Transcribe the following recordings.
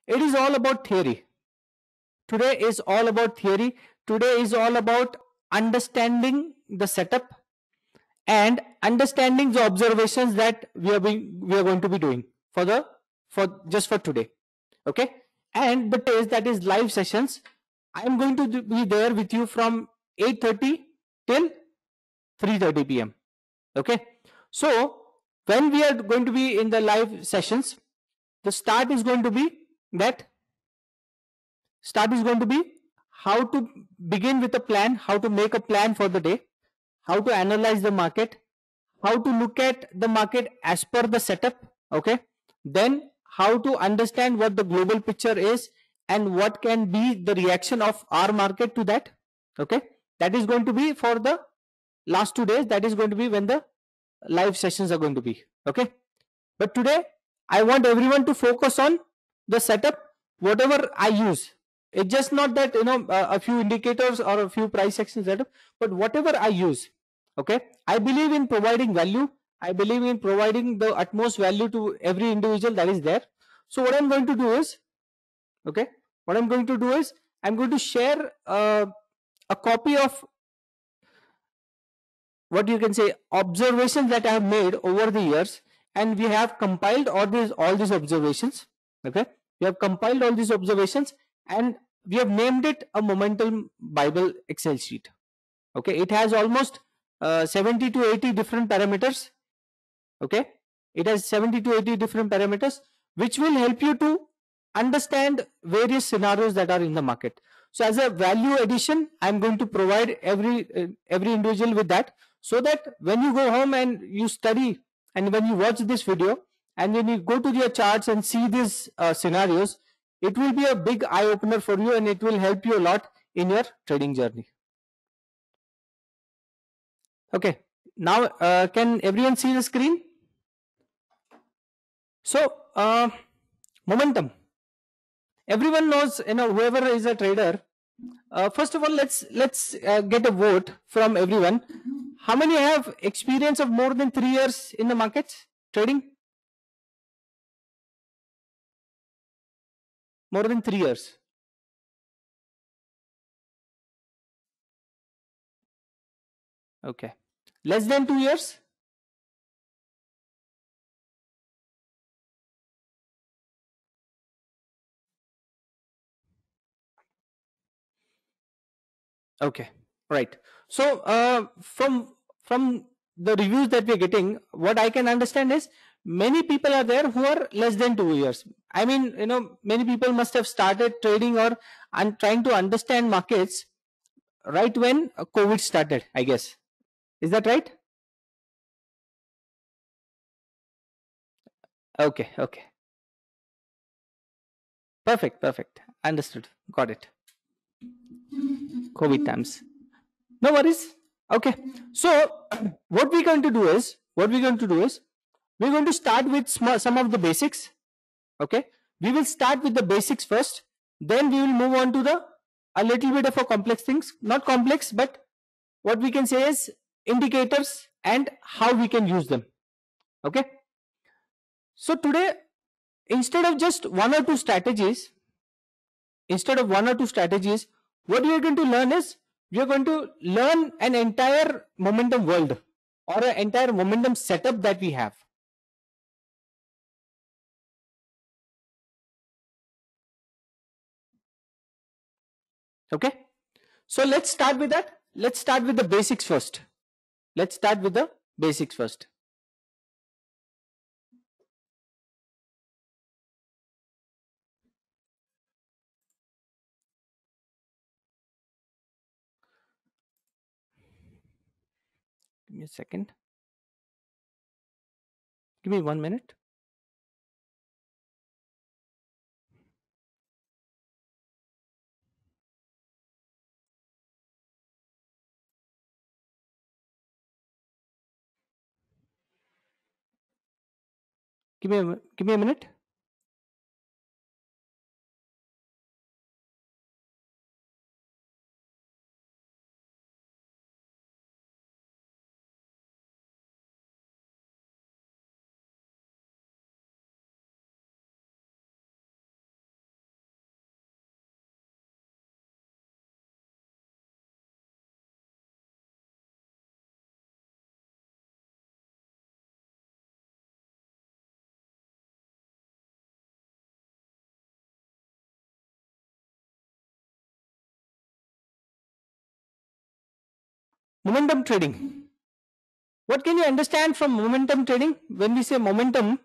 It is all about theory. Today is all about theory. Today is all about understanding the setup and understanding the observations that we are going to be doing for just for today. Okay, and the test, that is live sessions. I am going to be there with you from 8:30 till 3:30 p.m. Okay, so when we are going to be in the live sessions, the that start is going to be how to begin with a plan, how to make a plan for the day, how to analyze the market, how to look at the market as per the setup. Okay, then how to understand what the global picture is and what can be the reaction of our market to that. Okay, that is going to be for the last 2 days. That is going to be when the live sessions are going to be. Okay, but today I want everyone to focus on the setup. Whatever I use, it's just not that a few indicators or a few price action setup, but whatever I use. Okay, I believe in providing value. I believe in providing the utmost value to every individual that is there. So what I'm going to do is, okay, what I'm going to do is I'm going to share a copy of what you can say observations that I have made over the years, and we have compiled all these observations. Okay, we have compiled all these observations, and we have named it a momentum Bible Excel sheet. Okay, it has almost 70 to 80 different parameters. Okay, it has 70 to 80 different parameters which will help you to understand various scenarios that are in the market. So as a value addition, I'm going to provide every individual with that, so that when you go home and you study, and when you watch this video, and when you go to your charts and see these scenarios, it will be a big eye opener for you, and it will help you a lot in your trading journey. Okay, now can everyone see the screen? So momentum, everyone knows, whoever is a trader. First of all, let's get a vote from everyone. How many have experience of more than 3 years in the markets trading? More than 3 years. Okay, less than 2 years. Okay, right. So from the reviews that we're getting, what I can understand is many people are there who are less than 2 years. I mean, many people must have started trading or trying to understand markets right when COVID started, I guess. Is that right? Okay, okay. Perfect, perfect. Understood. Got it. COVID times. No worries. Okay. So what we're going to do is we're going to start with some of the basics. Okay. We will start with the basics first. Then we will move on to the a little bit of a complex things. Not complex, but what we can say is indicators and how we can use them. Okay. So today, instead of just one or two strategies, what we are going to learn is we are going to learn an entire momentum world or an entire momentum setup that we have. Okay, so let's start with that. Let's start with the basics first. Let's start with the basics first. Give me a second. Give me 1 minute. Give me a minute. Momentum trading. What can you understand from momentum trading? When we say momentum,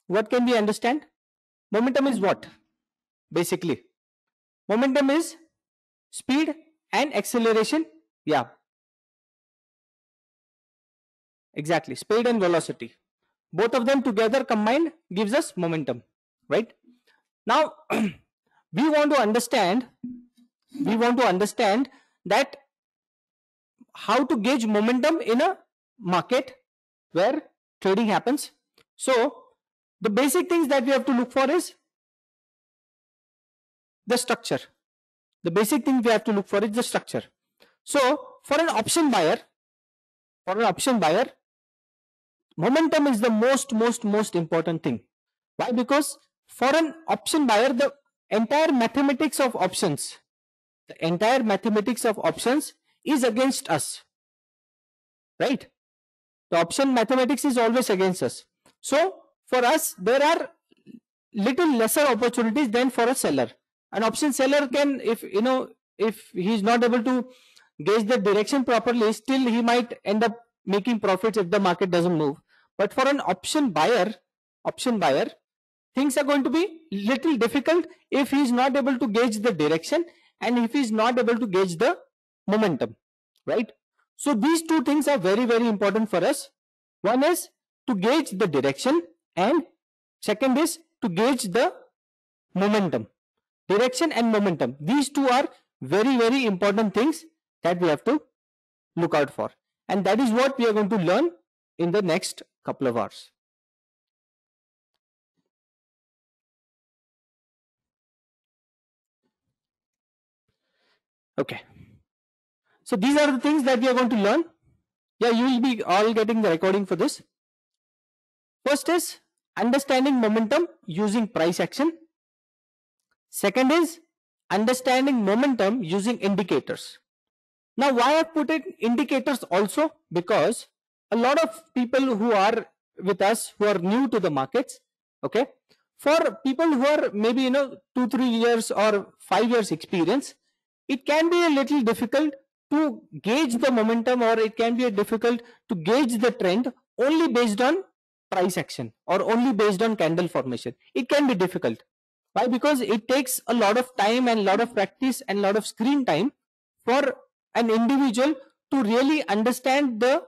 what can we understand? Momentum is what? Basically, momentum is speed and acceleration. Yeah, exactly. Speed and velocity. Both of them together combined gives us momentum, right? Now, we want to understand that how to gauge momentum in a market where trading happens. So the basic things that we have to look for is the structure. The basic thing we have to look for is the structure. So for an option buyer, momentum is the most important thing. Why? Because for an option buyer, the entire mathematics of options is against us, right? The option mathematics is always against us. So for us, there are little lesser opportunities than for a seller. An option seller can, if he is not able to gauge the direction properly, still he might end up making profits if the market doesn't move. But for an option buyer, things are going to be little difficult if he is not able to gauge the direction and if he is not able to gauge the momentum, right? So these two things are very important for us. One is to gauge the direction and second is to gauge the momentum. Direction and momentum, these two are very important things that we have to look out for, and that is what we are going to learn in the next couple of hours. Okay, so these are the things that we are going to learn. Yeah, you will be all getting the recording for this. First is understanding momentum using price action. Second is understanding momentum using indicators. Now, why I put it indicators also? Because a lot of people who are with us who are new to the markets, okay, for people who are maybe 2-3 years or 5 years experience, it can be a little difficult to gauge the momentum, or it can be difficult to gauge the trend only based on price action or only based on candle formation. It can be difficult. Why? Because it takes a lot of time and a lot of practice and a lot of screen time for an individual to really understand the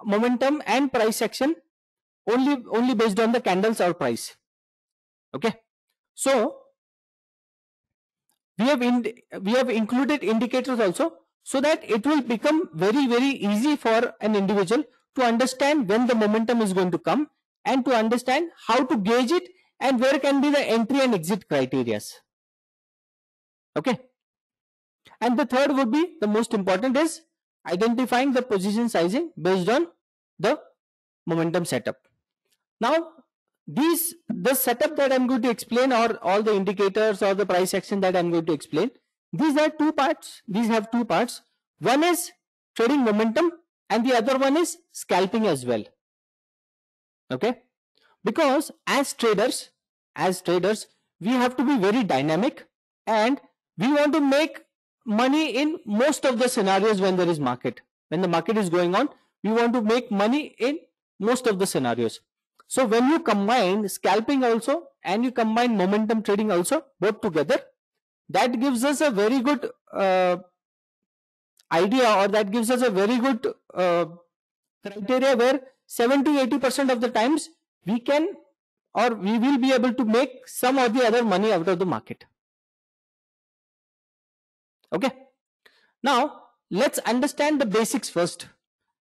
momentum and price action only based on the candles or price. Okay, so we have included indicators also, so that it will become very easy for an individual to understand when the momentum is going to come and to understand how to gauge it and where can be the entry and exit criteria. Okay, and the third would be the most important is identifying the position sizing based on the momentum setup. Now the setup that I'm going to explain, or all the indicators or the price action that I'm going to explain, these have two parts. One is trading momentum and the other one is scalping as well. Okay, because as traders we have to be very dynamic, and we want to make money in most of the scenarios. When the market is going on, we want to make money in most of the scenarios. So when you combine scalping also and you combine momentum trading also, both together, that gives us a very good idea, or that gives us a very good criteria where 70-80% of the times we can, or we will be able to make some or the other money out of the market. Okay, now let's understand the basics first.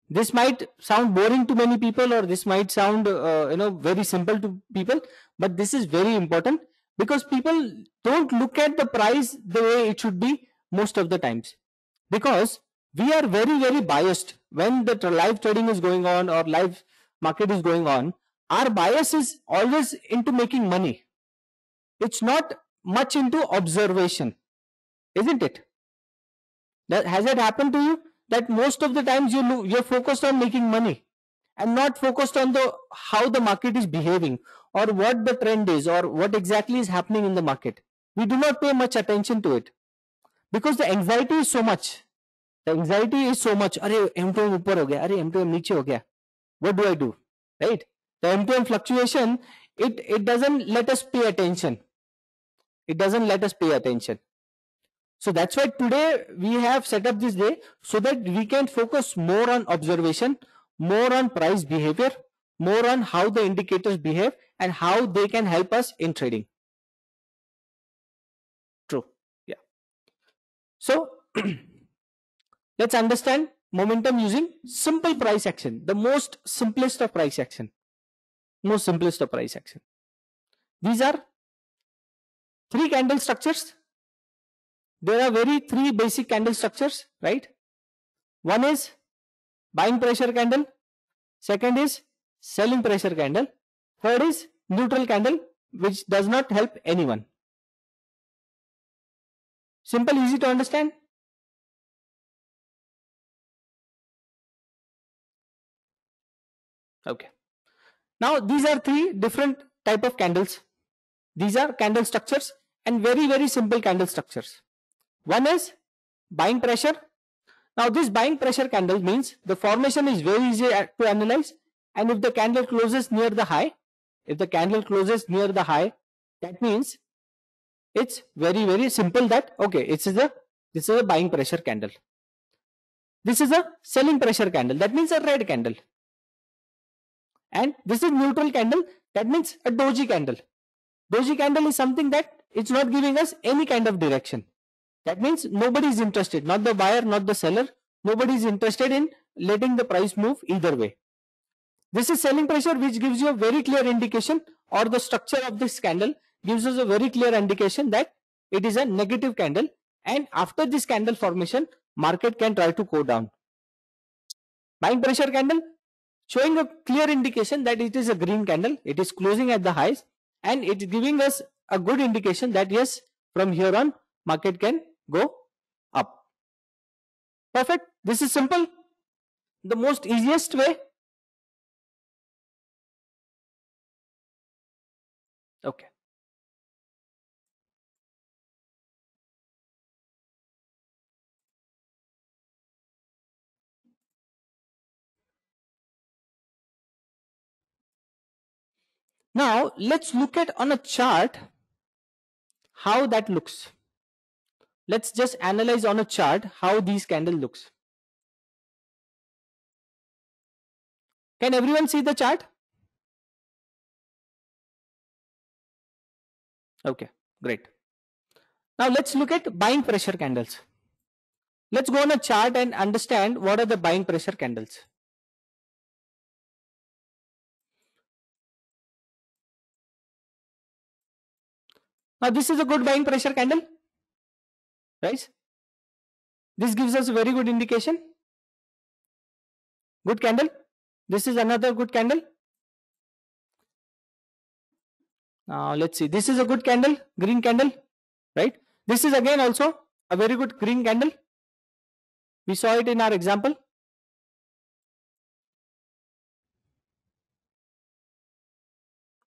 This might sound boring to many people, or this might sound very simple to people, but this is very important because people don't look at the price the way it should be most of the times, because we are very biased when the live trading is going on or live market is going on. Our bias is always into making money. It's not much into observation, isn't it? Has it happened to you that most of the times you're focused on making money and not focused on how the market is behaving, or what the trend is, or what exactly is happening in the market? We do not pay much attention to it because the anxiety is so much. The anxiety is so much. अरे M2M ऊपर हो गया, अरे M2M नीचे हो गया. What do I do? Right? The M2M fluctuation, it doesn't let us pay attention. It doesn't let us pay attention. So that's why today we have set up this day so that we can focus more on observation, more on price behavior, more on how the indicators behave and how they can help us in trading. True. Yeah. So let's understand momentum using simple price action, the most simplest of price action. Most simplest of price action. These are three candle structures. There are three basic candle structures, right? One is buying pressure candle. Second is selling pressure candle. Third is neutral candle, which does not help anyone. Simple, easy to understand. Okay. Now these are three different type of candles. These are candle structures and very simple candle structures. One is buying pressure. Now this buying pressure candle means the formation is very easy to analyze, and if the candle closes near the high, that means it's very simple that okay, this is a buying pressure candle. This is a selling pressure candle, that means a red candle. And this is neutral candle, that means a doji candle. Doji candle is something that it's not giving us any kind of direction. That means nobody is interested, not the buyer, not the seller. Nobody is interested in letting the price move either way. This is selling pressure, which gives you a very clear indication, or the structure of this candle gives us a very clear indication that it is a negative candle, and after this candle formation, market can try to go down. Buying pressure candle showing a clear indication that it is a green candle, it is closing at the highs, and it is giving us a good indication that yes, from here on market can go up. Perfect. This is simple, the most easiest way. Okay. Now let's look at on a chart how that looks. Let's just analyze on a chart how these candle looks. Can everyone see the chart? Okay, great. Now let's look at buying pressure candles. Let's go on a chart and understand what are the buying pressure candles. Now this is a good buying pressure candle, right? This gives us a very good indication. Good candle. This is another good candle. Now let's see. This is a good candle, green candle, right? This is again also a very good green candle. We saw it in our example.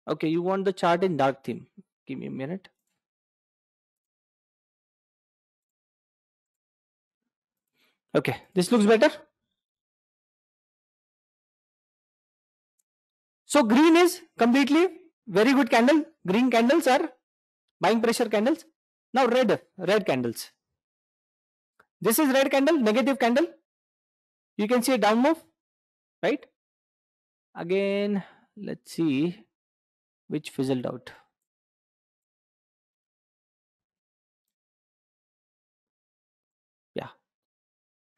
Okay, you want the chart in dark theme. Give me a minute. Okay, this looks better. So green is completely very good candle. Green candles are buying pressure candles. Now red candles. This is red candle, negative candle. You can see a down move, right? Again, let's see which fizzled out. Yeah.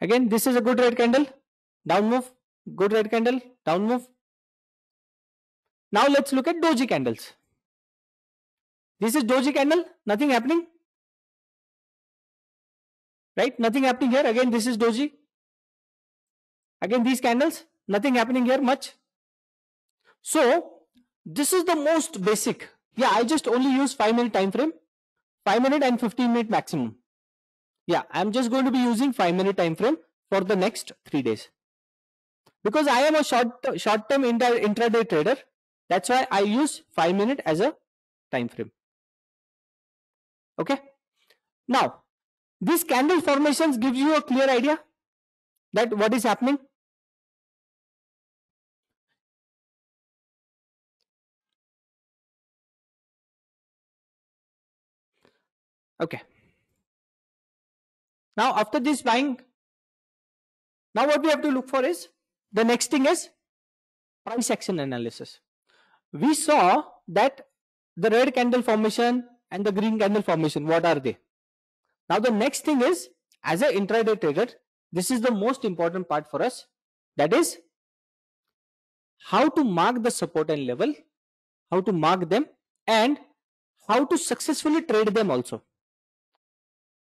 Again, this is a good red candle, down move, good red candle, down move. Now let's look at doji candles. This is doji candle, nothing happening. Right? Nothing happening here. Again, this is doji. Again, these candles, nothing happening here much. So, this is the most basic. Yeah, I just only use 5-minute time frame, 5-minute and 15-minute maximum. Yeah, I'm just going to be using 5-minute time frame for the next 3 days. Because I am a short-term intraday trader, that's why I use 5-minute as a time frame. Okay. Now, these candle formations gives you a clear idea. that what is happening? Okay. Now after this buying, now what we have to look for is, the next thing is price action analysis. We saw that the red candle formation and the green candle formation, what are they? Now the next thing is, as an intraday trader, this is the most important part for us. That is how to mark the support and level, how to mark them, and how to successfully trade them also.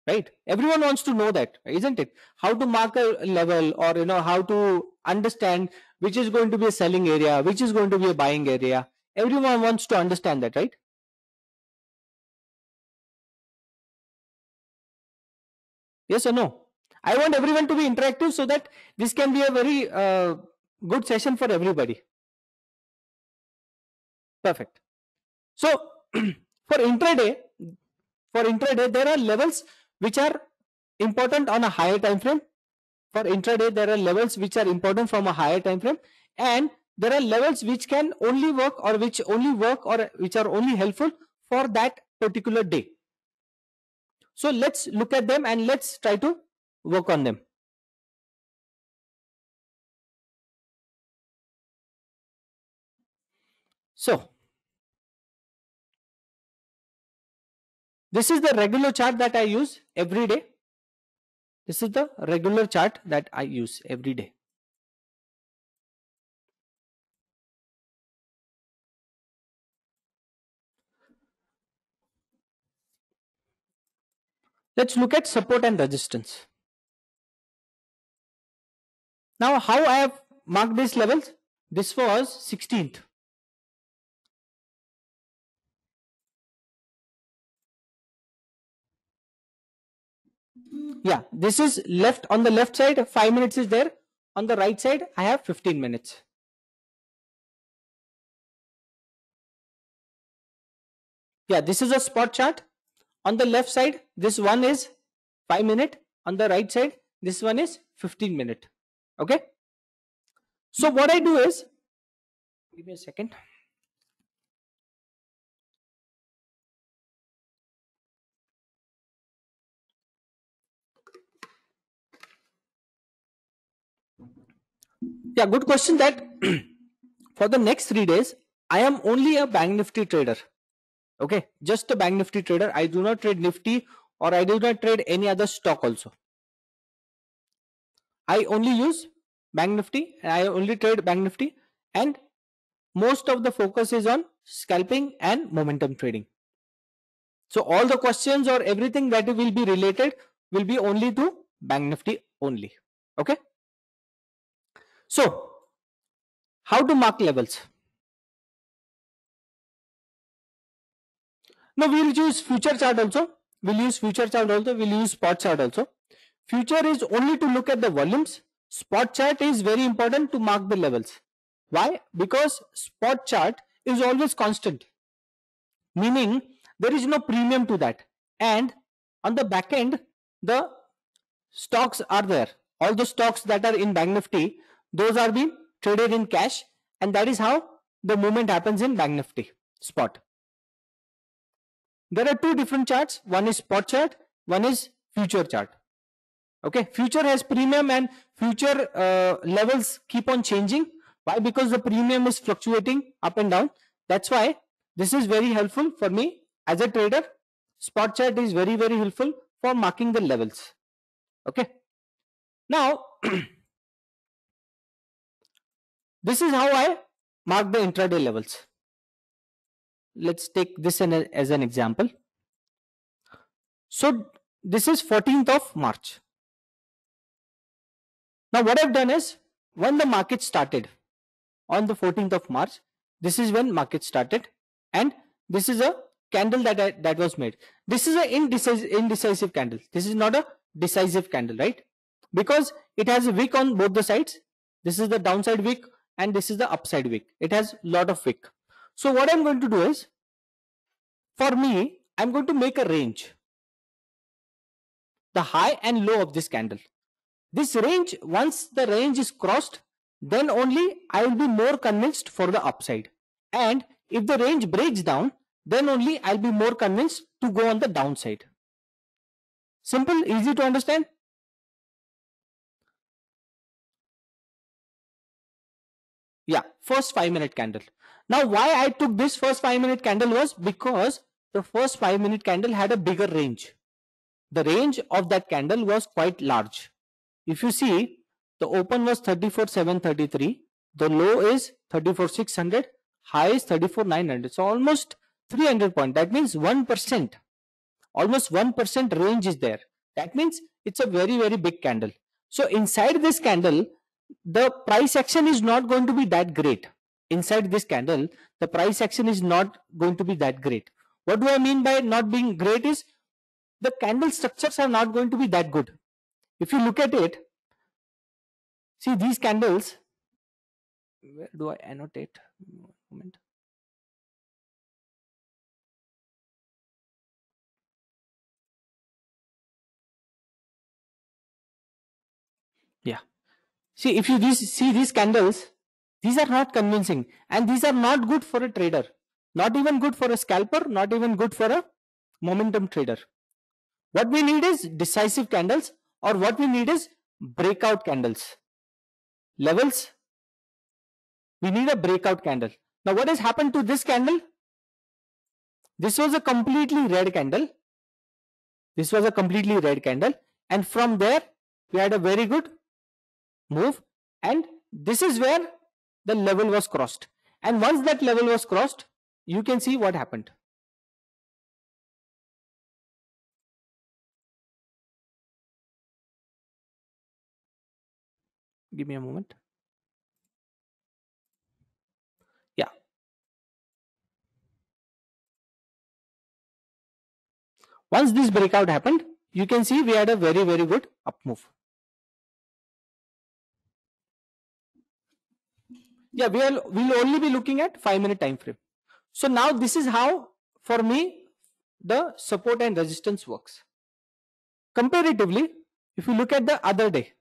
Right? Everyone wants to know that, isn't it? How to mark a level, or how to understand which is going to be a selling area, which is going to be a buying area. Everyone wants to understand that, right? Yes or no? I want everyone to be interactive so that this can be a very good session for everybody. Perfect. So for intraday, there are levels which are important on a higher time frame. For intraday, there are levels which are important from a higher time frame, and there are levels which can only work, or which only work, or which are only helpful for that particular day. So let's look at them and let's try to work on them. So this is the regular chart that I use every day. This is the regular chart that I use every day. Let's look at support and resistance. Now, how I have marked these levels? This was 16th. Yeah, this is left. On the left side, 5 minutes is there. On the right side, I have 15 minutes. Yeah, this is a spot chart. On the left side, this one is 5 minute. On the right side, this one is 15 minute. Okay. So what I do is, give me a second. Yeah, good question. That for the next 3 days, I am only a bank nifty trader. Okay, just a bank nifty trader. I do not trade nifty, or I do not trade any other stock also. I only use bank nifty, and I only trade bank nifty, and most of the focus is on scalping and momentum trading. So all the questions or everything that will be related will be only to bank nifty only. Okay. So how to mark levels? Now we'll use future chart also. We'll use future chart also. We'll use spot chart also. Future is only to look at the volumes. Spot chart is very important to mark the levels. Why? Because spot chart is always constant, meaning there is no premium to that. And on the back end, the stocks are there. All the stocks that are in Bank Nifty, those are being traded in cash, and that is how the movement happens in Bank Nifty spot. There are two different charts. One is spot chart, one is future chart. Okay, future has premium, and future levels keep on changing. Why? Because the premium is fluctuating up and down. That's why this is very helpful for me as a trader. Spot chart is very, very helpful for marking the levels. Okay. Now, this is how I mark the intraday levels. Let's take this as an example. So this is 14th of March. Now what I've done is, when the market started on the 14th of March, this is when market started, and this is a candle that was made. This is an indecisive candle. This is not a decisive candle, right? Because it has a wick on both the sides. This is the downside wick and this is the upside wick. It has lot of wick. So what I'm going to do is, for me, I'm going to make a range, the high and low of this candle. This range, once the range is crossed, then only I will be more convinced for the upside. And if the range breaks down, then only I'll be more convinced to go on the downside. Simple, easy to understand. Yeah, first 5-minute candle. Now why I took this first 5-minute candle was because the first 5-minute candle had a bigger range. The range of that candle was quite large. If you see, the open was 34,733, the low is 34,600, high is 34,900. So almost 300 point. That means 1%. Almost 1% range is there. That means it's a very, very big candle. So inside this candle, the price action is not going to be that great. Inside this candle, the price action is not going to be that great. What do I mean by not being great is the candle structures are not going to be that good. If you look at it, see these candles, where do I annotate? Moment. Yeah. See, if you see these candles, these are not convincing and these are not good for a trader. Not even good for a scalper, not even good for a momentum trader. What we need is decisive candles, or what we need is breakout candles. Levels, we need a breakout candle. Now what has happened to this candle? This was a completely red candle. This was a completely red candle, and from there we had a very good move, and this is where the level was crossed. And once that level was crossed, you can see what happened. Give me a moment. Yeah. Once this breakout happened, you can see we had a very, very good up move. Yeah, we'll only be looking at 5-minute time frame. So now this is how, for me, the support and resistance works. Comparatively, if you look at the other day,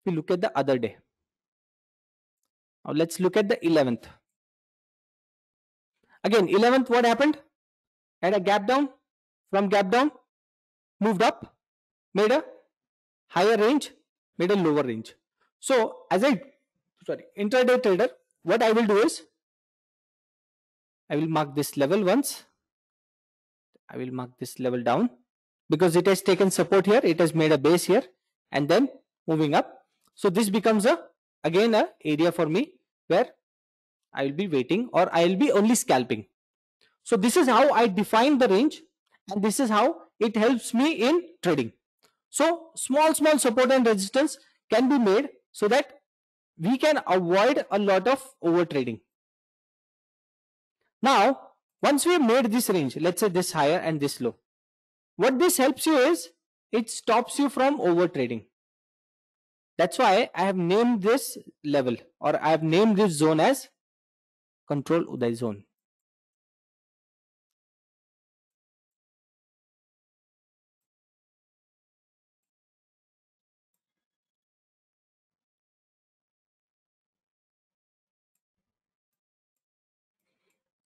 now let's look at the 11th. Again, 11th, what happened? Had a gap down. From gap down, moved up, made a higher range, made a lower range. So as a intraday trader, what I will do is I will mark this level once. I will mark this level down because it has taken support here. It has made a base here and then moving up. So this becomes again a area for me where I will be waiting, or I will be only scalping. So this is how I define the range, and this is how it helps me in trading. So small support and resistance can be made so that we can avoid a lot of over trading. Now, once we have made this range, let's say this higher and this low, what this helps you is it stops you from over trading. That's why I have named this level, or I have named this zone as control Uday zone.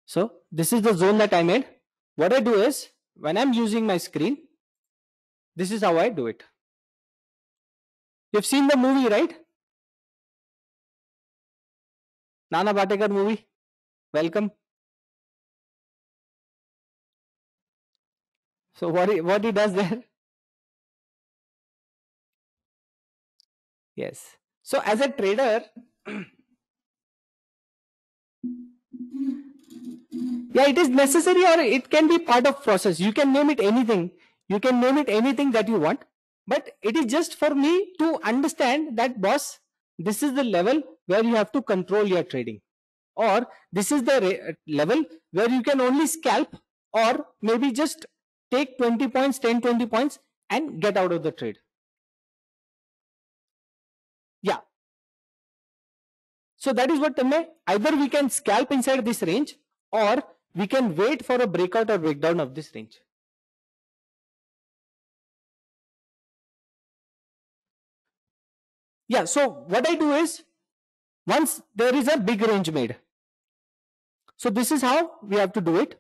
So this is the zone that I made. What I do is, when I'm using my screen, this is how I do it. You've seen the movie, right? Nana Patekar movie. Welcome. So what he does there? Yes. So as a trader, yeah, it is necessary, or it can be part of process. You can name it anything. You can name it anything that you want. But it is just for me to understand that, boss, this is the level where you have to control your trading. Or this is the level where you can only scalp, or maybe just take 20 points, 10, 20 points and get out of the trade. Yeah. So that is what either we can scalp inside this range, or we can wait for a breakout or breakdown of this range. Yeah, so what I do is, once there is a big range made, so this is how we have to do it.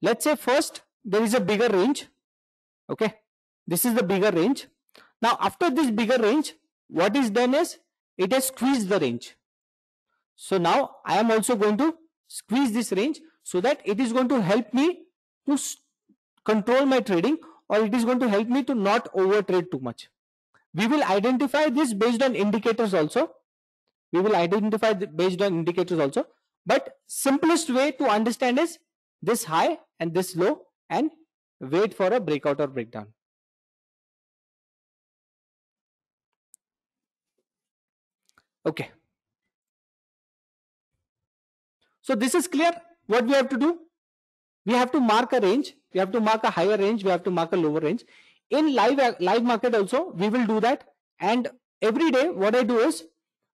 Let's say first there is a bigger range. Okay, this is the bigger range. Now after this bigger range, what is done is it has squeezed the range. So now I am also going to squeeze this range so that it is going to help me to control my trading, or it is going to help me to not over trade too much. We will identify this based on indicators also. Based on indicators also. But simplest way to understand is this high and this low, and wait for a breakout or breakdown. Okay. So this is clear what we have to do. We have to mark a range. We have to mark a higher range. We have to mark a lower range. In live market also, we will do that. And every day, what I do is,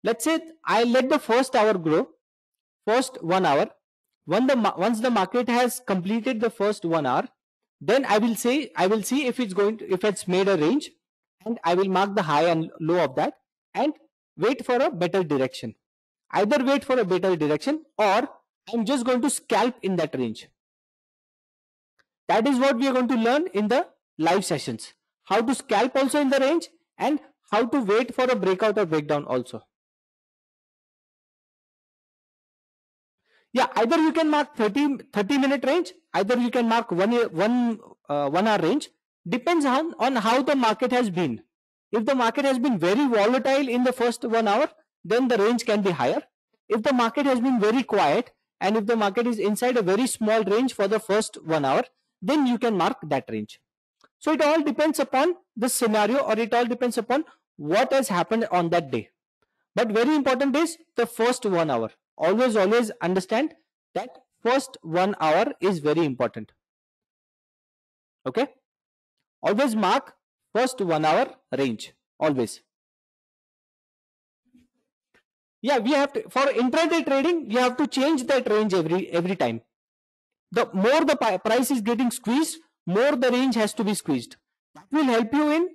let's say I let the first hour grow, first 1 hour. Once the market has completed the first 1 hour, then I will see if it's made a range, and I will mark the high and low of that and wait for a better direction. Either wait for a better direction, or I'm just going to scalp in that range. That is what we are going to learn in the live sessions. How to scalp also in the range, and how to wait for a breakout or breakdown also. Yeah, either you can mark 30-minute range, either you can mark 1 hour range. Depends on how the market has been. If the market has been very volatile in the first 1 hour, then the range can be higher. If the market has been very quiet, and if the market is inside a very small range for the first 1 hour, then you can mark that range. So it all depends upon the scenario, or it all depends upon what has happened on that day. But very important is the first 1 hour. Always understand that first 1 hour is very important. Okay, always mark first 1 hour range, always. Yeah, we have to, for intraday trading, you have to change that range every time. The more the price is getting squeezed, more the range has to be squeezed. That will help you in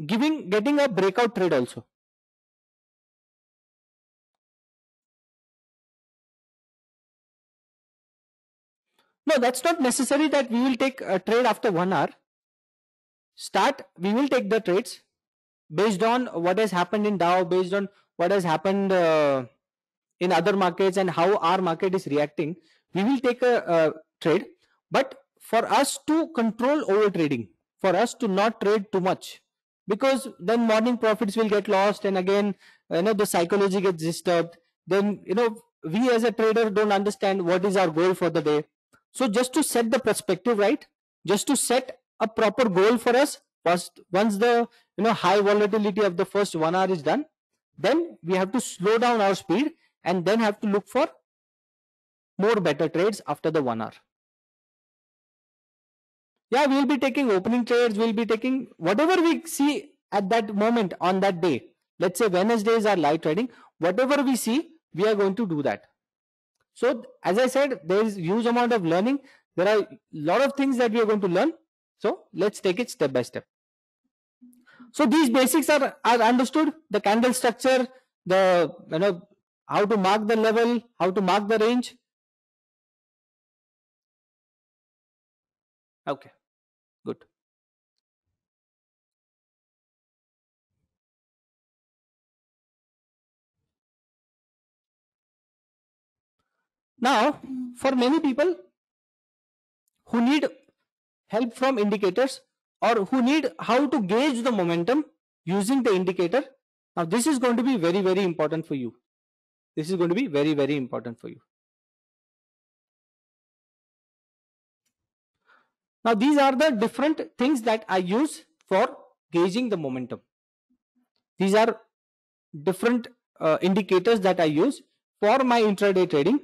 getting a breakout trade also. No, that's not necessary that we will take a trade after 1 hour. We will take the trades based on what has happened in Dow, based on what has happened in other markets, and how our market is reacting. We will take a trade, but for us to control over trading, for us to not trade too much, because then morning profits will get lost, and again, the psychology gets disturbed. Then we as a trader don't understand what is our goal for the day. So just to set the perspective right, just to set a proper goal for us, first, once the high volatility of the first 1 hour is done, then we have to slow down our speed, and then have to look for more better trades after the 1 hour. Yeah, we'll be taking opening trades, we'll be taking whatever we see at that moment on that day. Let's say Wednesdays are live trading, whatever we see, we are going to do that. So as I said, there is huge amount of learning. There are a lot of things that we are going to learn. So let's take it step by step. So these basics are understood. The candle structure, the how to mark the level, how to mark the range. Okay, good. Now, for many people who need help from indicators, or who need how to gauge the momentum using the indicator, now this is going to be very, very important for you. This is going to be very, very important for you. Now these are the different things that I use for gauging the momentum. These are different indicators that I use for my intraday trading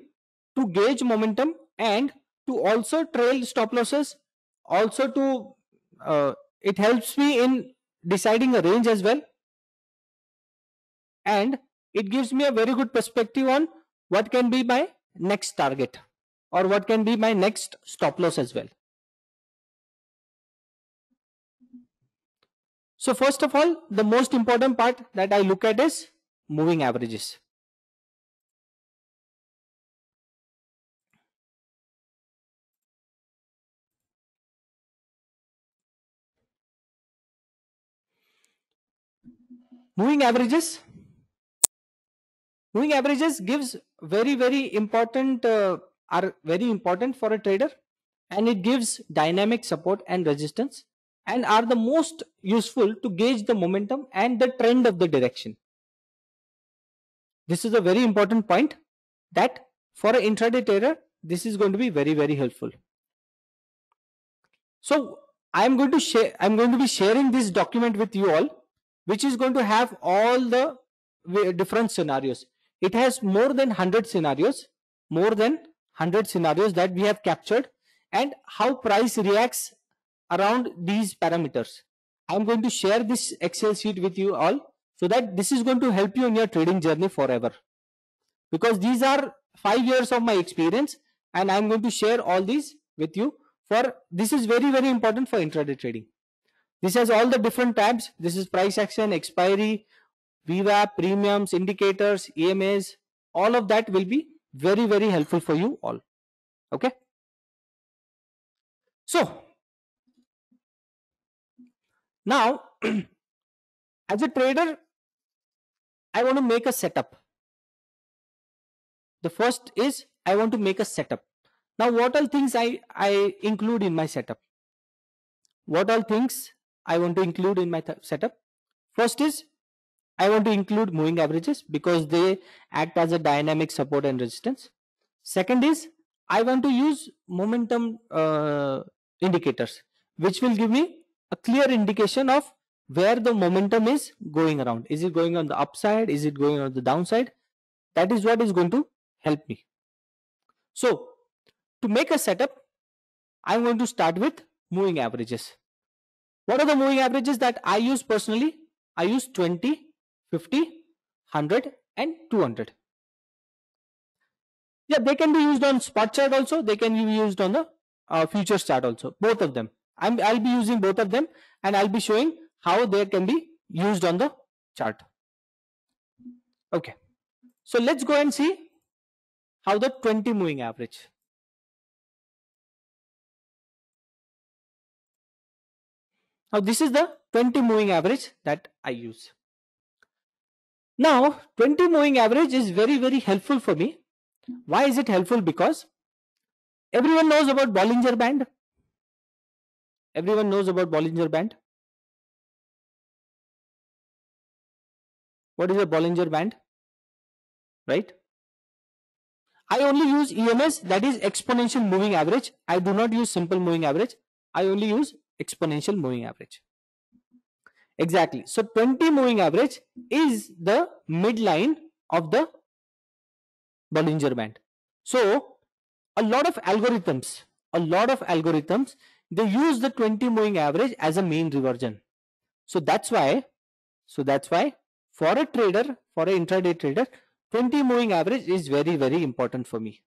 to gauge momentum, and to also trail stop losses. Also it helps me in deciding a range as well, and it gives me a very good perspective on what can be my next target, or what can be my next stop loss as well. So first of all, the most important part that I look at is moving averages. Moving averages gives very important are very important for a trader, and it gives dynamic support and resistance, and are the most useful to gauge the momentum and the trend of the direction. This is a very important point, that for an intraday trader this is going to be very helpful. So I'm going to be sharing this document with you all, which is going to have all the different scenarios. It has more than 100 scenarios, that we have captured, and how price reacts around these parameters. I'm going to share this Excel sheet with you all, so that this is going to help you in your trading journey forever, because these are 5 years of my experience, and I'm going to share all these with you. For this is very important for intraday trading. This has all the different tabs. This is price action, expiry, VWAP, premiums, indicators, EMAs. All of that will be very helpful for you all. Okay. So now as a trader, I want to make a setup. The first is I want to make a setup. Now what all things I include in my setup? What all things I want to include in my setup? First is I want to include moving averages, because they act as a dynamic support and resistance. Second is I want to use momentum indicators, which will give me a clear indication of where the momentum is going around. Is it going on the upside? Is it going on the downside? That is what is going to help me. So to make a setup, I'm going to start with moving averages. What are the moving averages that I use personally? I use 20, 50, 100 and 200. Yeah, they can be used on spot chart also. They can be used on the futures chart also. Both of them. I'll be using both of them, and I'll be showing how they can be used on the chart. Okay. So let's go and see how the 20 moving average. Now this is the 20 moving average that I use. Now 20 moving average is very helpful for me. Why is it helpful? Because everyone knows about Bollinger Band. Everyone knows about Bollinger Band. What is a Bollinger Band? Right? I only use EMS, that is exponential moving average. I do not use simple moving average. I only use exponential moving average. Exactly. So 20 moving average is the midline of the Bollinger Band. So a lot of algorithms, they use the 20 moving average as a mean reversion. So that's why for a trader, for an intraday trader, 20 moving average is very important for me.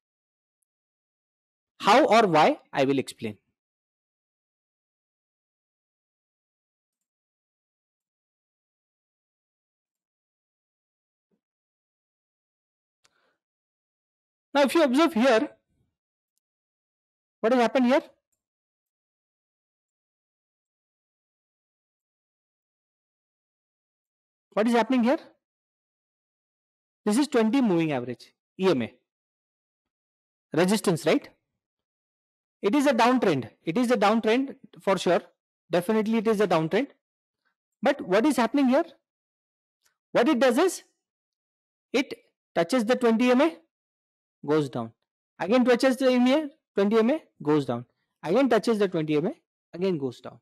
How or why, I will explain. Now if you observe here, what has happened here? What is happening here? This is 20 moving average, EMA. Resistance, right? It is a downtrend. It is a downtrend for sure. Definitely it is a downtrend. But what is happening here? What it does is, it touches the 20 MA, goes down. Again touches the MA, 20 MA, goes down. Again touches the 20 MA, again goes down.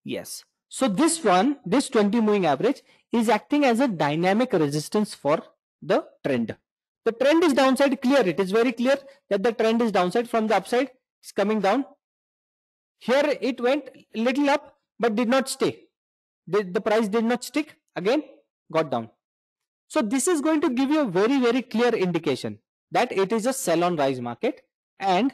Yes. So this 20 moving average is acting as a dynamic resistance for the trend. The trend is downside, clear. It is very clear that the trend is downside. From the upside, it's coming down. Here it went little up, but did not stay. The price did not stick, again got down. So this is going to give you a very clear indication that it is a sell on rise market, and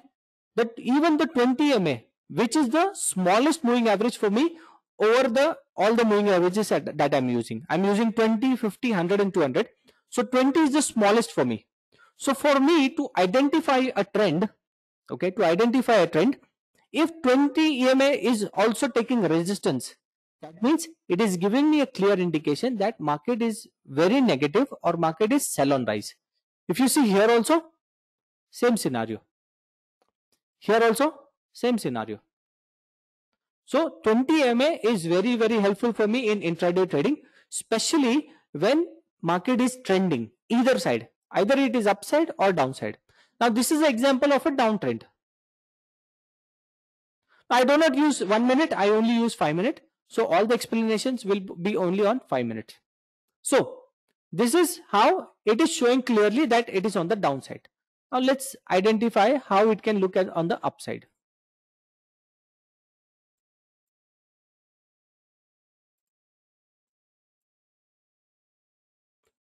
that even the 20 MA, which is the smallest moving average for me, over the all the moving averages that I'm using. I'm using 20, 50, 100 and 200. So 20 is the smallest for me. So for me to identify a trend, okay, to identify a trend, if 20 EMA is also taking resistance, that means it is giving me a clear indication that market is very negative or market is sell on rise. If you see here also, same scenario. Here also, same scenario. So 20 EMA is very, very helpful for me in intraday trading, especially when market is trending either side, either it is upside or downside. Now this is an example of a downtrend. I do not use 1 minute, I only use 5 minutes. So all the explanations will be only on 5 minutes. So this is how it is showing clearly that it is on the downside. Now let's identify how it can look at on the upside.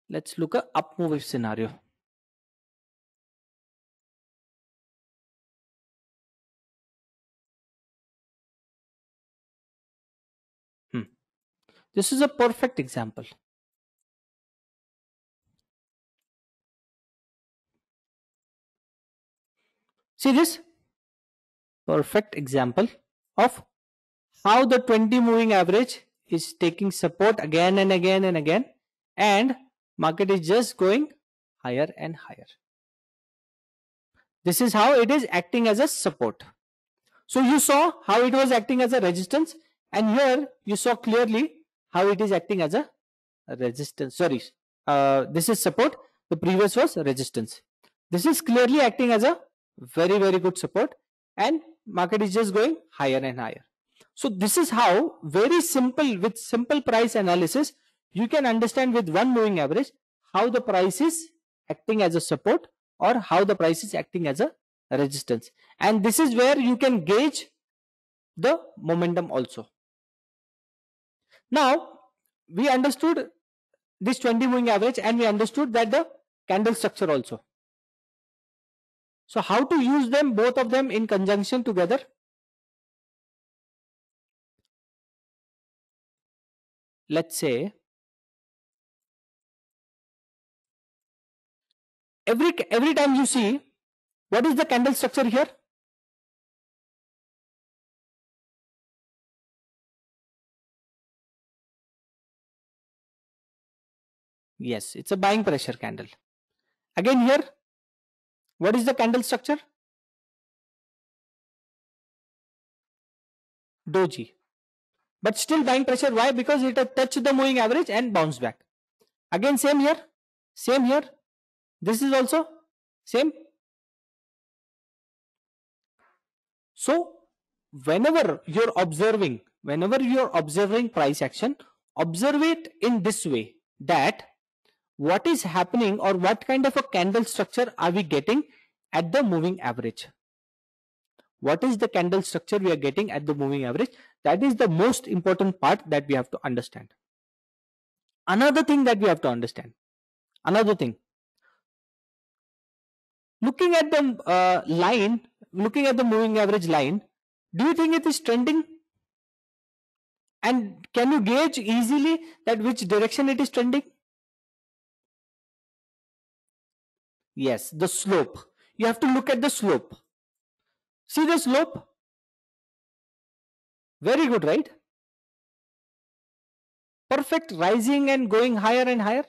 Let's look at up move scenario. This is a perfect example. See this? Perfect example of how the 20 moving average is taking support again and again and again, and market is just going higher and higher. This is how it is acting as a support. So you saw how it was acting as a resistance, and here you saw clearly how it is acting as a resistance. Sorry, this is support. The previous was resistance. This is clearly acting as a very, very good support, and market is just going higher and higher. So this is how very simple, with simple price analysis, you can understand with one moving average how the price is acting as a support or how the price is acting as a resistance. And this is where you can gauge the momentum also. Now we understood this 20 moving average and we understood that the candle structure also. So how to use them, both of them in conjunction together? Let's say every time you see, what is the candle structure here? Yes, it's a buying pressure candle. Again here, what is the candle structure? Doji. But still buying pressure. Why? Because it touched the moving average and bounced back. Again same here. Same here. This is also same. So whenever you're observing price action, observe it in this way, that what is happening or what kind of a candle structure are we getting at the moving average. What is the candle structure we are getting at the moving average? That is the most important part that we have to understand. Another thing that we have to understand, another thing, looking at the line, looking at the moving average line, do you think it is trending? And can you gauge easily that which direction it is trending? Yes, the slope. You have to look at the slope. See the slope? Very good, right? Perfect, rising and going higher and higher.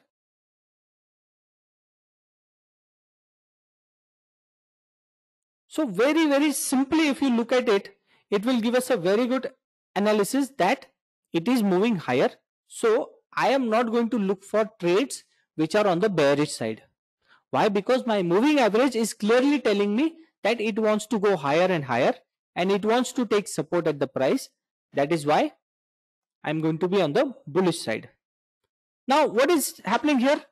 So very, very simply, if you look at it, it will give us a very good analysis that it is moving higher. So I am not going to look for trades which are on the bearish side. Why? Because my moving average is clearly telling me that it wants to go higher and higher and it wants to take support at the price. That is why I'm going to be on the bullish side. Now what is happening here?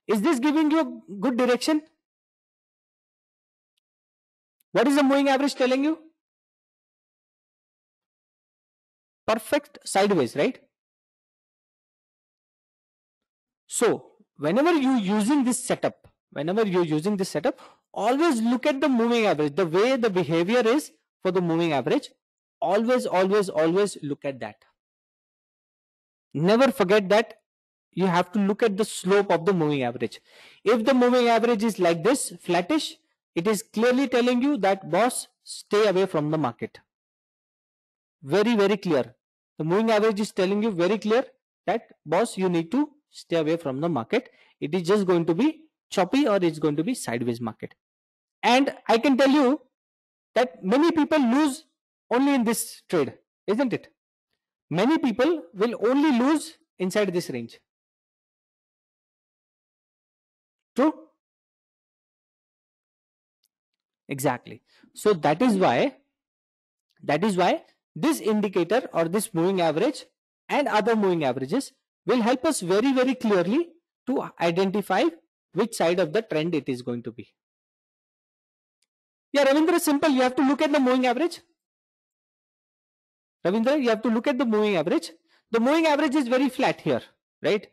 Is this giving you a good direction? What is the moving average telling you? Perfect sideways, right? So whenever you're using this setup, always look at the moving average, the way the behavior is for the moving average. Always look at that. Never forget that you have to look at the slope of the moving average. If the moving average is like this, flattish, it is clearly telling you that boss, stay away from the market. Very, very clear. The moving average is telling you very clear that boss, you need to stay away from the market. It is just going to be choppy or it's going to be sideways market. And I can tell you that many people lose only in this trade, isn't it? Many people will only lose inside this range. True? Exactly. So that is why this indicator or this moving average and other moving averages will help us very, very clearly to identify which side of the trend it is going to be. Yeah, Ravindra, simple. You have to look at the moving average. Ravindra, you have to look at the moving average. The moving average is very flat here, right?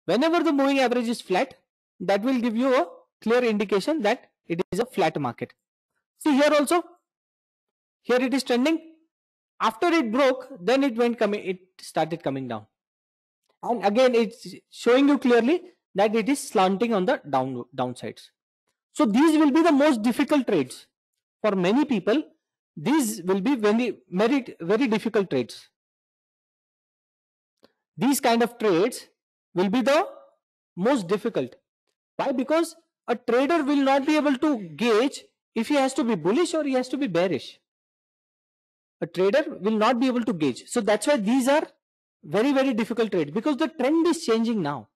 Whenever the moving average is flat, that will give you a clear indication that it is a flat market. See here also, here it is trending. After it broke, then it started coming down. And again, it's showing you clearly that it is slanting on the downsides. So these will be the most difficult trades. For many people, these will be very difficult trades. These kind of trades will be the most difficult. Why? Because a trader will not be able to gauge if he has to be bullish or he has to be bearish. A trader will not be able to gauge. So that's why these are very, very difficult trades, because the trend is changing now.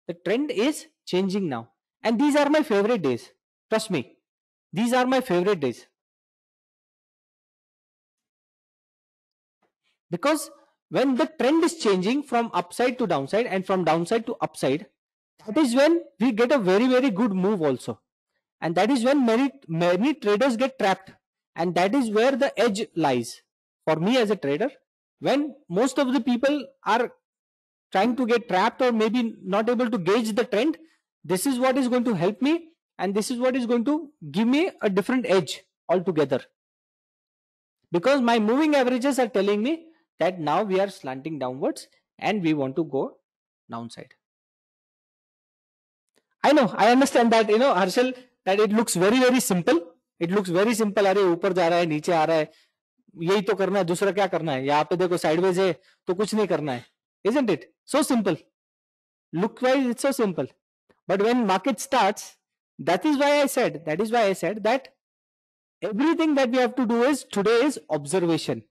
The trend is changing now. And these are my favorite days. Trust me. These are my favorite days. Because when the trend is changing from upside to downside and from downside to upside, that is when we get a very, very good move also. And that is when many traders get trapped. And that is where the edge lies. For me as a trader, when most of the people are trying to get trapped or maybe not able to gauge the trend, this is what is going to help me, and this is what is going to give me a different edge altogether. Because my moving averages are telling me that now we are slanting downwards and we want to go downside. I know, I understand that, Harshal, that it looks very, very simple. It looks very simple. अरे ऊपर जा रहा है, नीचे आ रहा है, यही तो करना है, दूसरा क्या करना है? यहाँ पे देखो sideways है, तो कुछ नहीं करना है. Isn't it? So simple. Look wise, it's so simple. But when market starts, that is why I said that everything that we have to do is today is observation.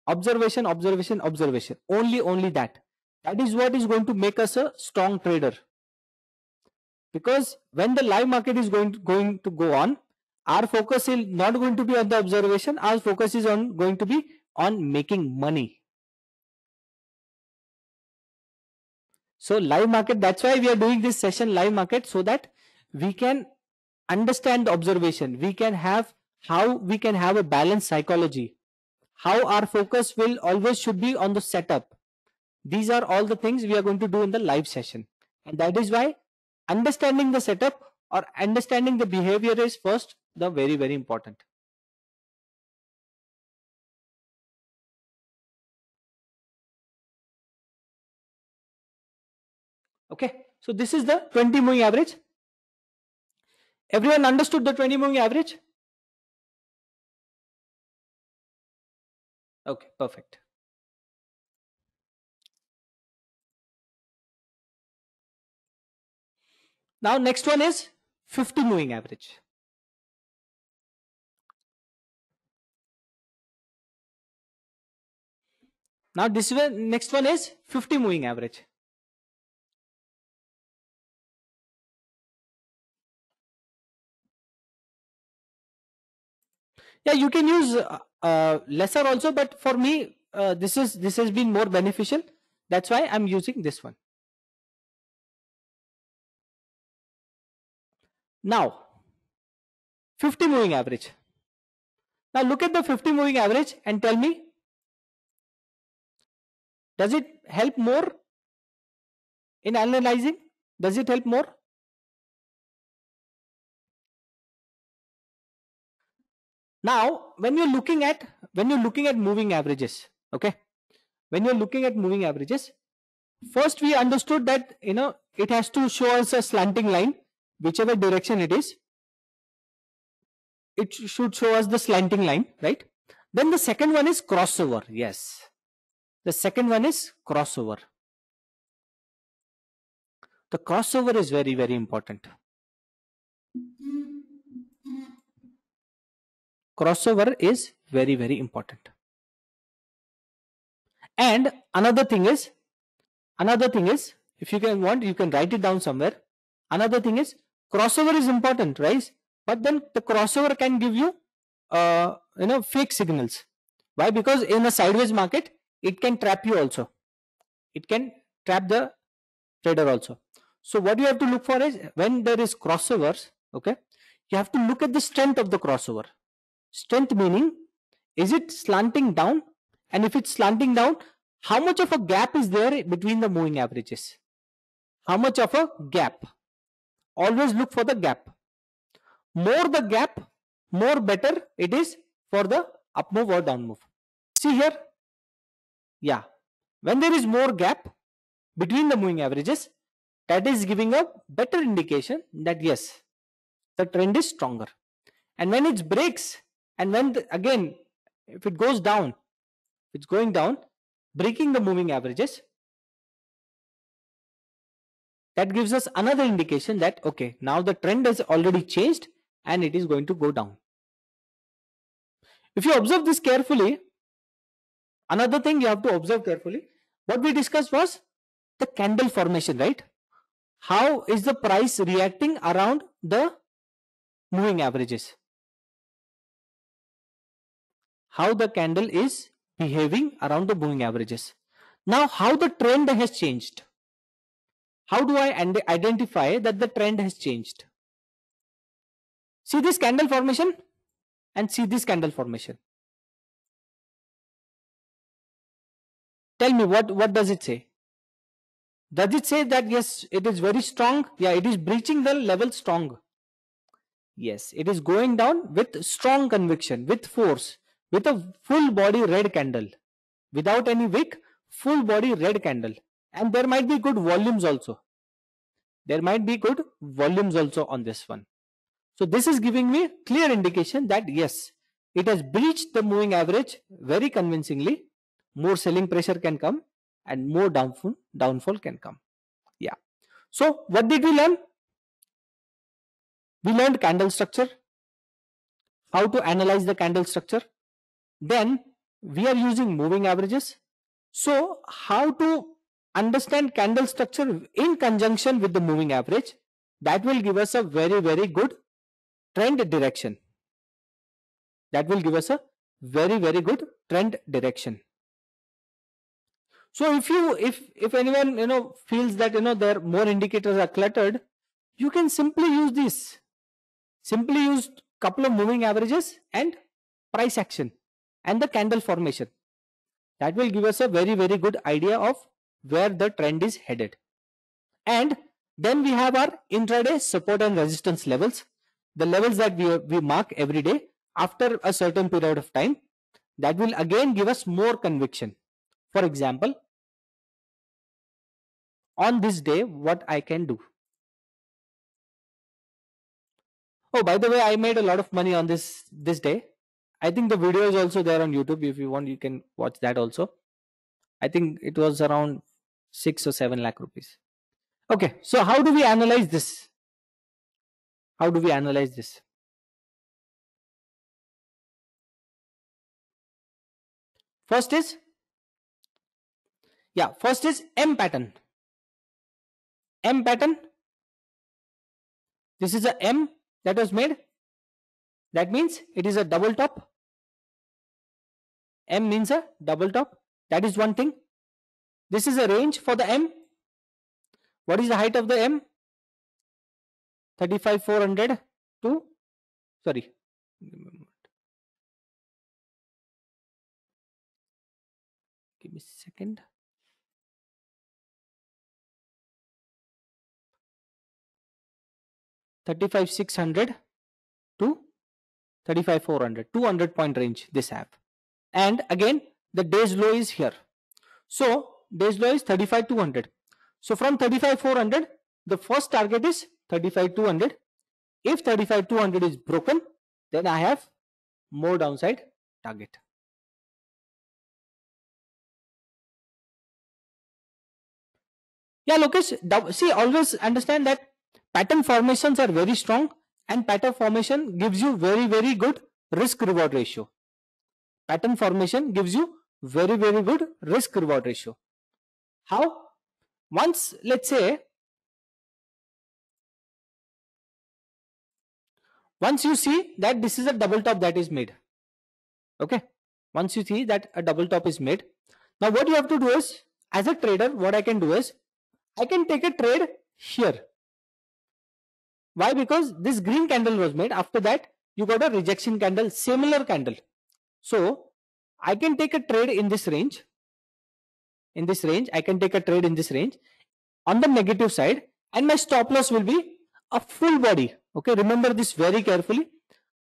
Observation, observation, observation. Only that. That is what is going to make us a strong trader. Because when the live market is going to go on, our focus is not going to be on the observation. Our focus is going to be on making money. So live market, that's why we are doing this session live market, so that we can understand the observation. We can have a balanced psychology. How our focus will always should be on the setup. These are all the things we are going to do in the live session. And that is why understanding the setup or understanding the behavior is first the very, very important. Okay, so this is the 20 moving average. Everyone understood the 20 moving average? Okay, perfect. Now next one is 50 moving average. Now this one, next one is 50 moving average. Yeah, you can use lesser also, but for me this has been more beneficial. That's why I'm using this one. Now 50 moving average. Now look at the 50 moving average and tell me, does it help more in analyzing? Does it help more? Now when you're looking at moving averages, okay, when you're looking at moving averages, first we understood that it has to show us a slanting line, whichever direction it is. It should show us the slanting line, right? Then the second one is crossover. Yes, the second one is crossover. The crossover is very, very important. Crossover is very, very important. And another thing is, if you can want, you can write it down somewhere. Another thing is, crossover is important, right? But then the crossover can give you fake signals. Why? Because in a sideways market, it can trap you also. It can trap the trader also. So what you have to look for is, when there is crossovers, okay, you have to look at the strength of the crossover. Strength meaning, is it slanting down? And if it's slanting down, how much of a gap is there between the moving averages? How much of a gap? Always look for the gap. More the gap, more better it is for the up move or down move. See here, yeah, when there is more gap between the moving averages, that is giving a better indication that yes, the trend is stronger. And when it breaks, and when again, if it goes down, it's going down, breaking the moving averages, that gives us another indication that okay, now the trend has already changed and it is going to go down. If you observe this carefully, another thing you have to observe carefully, what we discussed was the candle formation, right? How is the price reacting around the moving averages? How the candle is behaving around the moving averages. Now, how the trend has changed? How do I identify that the trend has changed? See this candle formation and see this candle formation. Tell me, what does it say? Does it say that yes, it is very strong? Yeah, it is breaching the level strong. Yes, it is going down with strong conviction, with force, with a full body red candle, without any wick, full body red candle. And there might be good volumes also. There might be good volumes also on this one. So this is giving me clear indication that yes, it has breached the moving average very convincingly. More selling pressure can come and more downfall can come. Yeah. So what did we learn? We learned candle structure, how to analyze the candle structure. Then we are using moving averages. So how to understand candle structure in conjunction with the moving average, that will give us a very, very good trend direction. That will give us a very, very good trend direction. So if anyone feels that their more indicators are cluttered, you can simply use this. Simply use couple of moving averages and price action and the candle formation. That will give us a very, very good idea of where the trend is headed. And then we have our intraday support and resistance levels, the levels that we mark every day after a certain period of time. That will again give us more conviction. For example, on this day, what I can do. Oh, by the way, I made a lot of money on this day. I think the video is also there on YouTube. If you want, you can watch that also. I think it was around 6 or 7 lakh rupees. Okay, so how do we analyze this? How do we analyze this? First is M pattern. M pattern. This is a M that was made. That means it is a double top. M means a double top. That is one thing. This is a range for the M. What is the height of the M? 35,400 to, sorry, give me a second. 35,600 to 35,400, 200 point range this have. And again, the day's low is here. So day's low is 35,200. So from 35,400, the first target is 35,200. If 35,200 is broken, then I have more downside target. Yeah, Lokesh, see, always understand that pattern formations are very strong, and pattern formation gives you very, very good risk reward ratio. Pattern formation gives you very, very good risk reward ratio. How? Once, let's say, once you see that this is a double top that is made, okay? Once you see that a double top is made, now what you have to do is, as a trader, what I can do is, I can take a trade here. Why? Because this green candle was made. After that, you got a rejection candle, similar candle. So I can take a trade in this range. In this range, I can take a trade in this range on the negative side, and my stop loss will be a full body. Okay, remember this very carefully.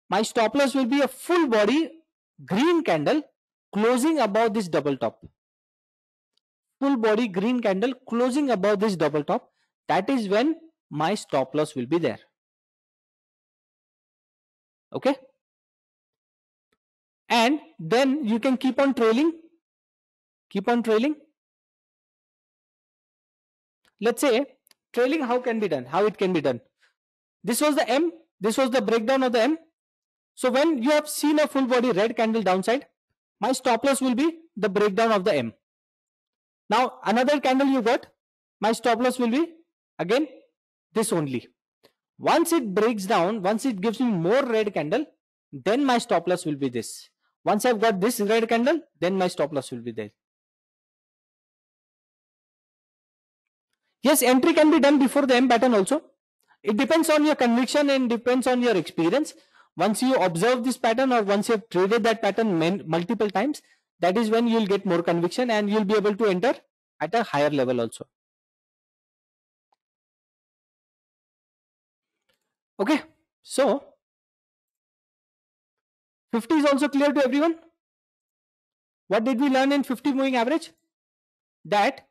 My stop loss will be a full body green candle closing above this double top. Full body green candle closing above this double top. That is when my stop loss will be there. Okay, and then you can keep on trailing. Keep on trailing. Let's say trailing, how can be done? How it can be done? This was the M. This was the breakdown of the M. So when you have seen a full body red candle downside, my stop loss will be the breakdown of the M. Now another candle you got, my stop loss will be again this only. Once it breaks down, once it gives me more red candle, then my stop loss will be this. Once I've got this red candle, then my stop loss will be there. Yes, entry can be done before the M pattern also. It depends on your conviction and depends on your experience. Once you observe this pattern or once you have traded that pattern multiple times, that is when you'll get more conviction and you'll be able to enter at a higher level also. Okay, so 50 is also clear to everyone. What did we learn in 50 moving average? That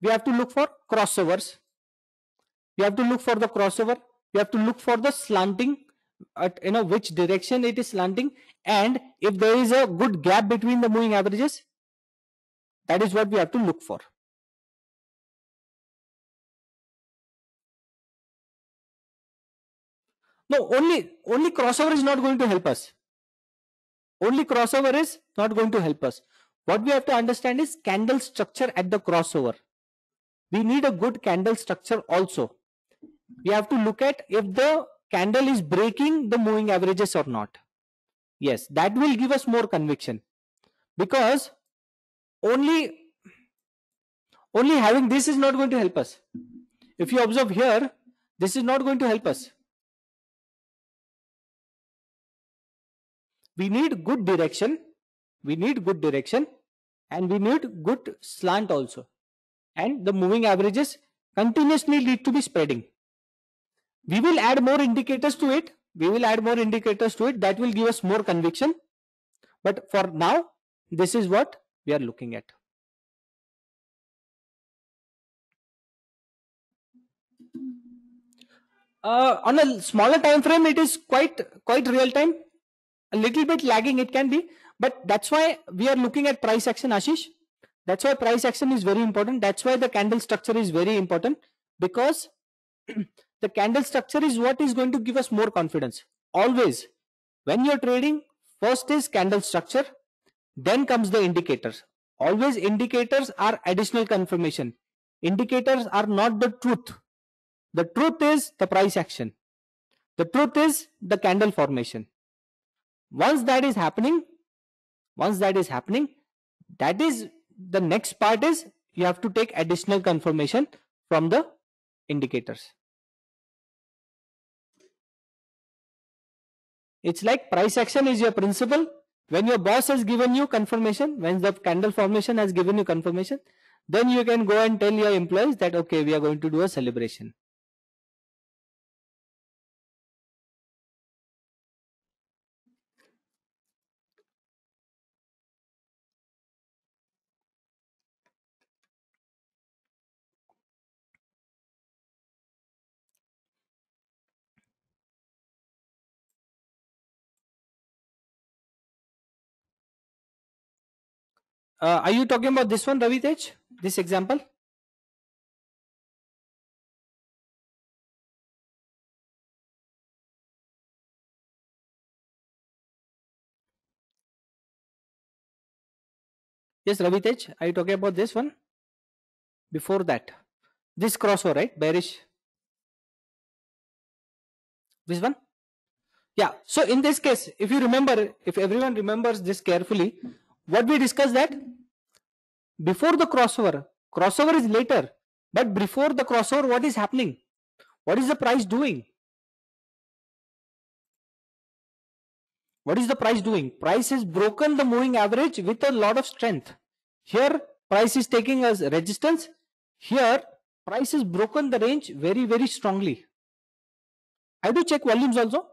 we have to look for crossovers. We have to look for the crossover. We have to look for the slanting, at which direction it is slanting, and if there is a good gap between the moving averages, that is what we have to look for. No, only crossover is not going to help us. Only crossover is not going to help us. What we have to understand is candle structure at the crossover. We need a good candle structure also. We have to look at if the candle is breaking the moving averages or not. Yes, that will give us more conviction, because only having this is not going to help us. If you observe here, this is not going to help us. We need good direction. We need good direction, and we need good slant also. And the moving averages continuously need to be spreading. We will add more indicators to it. We will add more indicators to it. That will give us more conviction. But for now, this is what we are looking at. On a smaller time frame, it is quite real time. A little bit lagging it can be, but that's why we are looking at price action, Ashish. That's why price action is very important. That's why the candle structure is very important, because the candle structure is what is going to give us more confidence. Always, when you're trading, first is candle structure, then comes the indicators. Always indicators are additional confirmation. Indicators are not the truth. The truth is the price action. The truth is the candle formation. Once that is happening, that is the next part is you have to take additional confirmation from the indicators. It's like price action is your principal. When your boss has given you confirmation, when the candle formation has given you confirmation, then you can go and tell your employees that, okay, we are going to do a celebration. Are you talking about this one, Ravi Tej? This example? Yes, Ravi Tej, are you talking about this one? Before that, this crossover, right? Bearish. This one? Yeah. So in this case, if you remember, if everyone remembers this carefully, what we discussed that before the crossover, crossover is later, but before the crossover, what is happening? What is the price doing? What is the price doing? Price has broken the moving average with a lot of strength. Here, price is taking as resistance. Here, price has broken the range very, very strongly. I do check volumes also.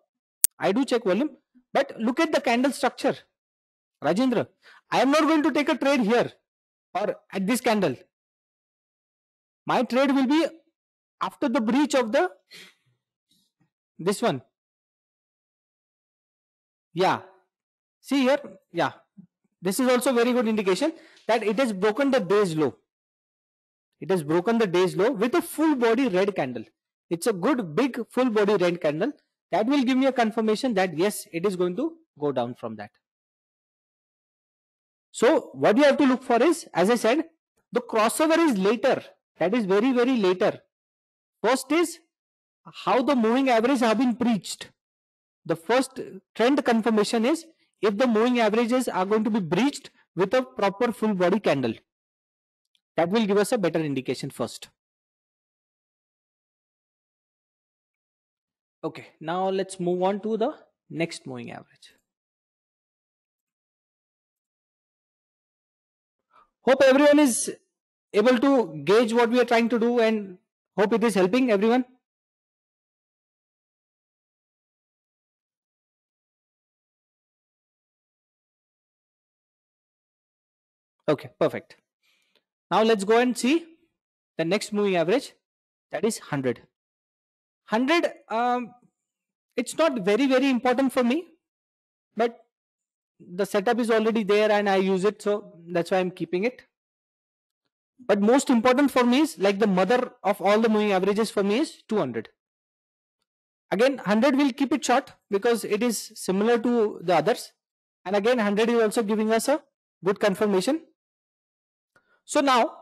I do check volume. But look at the candle structure. Rajendra, I am not going to take a trade here or at this candle. My trade will be after the breach of the this one. Yeah. See here. Yeah. This is also very good indication that it has broken the day's low. It has broken the day's low with a full body red candle. It's a good big full body red candle. That will give me a confirmation that yes, it is going to go down from that. So what you have to look for is, as I said, the crossover is later. That is very, very later. First is how the moving average have been breached. The first trend confirmation is if the moving averages are going to be breached with a proper full body candle. That will give us a better indication first. Okay, now let's move on to the next moving average. Hope everyone is able to gauge what we are trying to do and hope it is helping everyone. Okay, perfect. Now let's go and see the next moving average, that is 100. 100, it's not very, very important for me, but the setup is already there and I use it, so that's why I'm keeping it. But most important for me is, like, the mother of all the moving averages for me is 200. Again, 100 will keep it short because it is similar to the others. And again, 100 is also giving us a good confirmation. So now,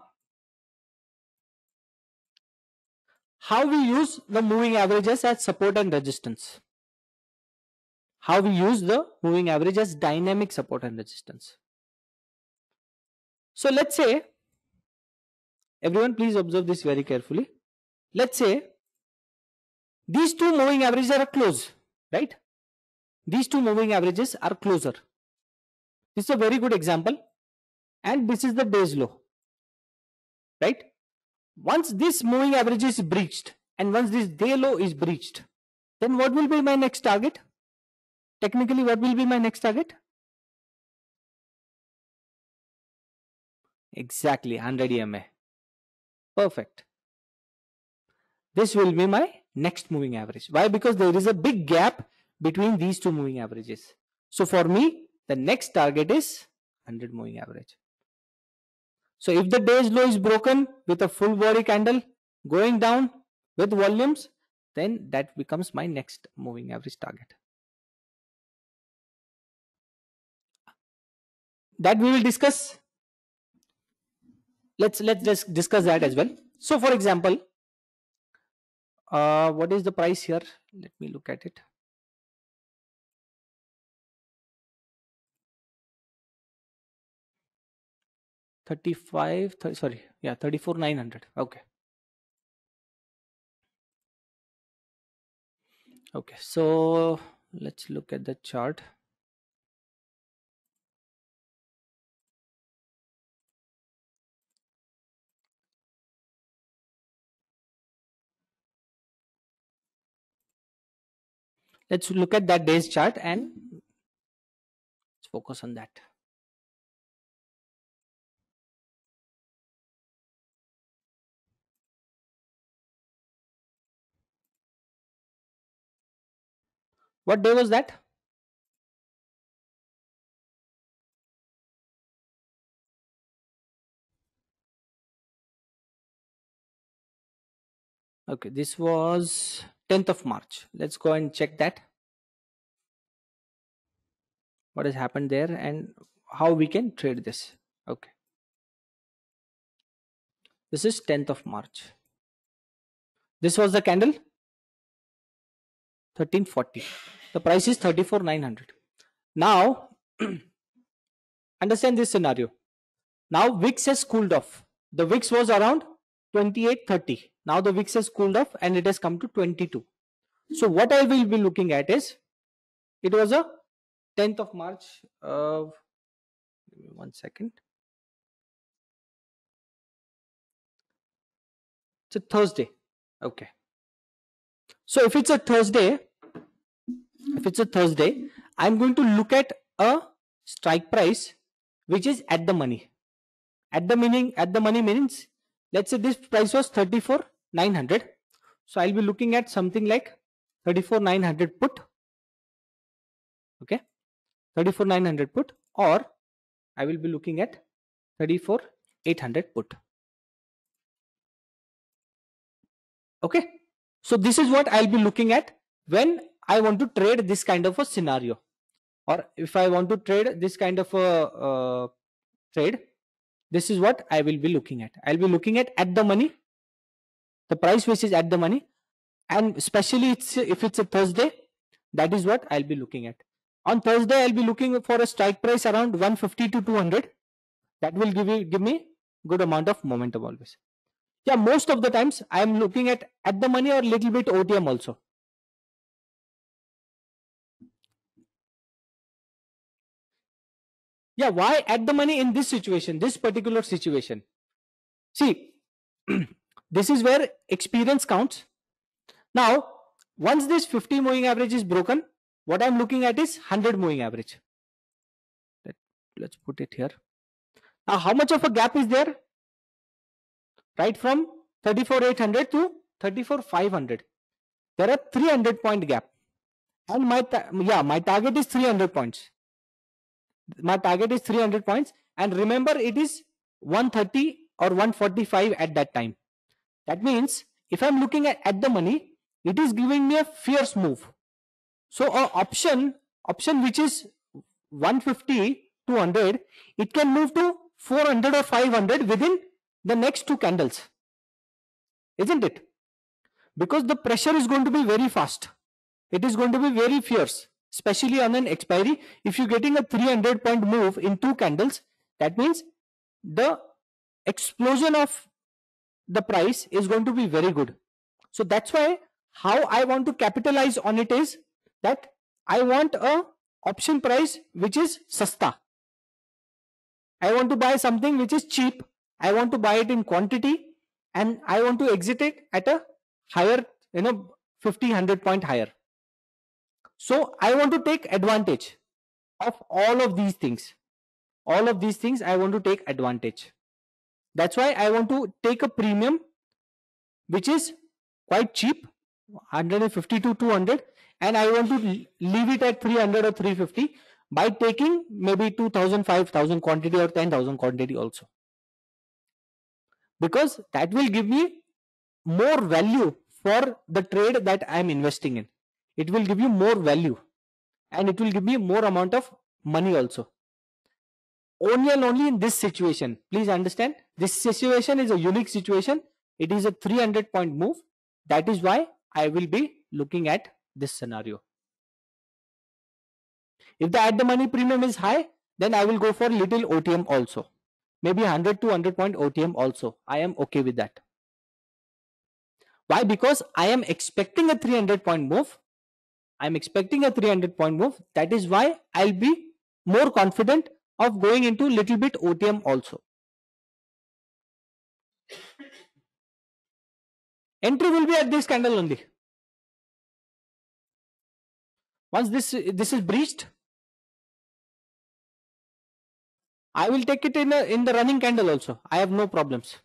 how we use the moving averages as support and resistance? How we use the moving average as dynamic support and resistance? So let's say, everyone please observe this very carefully. Let's say these two moving averages are close, right? These two moving averages are closer. This is a very good example, and this is the day's low, right? Once this moving average is breached and once this day low is breached, then what will be my next target? Technically, what will be my next target? Exactly, 100 EMA. Perfect. This will be my next moving average. Why? Because there is a big gap between these two moving averages. So for me, the next target is 100 moving average. So if the day's low is broken with a full body candle going down with volumes, then that becomes my next moving average target. That we will discuss. Let's just discuss that as well. So for example, what is the price here? Let me look at it. 35, 30, sorry, yeah, 34,900. Okay. Okay, so let's look at the chart. Let's look at that day's chart and let's focus on that. What day was that? Okay, this was 10th of March. Let's go and check that. What has happened there and how we can trade this. Okay, this is 10th of March. This was the candle 1340. The price is 34,900. Now, understand this scenario. Now VIX has cooled off. The VIX was around 2830. Now the VIX has cooled off and it has come to 22. So what I will be looking at is, it was a 10th of March. Give me 1 second. It's a Thursday. Okay. So if it's a Thursday, I'm going to look at a strike price which is at the money. At the money means, let's say this price was 34,900. So I'll be looking at something like 34,900 put. Okay, 34,900 put, or I will be looking at 34,800 put. Okay, so this is what I'll be looking at when I want to trade this kind of a scenario, or if I want to trade this kind of a trade, this is what I will be looking at. I'll be looking at the money, the price which is at the money, and especially if it's a Thursday, that is what I'll be looking at. On Thursday, I'll be looking for a strike price around 150 to 200. That will give me good amount of momentum always. Yeah, most of the times I am looking at the money or little bit OTM also. Yeah, why at the money in this situation, this particular situation? See, this is where experience counts. Now, once this 50 moving average is broken, what I'm looking at is 100 moving average. Let's put it here. Now, how much of a gap is there? Right from 34,800 to 34,500. There are 300 point gap. And my target is 300 points. My target is 300 points. And remember, it is 130 or 145 at that time. That means if I'm looking at the money, it is giving me a fierce move. So a option which is 150, 200, it can move to 400 or 500 within the next two candles. Isn't it? Because the pressure is going to be very fast. It is going to be very fierce, especially on an expiry. If you're getting a 300 point move in two candles, that means the explosion of the price is going to be very good. So that's why how I want to capitalize on it is that I want a option price which is sasta. I want to buy something which is cheap. I want to buy it in quantity, and I want to exit it at a higher, 50, 100 point higher. So I want to take advantage of all of these things. All of these things I want to take advantage. That's why I want to take a premium which is quite cheap, 150 to 200, and I want to leave it at 300 or 350 by taking maybe 2,000, 5,000 quantity or 10,000 quantity also. Because that will give me more value for the trade that I am investing in. It will give you more value and it will give me more amount of money also. Only and only in this situation. Please understand, this situation is a unique situation. It is a 300 point move. That is why I will be looking at this scenario. If the at the money premium is high, then I will go for little OTM also. Maybe 100 to 100 point OTM also. I am okay with that. Why? Because I am expecting a 300 point move. I am expecting a 300 point move. That is why I'll be more confident of going into little bit OTM also. Entry will be at this candle only. Once this is breached, I will take it in the running candle also. I have no problems.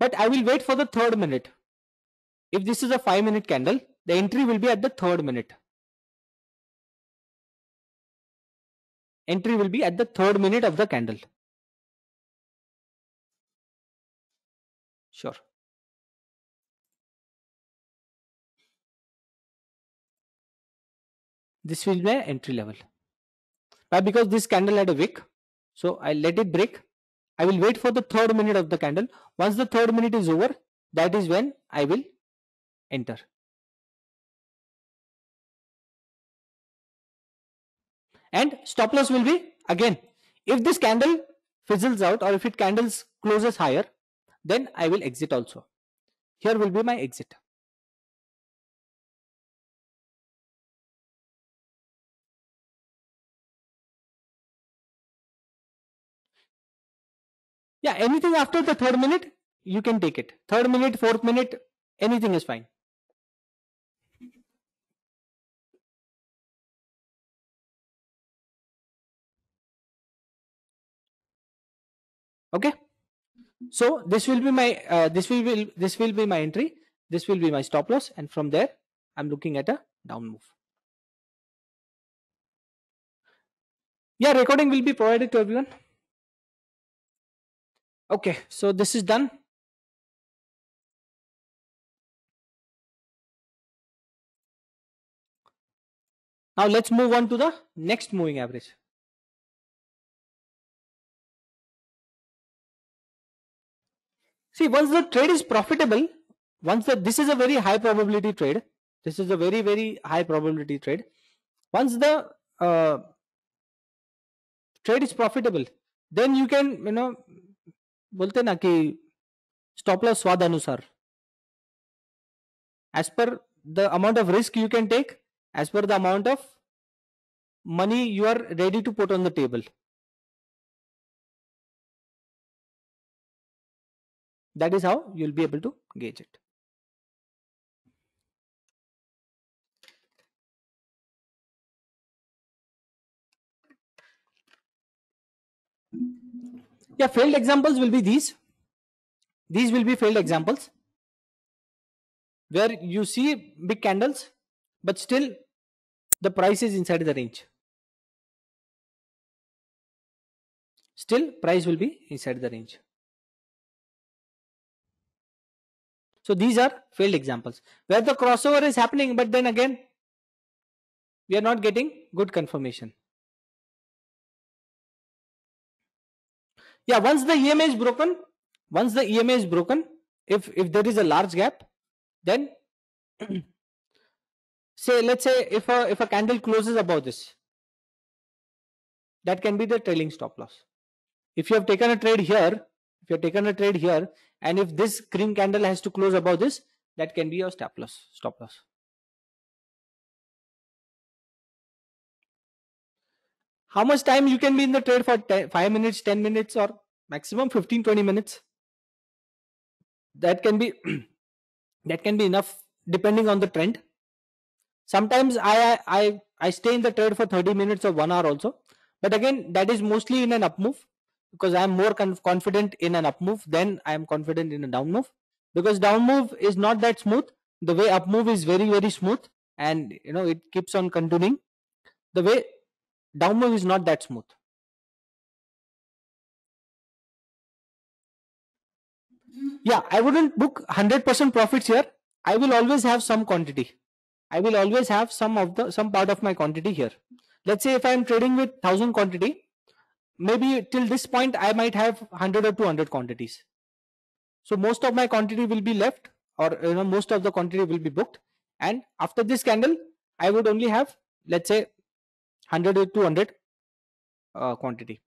But I will wait for the third minute. If this is a 5-minute candle, the entry will be at the third minute. Entry will be at the third minute of the candle. Sure. This will be my entry level. Why? Because this candle had a wick, so I let it break. I will wait for the third minute of the candle. Once the third minute is over, that is when I will enter. And stop loss will be, again, if this candle fizzles out or if it candles closes higher, then I will exit also. Here will be my exit. Yeah, anything after the third minute, you can take it. Third minute, fourth minute, anything is fine. Okay. So this will be my this will be my entry. This will be my stop loss, and from there, I'm looking at a down move. Yeah, recording will be provided to everyone. Okay, so this is done. Now let's move on to the next moving average. See, once the trade is profitable, this is a very high probability trade. This is a very high probability trade. Once the trade is profitable, then you can, बोलते ना कि stop loss स्वाद अनुसार, as per the amount of risk you can take, as per the amount of money you are ready to put on the table. That is how you'll be able to gauge it. Yeah, failed examples will be these. These will be failed examples where you see big candles, but still the price is inside the range. Still, price will be inside the range. So these are failed examples where the crossover is happening, but then again, we are not getting good confirmation. Yeah, once the EMA is broken, if there is a large gap, then say, let's say if a candle closes above this, that can be the trailing stop loss. If you have taken a trade here, and if this green candle has to close above this, that can be your stop loss. How much time you can be in the trade for? 5 minutes, 10 minutes, or maximum 15-20 minutes? That can be that can be enough depending on the trend. Sometimes I stay in the trade for 30 minutes or 1 hour also, but again, that is mostly in an up move, because I am more confident in an up move than I am confident in a down move, because down move is not that smooth. The way up move is very smooth, and it keeps on continuing. The way down move is not that smooth. Yeah, I wouldn't book 100% profits here. I will always have some quantity. I will always have some part of my quantity here. Let's say if I am trading with 1000 quantity, maybe till this point I might have 100 or 200 quantities. So most of my quantity will be left, or most of the quantity will be booked, and after this candle I would only have, let's say, 100 or 200 quantity.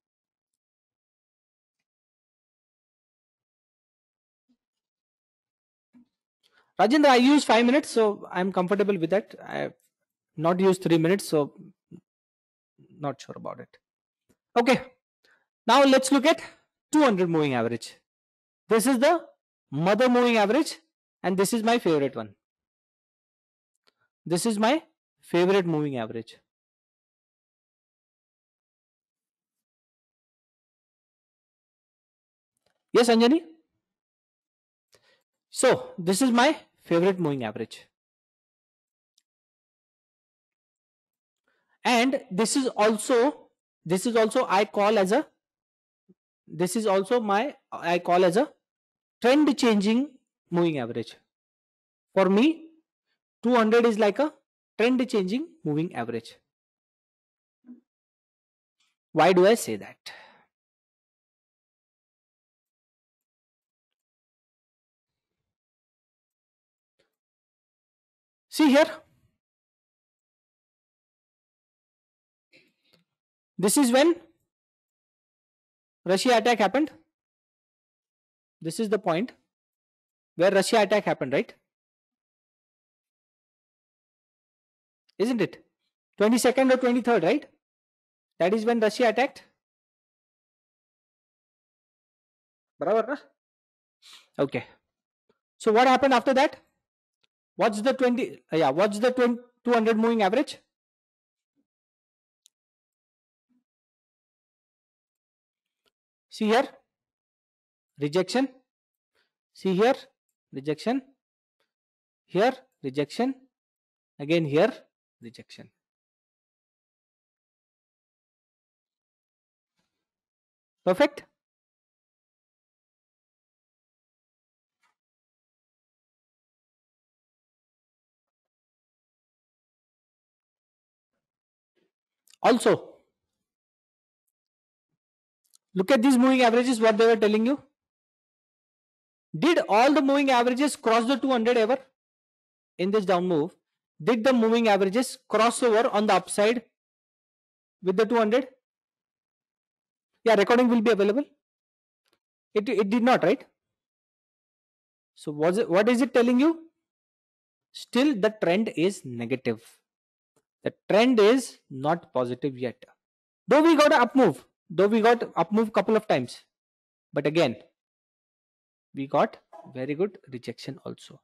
Rajendra, I use 5 minutes, so I'm comfortable with that. I have not used 3 minutes, so not sure about it. Okay, now let's look at 200 moving average. This is the mother moving average, and this is my favorite one. This is my favorite moving average. Yes, Anjani? So this is my favorite moving average. And this is also I call as a trend changing moving average. For me, 200 is like a trend changing moving average. Why do I say that? See here, this is when Russia attack happened. This is the point where Russia attack happened, right? Isn't it? 22nd or 23rd, right? That is when Russia attacked. Barabar, na? Okay. So what happened after that? What's the 200 moving average? See here, rejection. See here, rejection. Here, rejection. Again here, rejection. Perfect. Also, look at these moving averages, what they were telling you. Did all the moving averages cross the 200 ever in this down move? Did the moving averages cross over on the upside with the 200? Yeah, recording will be available. It did not, right? So what is it telling you? Still the trend is negative. The trend is not positive yet. Though we got an up move. Though we got up move couple of times. But again, we got very good rejection also.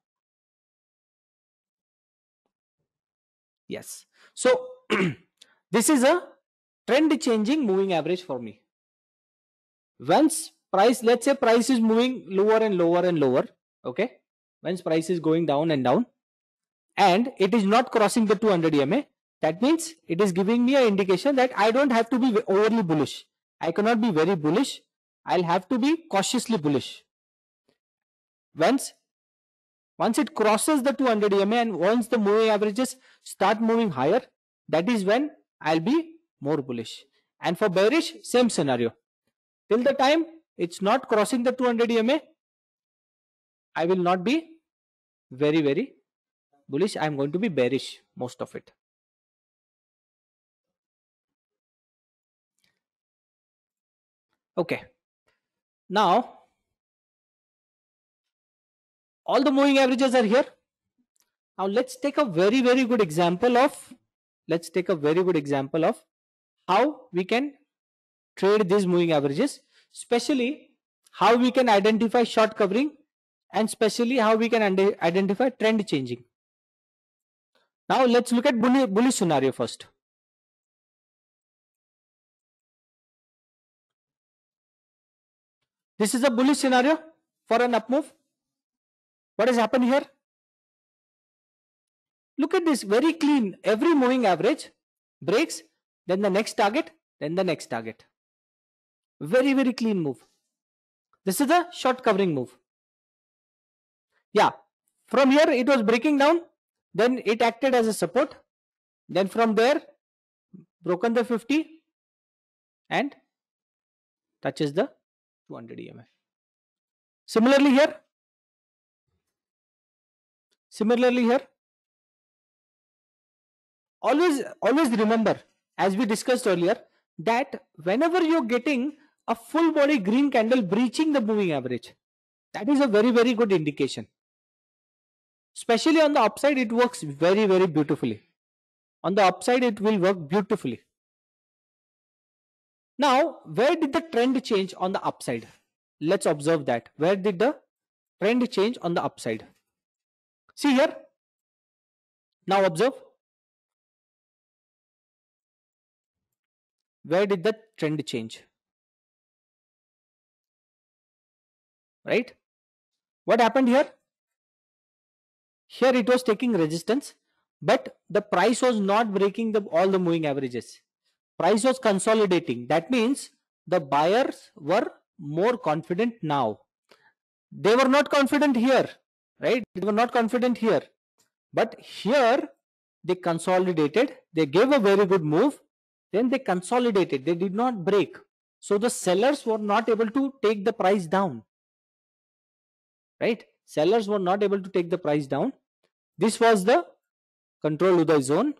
Yes. So this is a trend changing moving average for me. Once price, let's say price is moving lower and lower and lower. Okay. Once price is going down and down and it is not crossing the 200 EMA, that means it is giving me an indication that I don't have to be overly bullish. I cannot be very bullish. I'll have to be cautiously bullish. Once it crosses the 200 EMA and once the moving averages start moving higher, that is when I'll be more bullish. And for bearish, same scenario. Till the time it's not crossing the 200 EMA, I will not be very, very bullish. I'm going to be bearish most of it. Okay. Now, all the moving averages are here. Now let's take a very, very good example of how we can trade these moving averages, especially how we can identify short covering and especially how we can identify trend changing. Now let's look at bullish scenario first. This is a bullish scenario for an up move. What has happened here? Look at this, very clean. Every moving average breaks, then the next target, then the next target. Very, very clean move. This is a short covering move. Yeah, from here it was breaking down, then it acted as a support, then from there broken the 50 and touches the 200 EMA. Similarly here, always remember, as we discussed earlier, that whenever you're getting a full body green candle breaching the moving average, that is a very, very good indication. Especially on the upside, it works very, very beautifully. On the upside, it will work beautifully. Now, where did the trend change on the upside? Let's observe that. Where did the trend change on the upside? See here. Now observe. Where did the trend change? Right? What happened here? Here it was taking resistance, but the price was not breaking all the moving averages. Price was consolidating. That means the buyers were more confident now. They were not confident here, right? They were not confident here. But here they consolidated. They gave a very good move. Then they consolidated, they did not break. So the sellers were not able to take the price down, right? Sellers were not able to take the price down. This was the control Uday zone.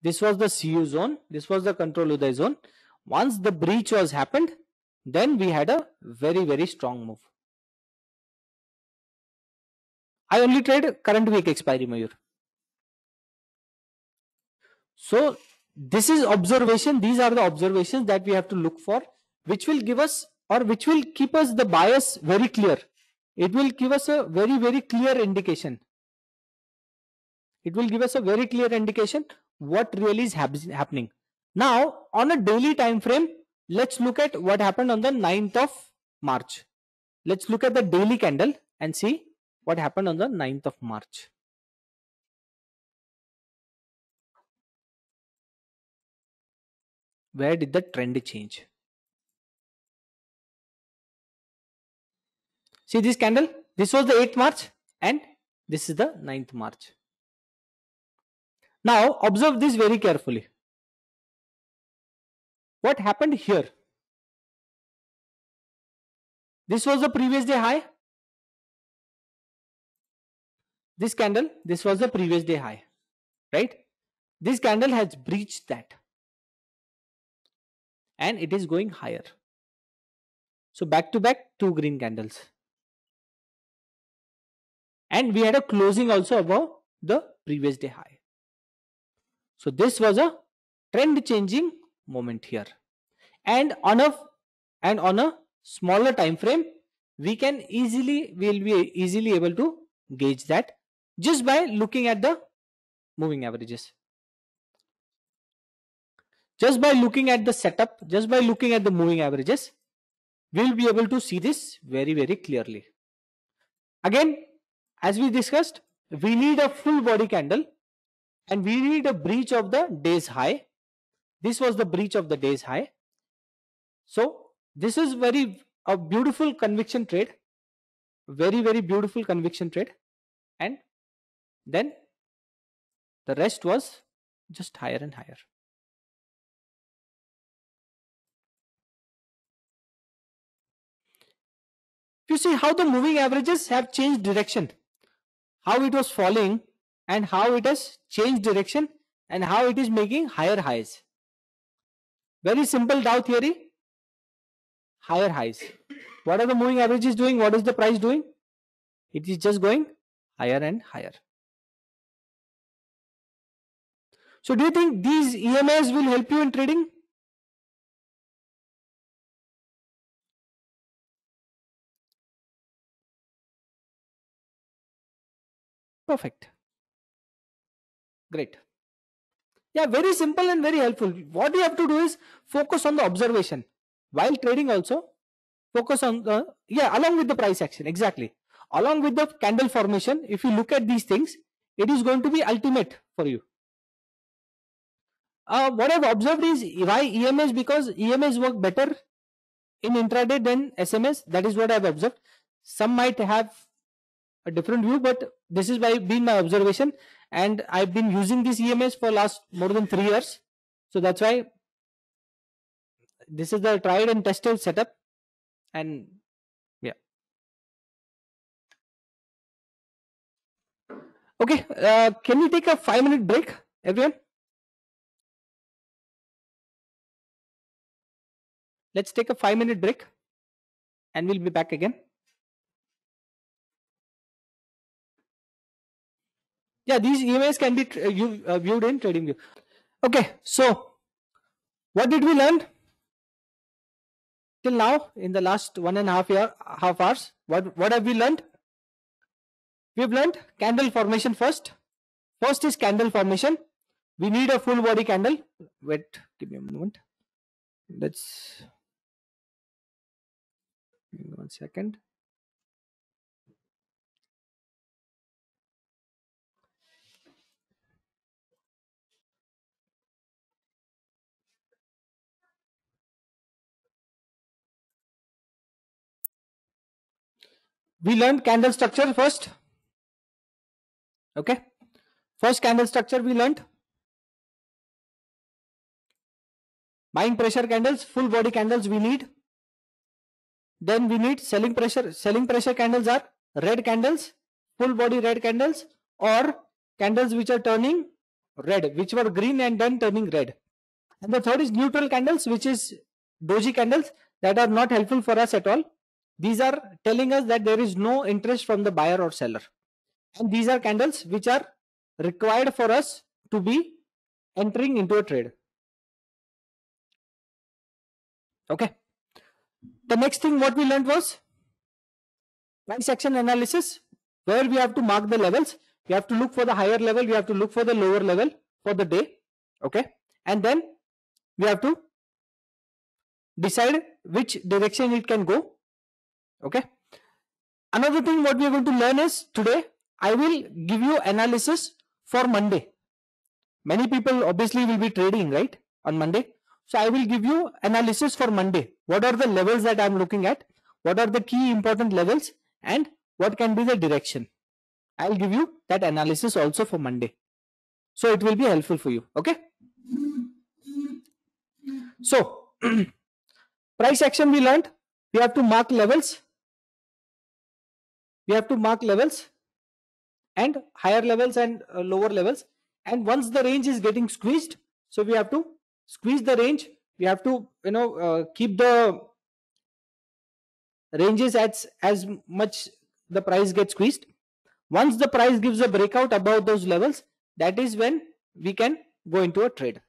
This was the CU zone. This was the control Uday zone. Once the breach was happened, then we had a very, very strong move. I only trade current week expiry, Mayur. So this is observation. These are the observations that we have to look for, which will give us, or which will keep us the bias very clear. It will give us a very, very clear indication. It will give us a very clear indication what really is happening. Now, on a daily time frame, let's look at what happened on the 9th of March. Let's look at the daily candle and see what happened on the 9th of March. Where did the trend change? See this candle? This was the 8th March and this is the 9th March. Now, observe this very carefully. What happened here? This was the previous day high. This candle, this was the previous day high, right? This candle has breached that and it is going higher. So back to back, two green candles. And we had a closing also above the previous day high. So this was a trend changing moment here. And on a smaller time frame, we will be easily able to gauge that just by looking at the moving averages. Just by looking at the setup, just by looking at the moving averages, we'll be able to see this very, very clearly. Again, as we discussed, we need a full body candle and we need a breach of the day's high. This was the breach of the day's high. So this is a beautiful conviction trade, very, very beautiful conviction trade. And then the rest was just higher and higher. You see how the moving averages have changed direction, how it was falling and how it has changed direction and how it is making higher highs. Very simple Dow theory, higher highs. What are the moving averages doing? What is the price doing? It is just going higher and higher. So do you think these EMAs will help you in trading? Perfect. Great. Yeah, very simple and very helpful. What you have to do is focus on the observation. While trading also, focus on the, along with the price action. Exactly. Along with the candle formation, if you look at these things, it is going to be ultimate for you. What I've observed is why EMAs, because EMAs work better in intraday than SMS. That is what I've observed. Some might have a different view, but this is been my observation, and I've been using these EMAs for last more than 3 years. So that's why this is the tried and tested setup. And yeah, okay. Can we take a 5-minute break, everyone? Let's take a 5-minute break and we'll be back again. Yeah, these EMAs can be viewed in trading view. Okay, so what did we learn till now in the last 1.5 hours? What have we learned? We've learned candle formation first. First is candle formation. We need a full body candle. Wait, give me a moment. Let's give me 1 second. We learned candle structure first. Okay. First candle structure we learned. Buying pressure candles, full body candles we need. Then we need selling pressure. Selling pressure candles are red candles, full body red candles, or candles which are turning red, which were green and then turning red. And the third is neutral candles, which is doji candles that are not helpful for us at all. These are telling us that there is no interest from the buyer or seller. And these are candles which are required for us to be entering into a trade. Okay. The next thing what we learned was price action analysis, where we have to mark the levels. We have to look for the higher level, we have to look for the lower level for the day. Okay. And then we have to decide which direction it can go. Okay. Another thing what we are going to learn is today I will give you analysis for Monday. Many people obviously will be trading, right, on Monday. So I will give you analysis for Monday. What are the levels that I am looking at? What are the key important levels? And what can be the direction? I will give you that analysis also for Monday. So it will be helpful for you. Okay. So price action we learned. We have to mark levels. We have to mark levels and higher levels and lower levels. And once the range is getting squeezed, so we have to squeeze the range. We have to keep the ranges as much the price gets squeezed. Once the price gives a breakout above those levels, that is when we can go into a trade.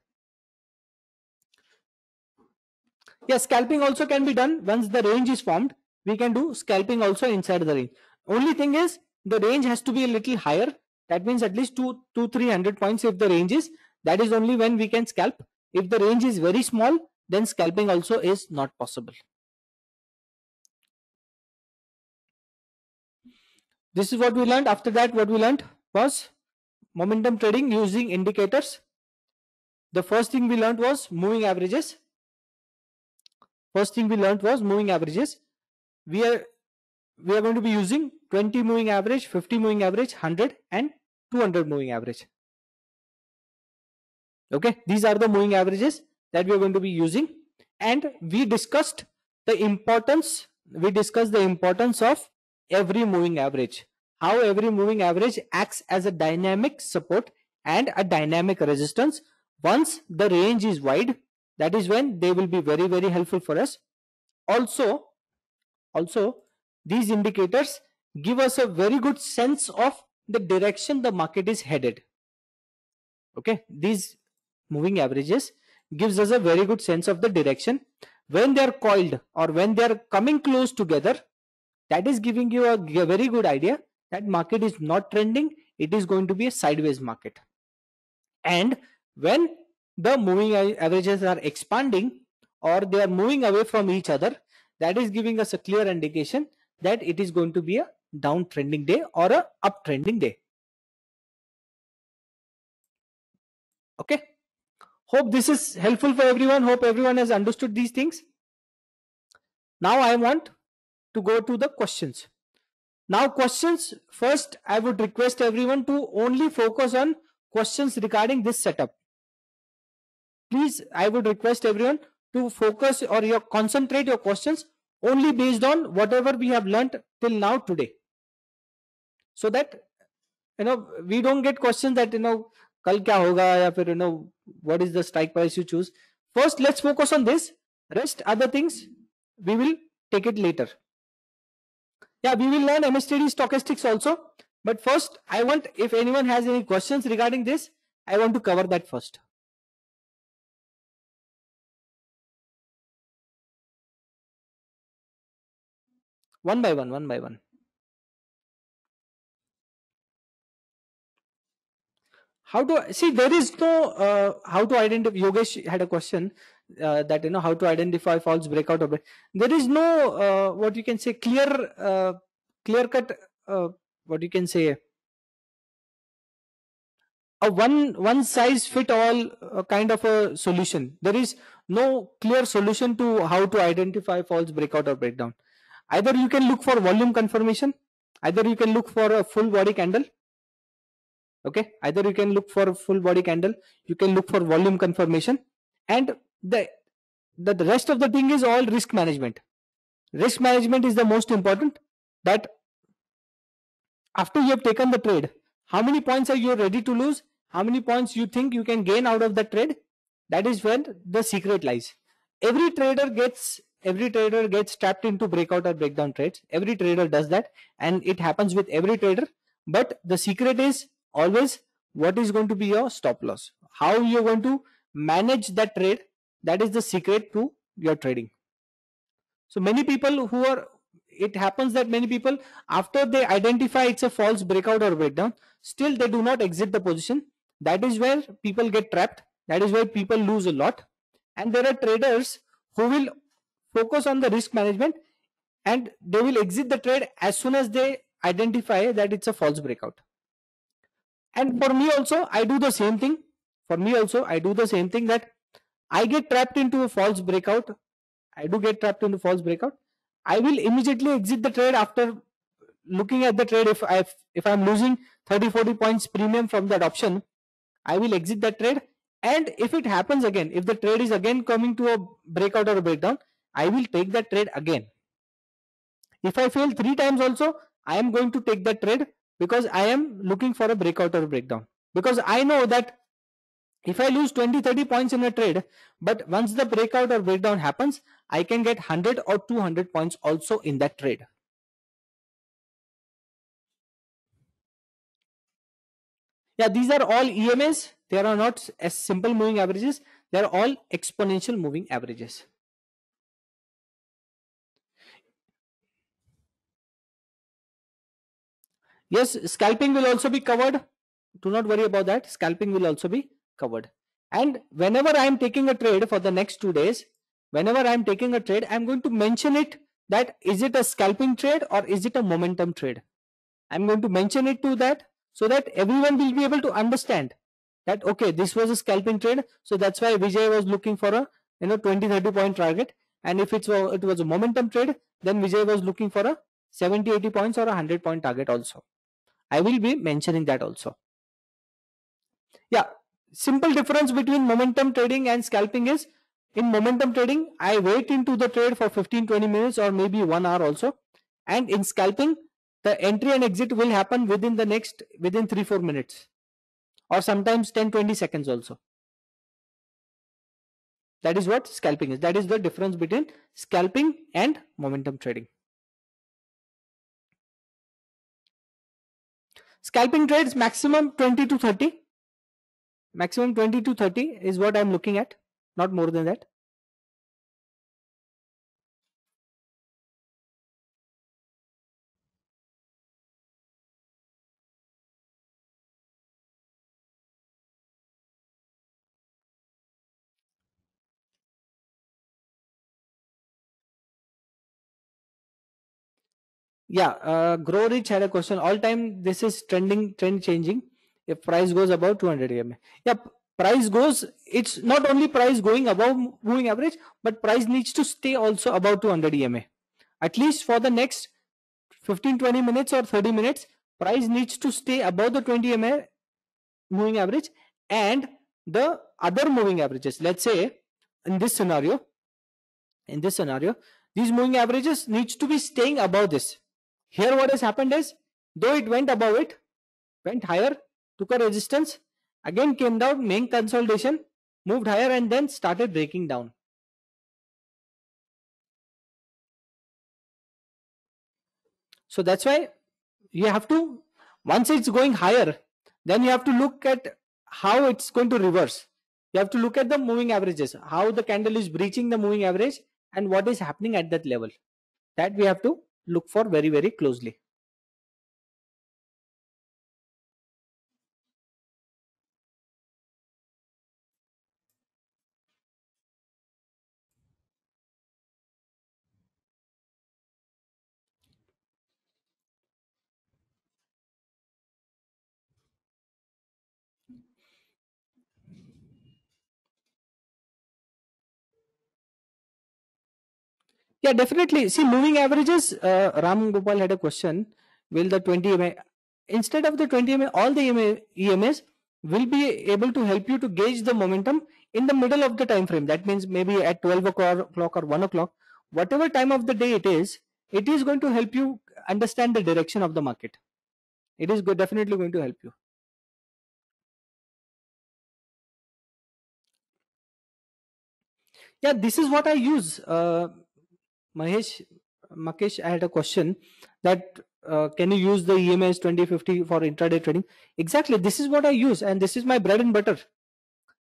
Yes, scalping also can be done. Once the range is formed, we can do scalping also inside the range. Only thing is the range has to be a little higher. That means at least 200-300 points if the range is. That is only when we can scalp. If the range is very small, then scalping also is not possible. This is what we learned. After that, what we learned was momentum trading using indicators. The first thing we learned was moving averages. First thing we learned was moving averages. We are going to be using 20 moving average, 50 moving average, 100 and 200 moving average. Okay, these are the moving averages that we are going to be using, and we discussed the importance. We discussed the importance of every moving average. How every moving average acts as a dynamic support and a dynamic resistance. Once the range is wide, that is when they will be very, very helpful for us. Also, these indicators give us a very good sense of the direction the market is headed. Okay, these moving averages gives us a very good sense of the direction. When they are coiled or when they are coming close together, that is giving you a very good idea that market is not trending, it is going to be a sideways market. And when the moving averages are expanding or they are moving away from each other, that is giving us a clear indication that it is going to be a downtrending day or a uptrending day. Okay, hope this is helpful for everyone. Hope everyone has understood these things. Now I want to go to the questions. Now questions, first I would request everyone to only focus on questions regarding this setup. Please, I would request everyone to focus or concentrate your questions only based on whatever we have learnt till now today, so that we don't get questions that kal kya hoga ya fir what is the strike price you choose. First let's focus on this, rest other things we will take it later. Yeah, we will learn MSTD stochastics also, but first I want, if anyone has any questions regarding this, I want to cover that first. One by one. How to see, there is no how to identify. Yogesh had a question that how to identify false breakout or there is no what you can say clear cut what you can say a one size fit all kind of a solution. There is no clear solution to how to identify false breakout or breakdown. Either you can look for volume confirmation, Either you can look for a full body candle. Okay, either you can look for a full body candle, you can look for volume confirmation, and the rest of the thing is all risk management. Risk management is the most important. That after you have taken the trade, how many points are you ready to lose, how many points you think you can gain out of the trade. That is where the secret lies. Every trader gets trapped into breakout or breakdown trades. Every trader does that, and it happens with every trader. But the secret is always what is going to be your stop loss, how you're going to manage that trade. That is the secret to your trading. So many people who are, it happens that many people, after they identify it's a false breakout or breakdown, still they do not exit the position. That is where people get trapped. That is where people lose a lot. And there are traders who will focus on the risk management, and they will exit the trade as soon as they identify that it's a false breakout. And for me also, I do the same thing. For me also, I do the same thing, that I get trapped into a false breakout. I do get trapped into false breakout. I will immediately exit the trade after looking at the trade. If I'm losing 30-40 points premium from that option, I will exit that trade. And if it happens again, if the trade is again coming to a breakout or a breakdown, I will take that trade again. If I fail 3 times also, I am going to take that trade, because I am looking for a breakout or a breakdown. Because I know that if I lose 20-30 points in a trade, but once the breakout or breakdown happens, I can get 100 or 200 points also in that trade. Yeah, these are all EMAs. They are not as simple moving averages. They are all exponential moving averages. Yes, scalping will also be covered. Do not worry about that. Scalping will also be covered. And whenever I am taking a trade for the next 2 days, whenever I am taking a trade, I am going to mention it, that is it a scalping trade or is it a momentum trade. I'm going to mention it to that, so that everyone will be able to understand that, okay, this was a scalping trade. So that's why Vijay was looking for a 20-30 point target. And if it was a momentum trade, then Vijay was looking for a 70-80 points or a 100 point target also. I will be mentioning that also. Yeah, simple difference between momentum trading and scalping is, in momentum trading, I wait into the trade for 15-20 minutes or maybe 1 hour also. And in scalping, the entry and exit will happen within 3-4 minutes, or sometimes 10-20 seconds also. That is what scalping is. That is the difference between scalping and momentum trading. Scalping trades maximum 20 to 30. Maximum 20 to 30 is what I'm looking at, not more than that. Yeah, Grow Rich had a question. All time this is trend changing. If price goes above 200 EMA, yeah, price goes. It's not only price going above moving average, but price needs to stay also above 200 EMA. At least for the next 15-20 minutes or 30 minutes, price needs to stay above the 20 EMA moving average and the other moving averages. Let's say in this scenario, these moving averages needs to be staying above this. Here what has happened is, though it went above it, went higher, took a resistance, again came down, main consolidation, moved higher and then started breaking down. So that's why you have to, once it's going higher, then you have to look at how it's going to reverse. You have to look at the moving averages, how the candle is breaching the moving average and what is happening at that level. That we have to look for very, very closely. Yeah, definitely. See, moving averages, Ram Gopal had a question. will the 20 EMA, instead of the 20 EMA, all the EMAs will be able to help you to gauge the momentum in the middle of the time frame. That means maybe at 12 o'clock or 1 o'clock, whatever time of the day it is going to help you understand the direction of the market. It is definitely going to help you. Yeah, this is what I use. Makesh, I had a question that can you use the EMS 2050 for intraday trading? Exactly, this is what I use, and this is my bread and butter.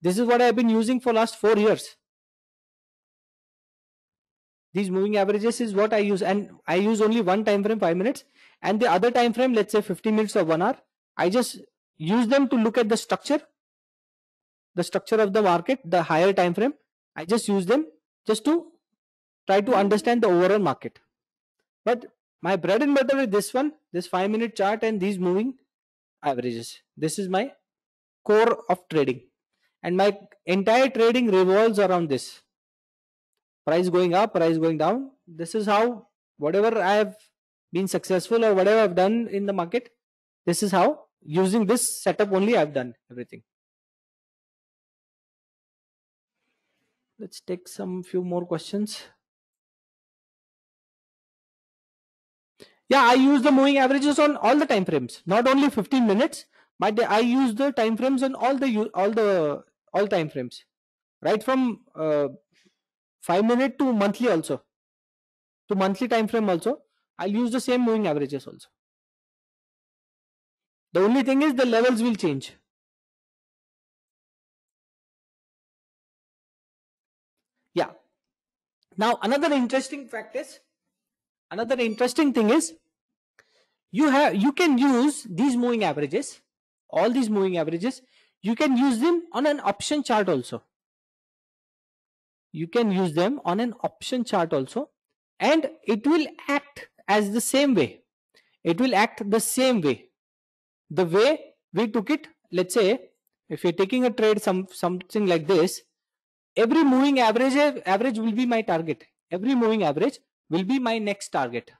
This is what I've been using for last 4 years. These moving averages is what I use, and I use only one time frame, 5 minutes, and the other time frame, let's say 50 minutes or 1 hour. I just use them to look at the structure of the market, the higher time frame. I just use them just to try to understand the overall market. But my bread and butter is this one, this 5 minute chart and these moving averages. This is my core of trading, and my entire trading revolves around this: price going up, price going down. This is how, whatever I have been successful or whatever I've done in the market, this is how, using this setup only, I've done everything. Let's take some few more questions. Yeah, I use the moving averages on all the time frames, not only 15 minutes, but I use the time frames on all time frames, right from 5 minute to monthly also, to monthly time frame also. I'll use the same moving averages also. The only thing is the levels will change. Yeah. Now another interesting thing is, you can use these moving averages, all these moving averages, you can use them on an option chart also. You can use them on an option chart also, and it will act as the same way. It will act the same way. The way we took it, let's say, if you're taking a trade, something like this, every moving average will be my target. Every moving average will be my next target.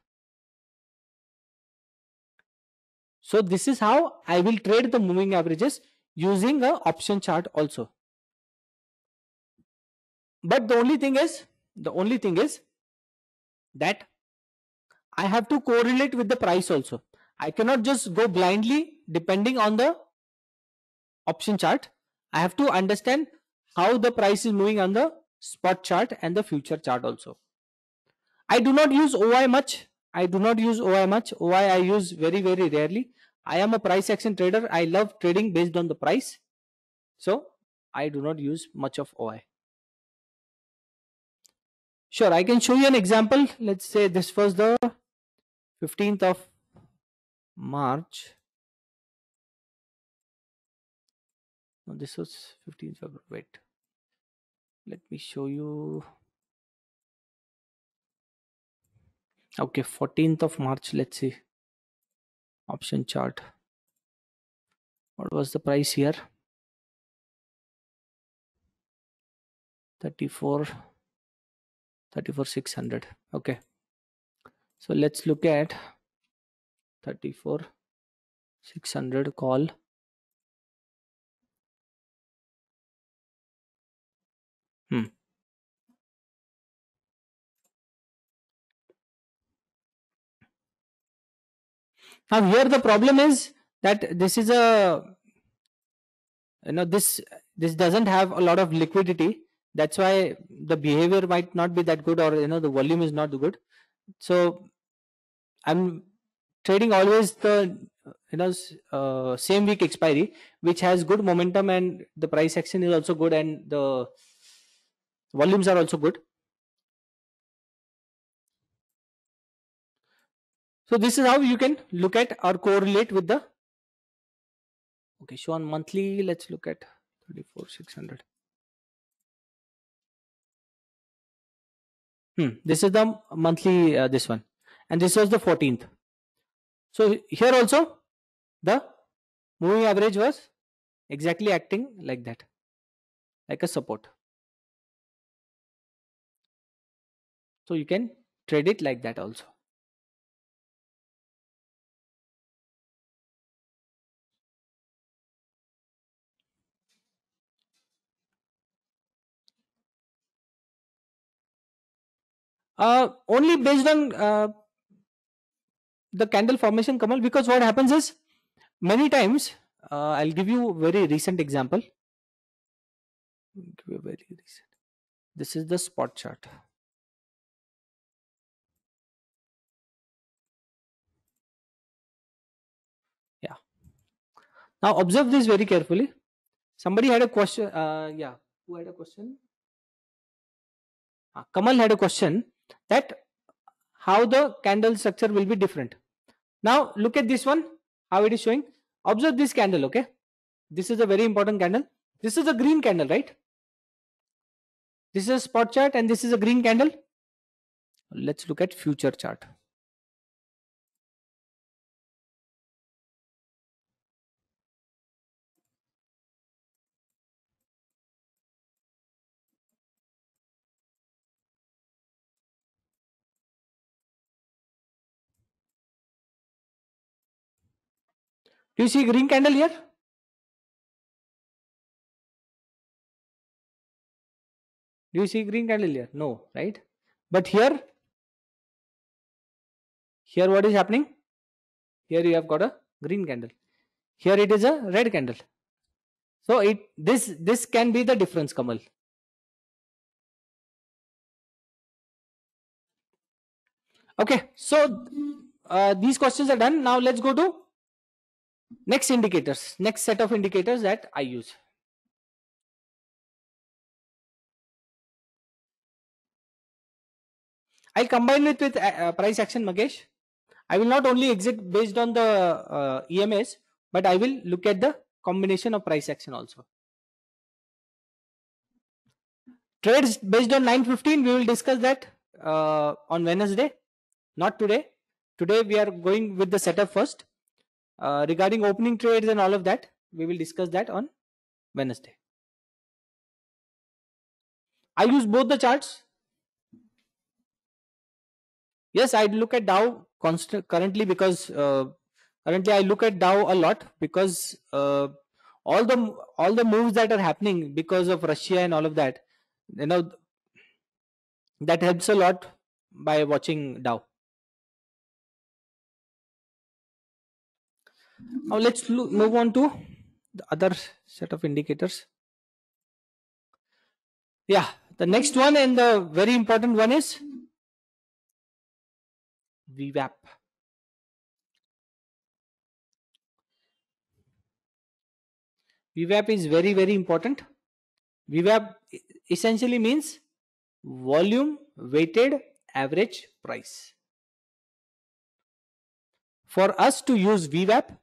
So this is how I will trade the moving averages using a option chart also. But the only thing is that I have to correlate with the price also. I cannot just go blindly depending on the option chart. I have to understand how the price is moving on the spot chart and the future chart also. I do not use OI much. OI I use very, very rarely. I am a price action trader. I love trading based on the price. So I do not use much of OI. Sure, I can show you an example. Let's say this was the 15th of March. No, this was 15th of, wait. Let me show you. Okay, 14th of March. Let's see. Option chart. What was the price here? 34,600. Okay. So let's look at 34,600 call. Now here the problem is that this is a, this doesn't have a lot of liquidity. That's why the behavior might not be that good, or the volume is not good. So I'm trading always the same week expiry, which has good momentum, and the price action is also good, and the volumes are also good. So this is how you can look at or correlate with the, okay, show on monthly. Let's look at 34,600. This is the monthly, this one, and this was the 14th. So here also the moving average was exactly acting like that, like a support. So you can trade it like that also. Only based on the candle formation, Kamal, because what happens is many times, I'll give you a very recent example. Give you a very recent. This is the spot chart. Yeah. Now observe this very carefully. Somebody had a question. Yeah. Who had a question? Kamal had a question that how the candle structure will be different. Now look at this one, how it is showing. Observe this candle, okay? This is a very important candle. This is a green candle, right? This is a spot chart and this is a green candle. Let's look at future chart. Do you see green candle here? Do you see green candle here? No, right? But here what is happening? Here you have got a green candle. Here it is a red candle. So this can be the difference, Kamal. Okay, so these questions are done. Now let's go to next indicators, next set of indicators that I use. I'll combine it with price action, Magesh. I will not only exit based on the EMAs, but I will look at the combination of price action also. Trades based on 9:15, we will discuss that on Wednesday, not today. Today we are going with the setup first. Regarding opening trades and all of that, we will discuss that on Wednesday. I use both the charts. Yes, I look at Dow currently because currently I look at Dow a lot because all the moves that are happening because of Russia and all of that, you know, that helps a lot by watching Dow. Now let's move on to the other set of indicators. Yeah, the next one and the very important one is VWAP. VWAP is very, very important. VWAP essentially means volume weighted average price. For us to use VWAP,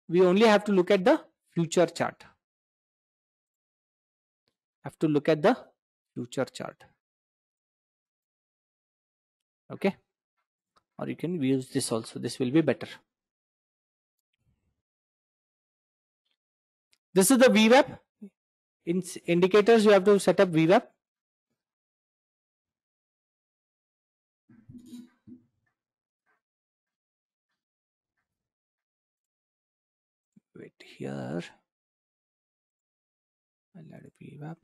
we only have to look at the future chart. Have to look at the future chart. Okay. Or you can use this also. This will be better. This is the VWAP. In indicators, you have to set up VWAP. Wait here. I'll add a VWAP.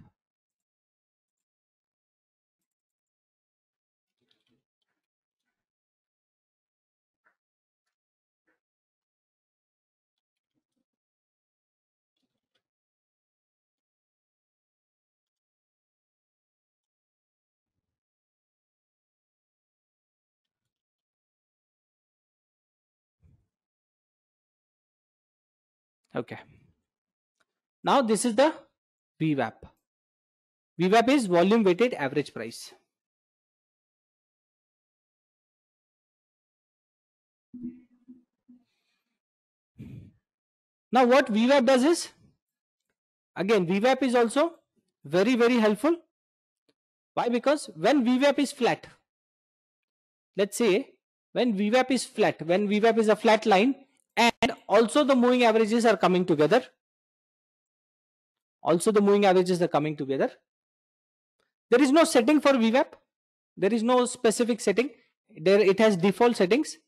Okay. Now this is the VWAP. VWAP is volume weighted average price. Now what VWAP does is, again VWAP is also very, very helpful. Why? Because when VWAP is flat, let's say when VWAP is flat, when VWAP is a flat line and also the moving averages are coming together, there is no setting for VWAP. There is no specific setting. There it has default settings.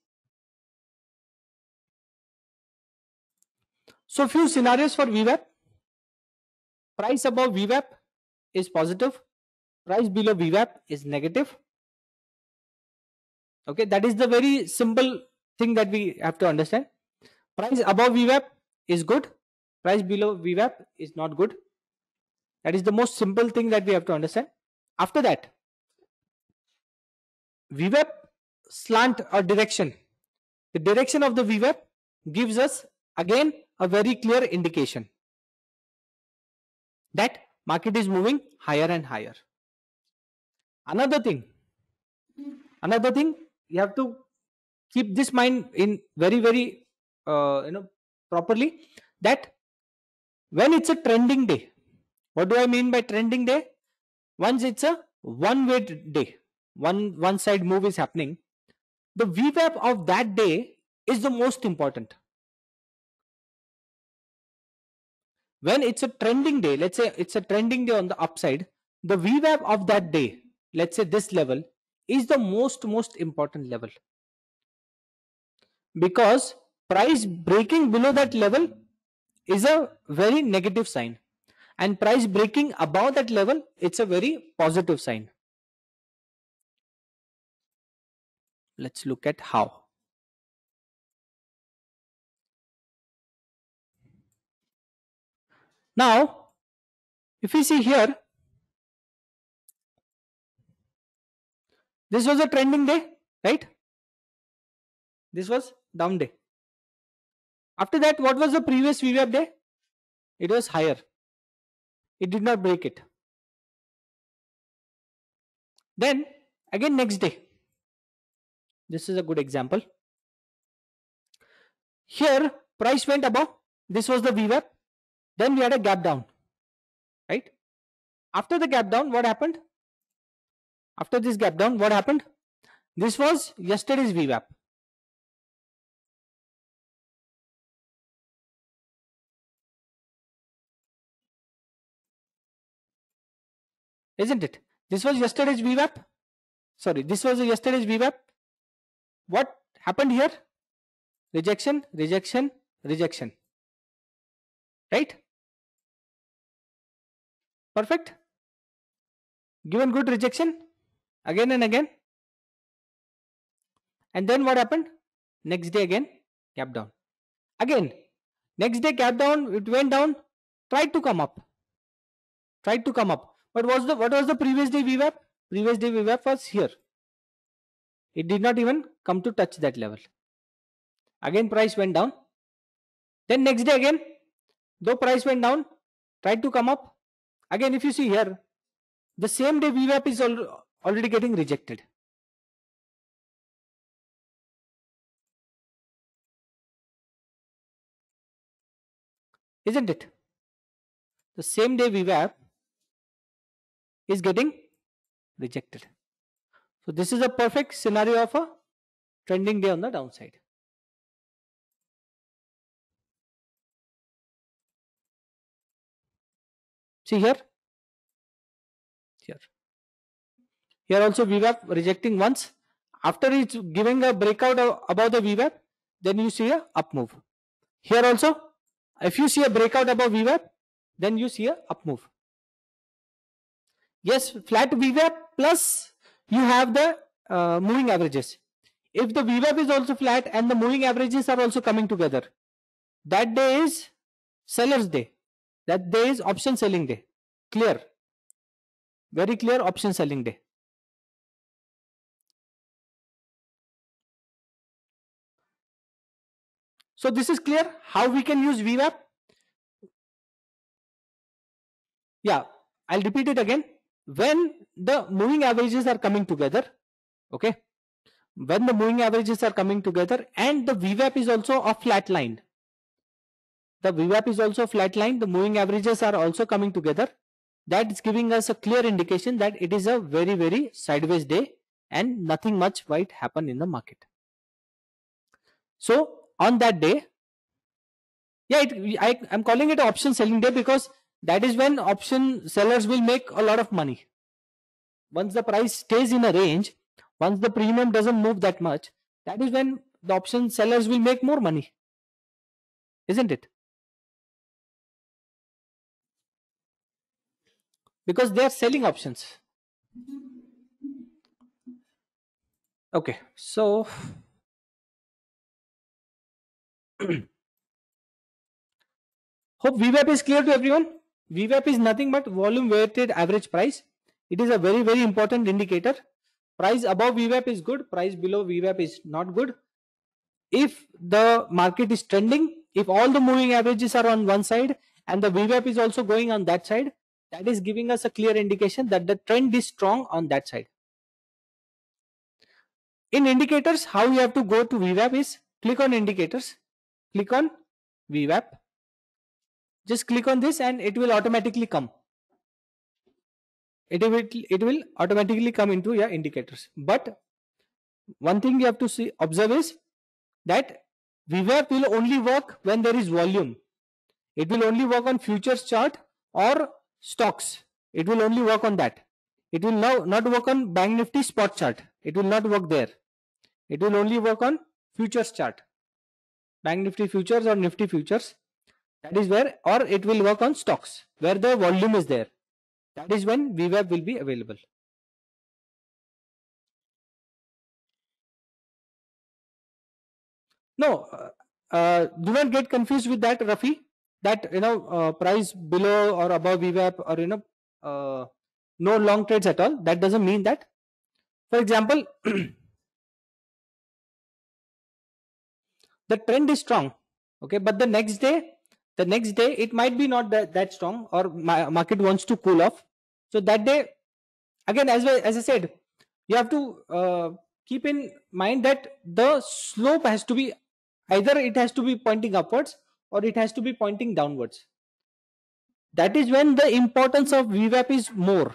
So few scenarios for VWAP. Price above VWAP is positive. Price below VWAP is negative. Okay, that is the very simple thing that we have to understand. Price above VWAP is good, price below VWAP is not good. That is the most simple thing that we have to understand. After that, VWAP slant or direction. The direction of the VWAP gives us again a very clear indication that market is moving higher and higher. Another thing, you have to keep this mind in very properly, that when it's a trending day, what do I mean by trending day? Once it's a one way day, one side move is happening, the VWAP of that day is the most important. When it's a trending day, let's say it's a trending day on the upside, the VWAP of that day, let's say this level, is the most important level, because price breaking below that level is a very negative sign, and price breaking above that level, it's a very positive sign. Let's look at how. Now if we see here, this was a trending day, right? This was down day. After that, what was the previous VWAP day? It was higher. It did not break it. Then again next day, this is a good example. Here price went above, this was the VWAP, then we had a gap down, right? After the gap down, what happened? After this gap down, what happened? This was yesterday's VWAP. Isn't it? This was yesterday's VWAP. Sorry, this was yesterday's VWAP. What happened here? Rejection, rejection, rejection. Right? Perfect. Given good rejection again and again. And then what happened? Next day again, gap down. Again, next day gap down, it went down, tried to come up. Tried to come up. But what was the previous day VWAP? Previous day VWAP was here. It did not even come to touch that level. Again price went down. Then next day again, though price went down, tried to come up. Again, if you see here, the same day VWAP is already getting rejected. Isn't it? The same day VWAP is getting rejected. So this is a perfect scenario of a trending day on the downside. See here. Here also VWAP rejecting once. After it's giving a breakout above the VWAP, then you see a up move. Here also, if you see a breakout above VWAP, then you see a up move. Yes, flat VWAP plus you have the moving averages. If the VWAP is also flat and the moving averages are also coming together, that day is seller's day. That day is option selling day. Clear. Very clear option selling day. So this is clear how we can use VWAP. Yeah, I'll repeat it again. When the moving averages are coming together, okay, when the moving averages are coming together and the VWAP is also a flat line, the VWAP is also a flat line, the moving averages are also coming together, that is giving us a clear indication that it is a very sideways day and nothing much might happen in the market. So on that day, yeah, I'm calling it option selling day because that is when option sellers will make a lot of money. Once the price stays in a range, once the premium doesn't move that much, that is when the option sellers will make more money. Isn't it? Because they are selling options. Okay, so hope VWAP is clear to everyone. VWAP is nothing but volume weighted average price. It is a very, very important indicator. Price above VWAP is good, price below VWAP is not good. If the market is trending, if all the moving averages are on one side and the VWAP is also going on that side, that is giving us a clear indication that the trend is strong on that side. In indicators, how you have to go to VWAP is click on indicators, click on VWAP, just click on this and it will automatically come. It will automatically come into your indicators. But one thing you have to see observe is that VWAP will only work when there is volume. It will only work on futures chart or stocks. It will only work on that. It will now not work on Bank Nifty spot chart. It will not work there. It will only work on futures chart. Bank Nifty futures or Nifty futures. That is where, or it will work on stocks where the volume is there. That is when VWAP will be available. No, do not get confused with that, Rafi. That price below or above VWAP or no long trades at all. That doesn't mean that. For example, the trend is strong, okay, but the next day it might be not that strong, or market wants to cool off. So that day, again, as I said, you have to keep in mind that the slope has to be either it has to be pointing upwards or it has to be pointing downwards. That is when the importance of VWAP is more.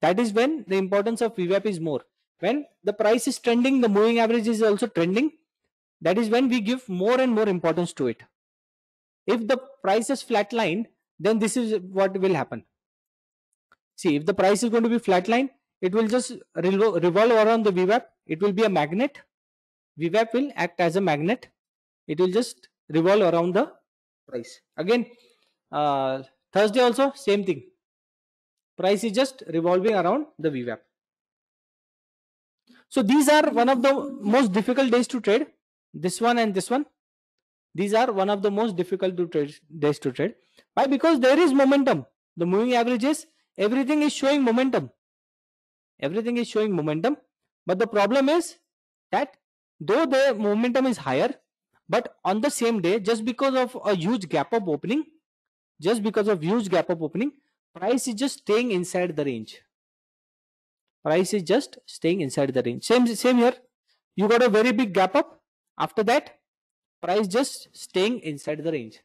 That is when the importance of VWAP is more. When the price is trending, the moving average is also trending. That is when we give more and more importance to it. If the price is flatlined, then this is what will happen. See, if the price is going to be flatline, it will just revolve around the VWAP. It will be a magnet. VWAP will act as a magnet. It will just revolve around the price. Again, Thursday also same thing. Price is just revolving around the VWAP. So these are one of the most difficult days to trade. This one and this one. These are one of the most difficult to trade days to trade. Why? Because there is momentum. The moving averages, everything is showing momentum. Everything is showing momentum. But the problem is that though the momentum is higher, but on the same day, just because of a huge gap up opening, price is just staying inside the range. Price is just staying inside the range. Same here. You got a very big gap up. After that, price just staying inside the range.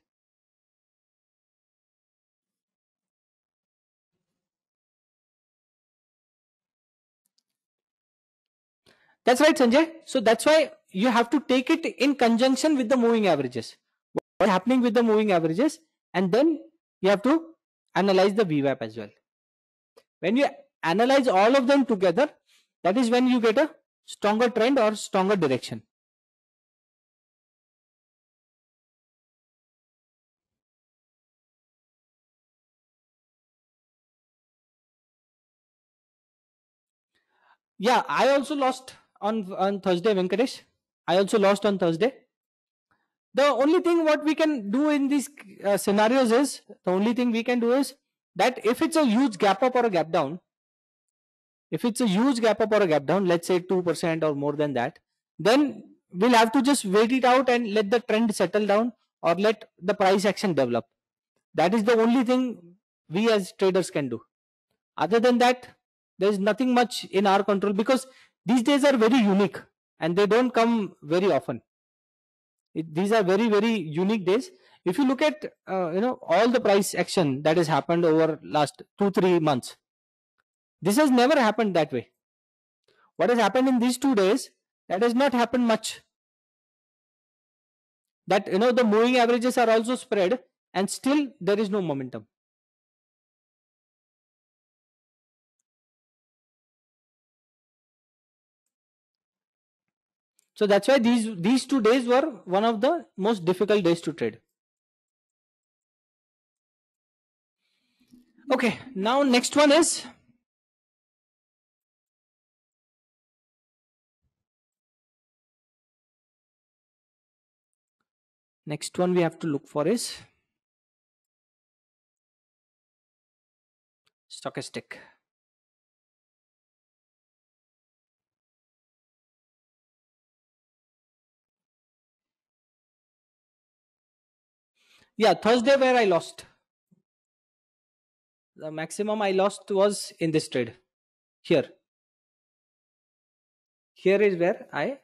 That's right, Sanjay. So that's why you have to take it in conjunction with the moving averages. What's happening with the moving averages, and then you have to analyze the VWAP as well. When you analyze all of them together, that is when you get a stronger trend or stronger direction. Yeah, I also lost on Thursday, Venkatesh. I also lost on Thursday. The only thing what we can do in these scenarios is, the only thing we can do is that if it's a huge gap up or a gap down, let's say 2% or more than that, then we'll have to just wait it out and let the trend settle down, or let the price action develop. That is the only thing we as traders can do. Other than that, there is nothing much in our control, because these days are very unique and they don't come very often. These are very, very unique days. If you look at all the price action that has happened over last 2-3 months, this has never happened that way. What has happened in these 2 days, that has not happened much. That the moving averages are also spread and still there is no momentum. So that's why these 2 days were one of the most difficult days to trade. Okay, now next one is Next one we have to look for is stochastic. Yeah, Thursday where I lost. The maximum I lost was in this trade. Here. Here is where I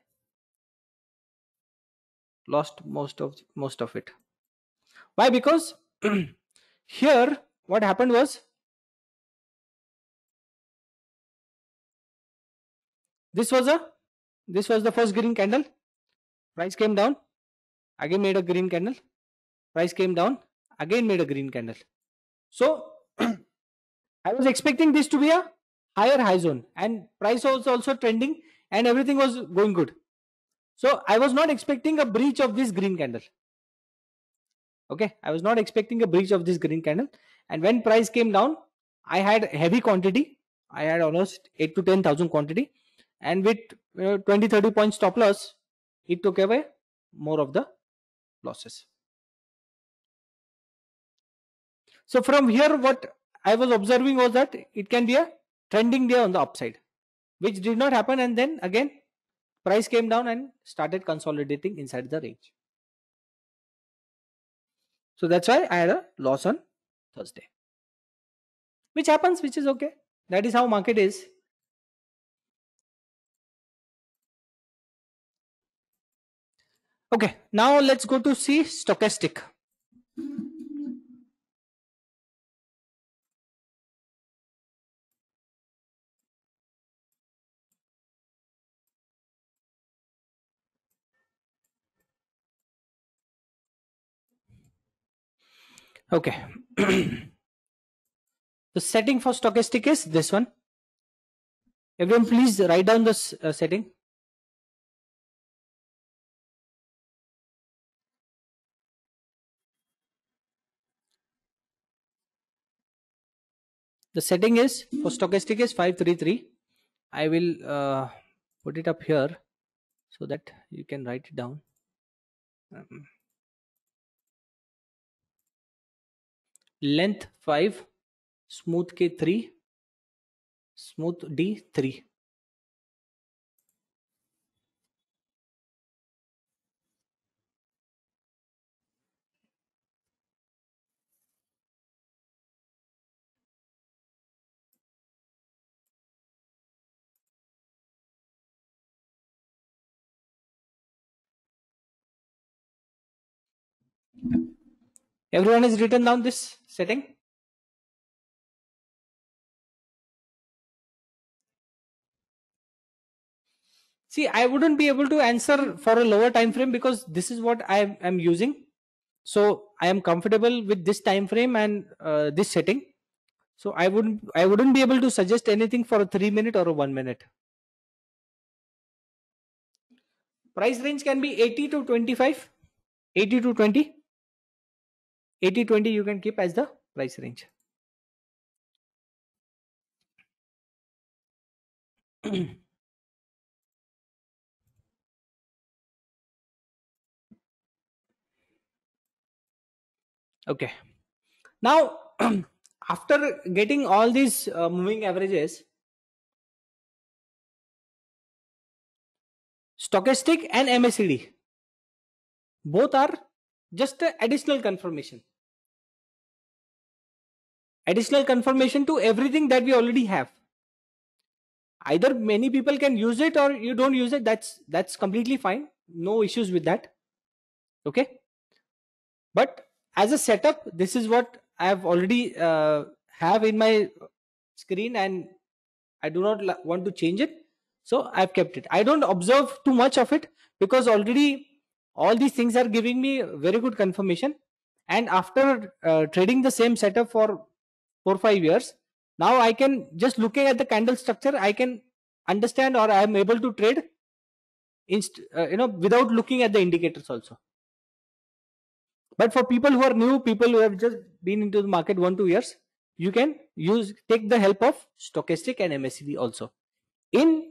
lost most of it. Why? Because here what happened was this was the first green candle. Price came down, again made a green candle. Price came down, again made a green candle. So I was expecting this to be a higher high zone, and price was also trending and everything was going good. So I was not expecting a breach of this green candle. Okay, I was not expecting a breach of this green candle. And when price came down, I had heavy quantity. I had almost 8 to 10,000 quantity, and with 20-30 point stop loss, it took away more of the losses. So from here, what I was observing was that it can be a trending day on the upside, which did not happen, and then again price came down and started consolidating inside the range. So that's why I had a loss on Thursday, which happens, which is okay. That is how market is. Okay, now let's go to see stochastic. Okay. The setting for stochastic is this one. Everyone please write down this setting. The setting is for stochastic is 533. I will put it up here so that you can write it down. Length 5, smooth K 3, smooth D 3. Everyone has written down this setting. See, I wouldn't be able to answer for a lower time frame because this is what I am using. So I am comfortable with this time frame and this setting. So I wouldn't be able to suggest anything for a 3 minute or a 1 minute. Price range can be 80 to 25, 80 to 20, 80 20 you can keep as the price range. Okay. Now, after getting all these moving averages, stochastic and MACD both are just additional confirmation. Additional confirmation to everything that we already have. Either many people can use it or you don't use it. That's completely fine. No issues with that. Okay. But as a setup, this is what I have already have in my screen, and I do not want to change it. So I've kept it. I don't observe too much of it because already all these things are giving me very good confirmation. And after trading the same setup for 4 5 years, now I can just looking at the candle structure, I can understand or I am able to trade without looking at the indicators also. But for people who are new, people who have just been into the market 1 2 years, you can take the help of stochastic and MACD also in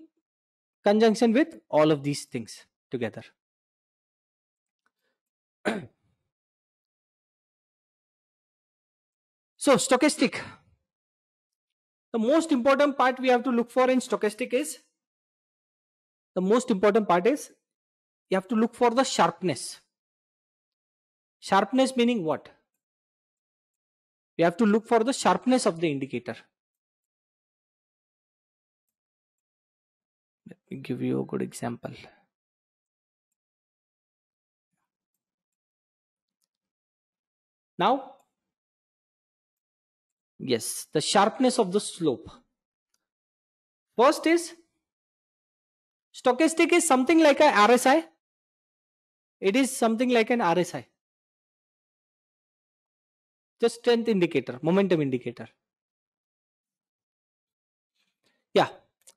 conjunction with all of these things together. So stochastic, the most important part we have to look for in stochastic is, the most important part is you have to look for the sharpness. Sharpness meaning what? We have to look for the sharpness of the indicator. Let me give you a good example. Now, yes, the sharpness of the slope. First is, stochastic is something like a RSI. It is something like an RSI. Just strength indicator, momentum indicator. Yeah.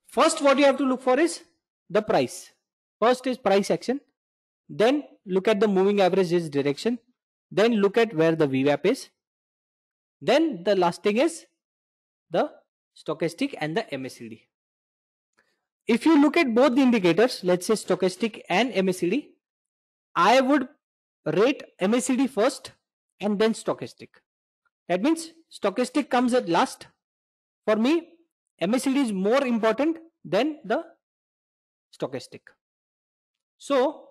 First, what you have to look for is the price. First is price action. Then look at the moving average's direction. Then look at where the VWAP is. Then the last thing is the stochastic and the MACD. If you look at both the indicators, let's say stochastic and MACD, I would rate MACD first and then stochastic. That means stochastic comes at last. For me, MACD is more important than the stochastic. So,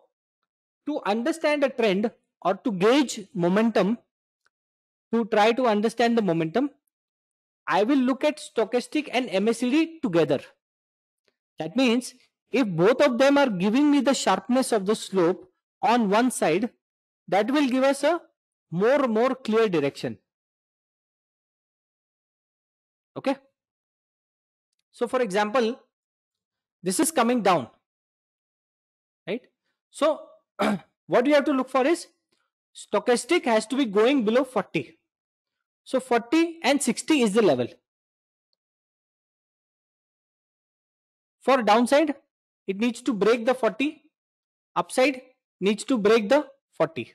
to understand a trend or to gauge momentum, to try to understand the momentum, I will look at stochastic and MACD together. That means if both of them are giving me the sharpness of the slope on one side, that will give us a more clear direction. Okay. So for example, this is coming down, right? So what you have to look for is stochastic has to be going below 40. So 40 and 60 is the level. For downside, it needs to break the 40. Upside needs to break the 40.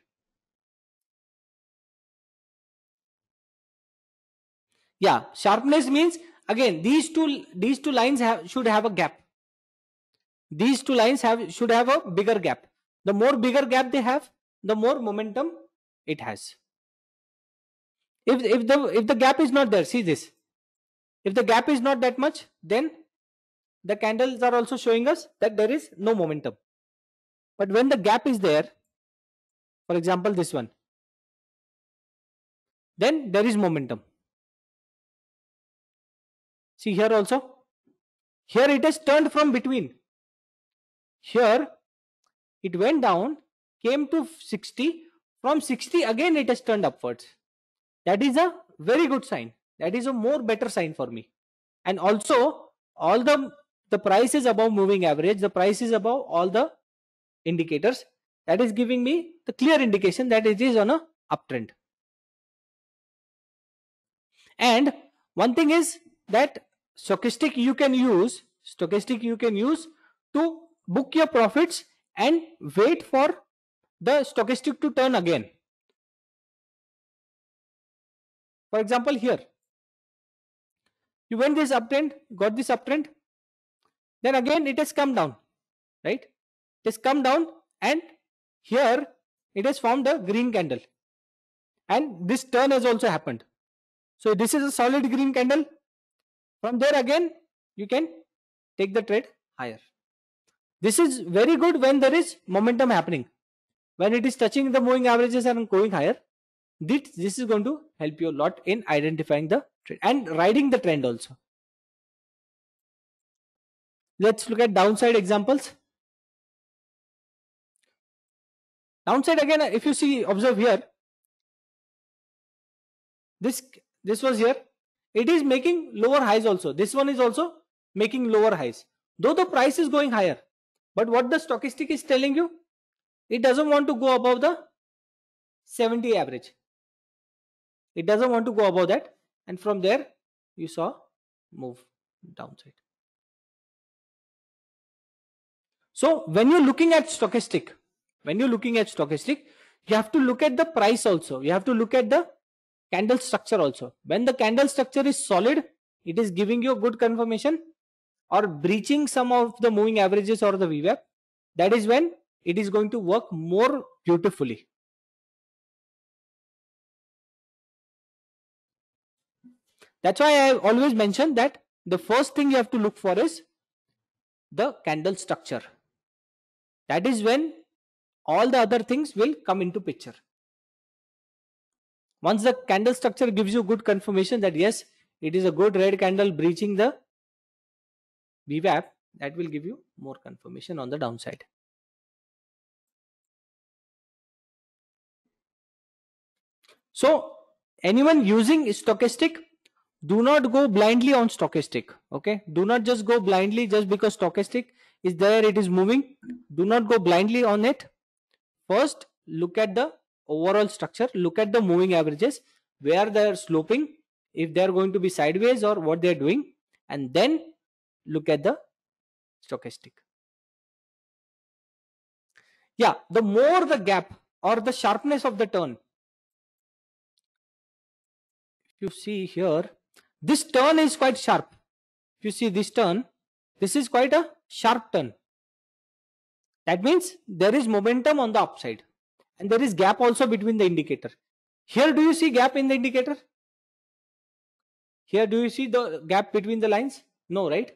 Yeah, sharpness means again these two lines should have a gap. These two lines should have a bigger gap. The more bigger gap they have, the more momentum it has. If the gap is not there, see this. If the gap is not that much, then the candles are also showing us that there is no momentum. But when the gap is there, for example this one, then there is momentum. See here also. Here it has turned from between. Here it went down, came to 60. From 60 again it has turned upwards. That is a very good sign. That is a more better sign for me. And also all the price is above moving average. The price is above all the indicators. That is giving me the clear indication that it is on a uptrend. And one thing is that stochastic you can use to book your profits and wait for the stochastic to turn again. For example, here you went this uptrend, got this uptrend, then again it has come down, right? It has come down and here it has formed a green candle and this turn has also happened. So this is a solid green candle. From there again you can take the trade higher. This is very good when there is momentum happening. When it is touching the moving averages and going higher, this is going to help you a lot in identifying the trend and riding the trend also. Let's look at downside examples. Downside again, if you see, observe here, this was here. It is making lower highs also. This one is also making lower highs. Though the price is going higher, but what the stochastic is telling you, it doesn't want to go above the 70 average. It doesn't want to go above that, and from there you saw move downside. So when you're looking at stochastic, you have to look at the price also. You have to look at the candle structure also. When the candle structure is solid, it is giving you a good confirmation, or breaching some of the moving averages or the VWAP. That is when it is going to work more beautifully. That's why I always mention that the first thing you have to look for is the candle structure. That is when all the other things will come into picture. Once the candle structure gives you good confirmation that yes, it is a good red candle breaching the VWAP, that will give you more confirmation on the downside. So anyone using stochastic, do not go blindly on stochastic. Okay, do not just go blindly just because stochastic is there, it is moving. Do not go blindly on it. First look at the overall structure, look at the moving averages, where they are sloping, if they are going to be sideways or what they are doing, and then look at the stochastic. Yeah, the more the gap or the sharpness of the turn, if you see here, this turn is quite sharp. If you see this turn, this is quite a sharp turn. That means there is momentum on the upside, and there is gap also between the indicator. Here, do you see gap in the indicator? Here, do you see the gap between the lines? No, right?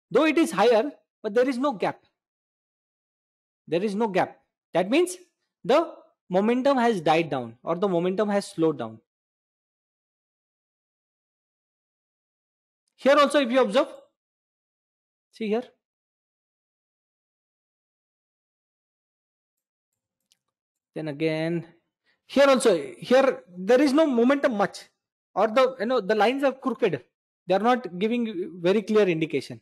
Though it is higher, but there is no gap. There is no gap. That means the momentum has died down or the momentum has slowed down. Here also, if you observe, see here. Then again, here also, here there is no momentum much, or the lines are crooked. They are not giving very clear indication.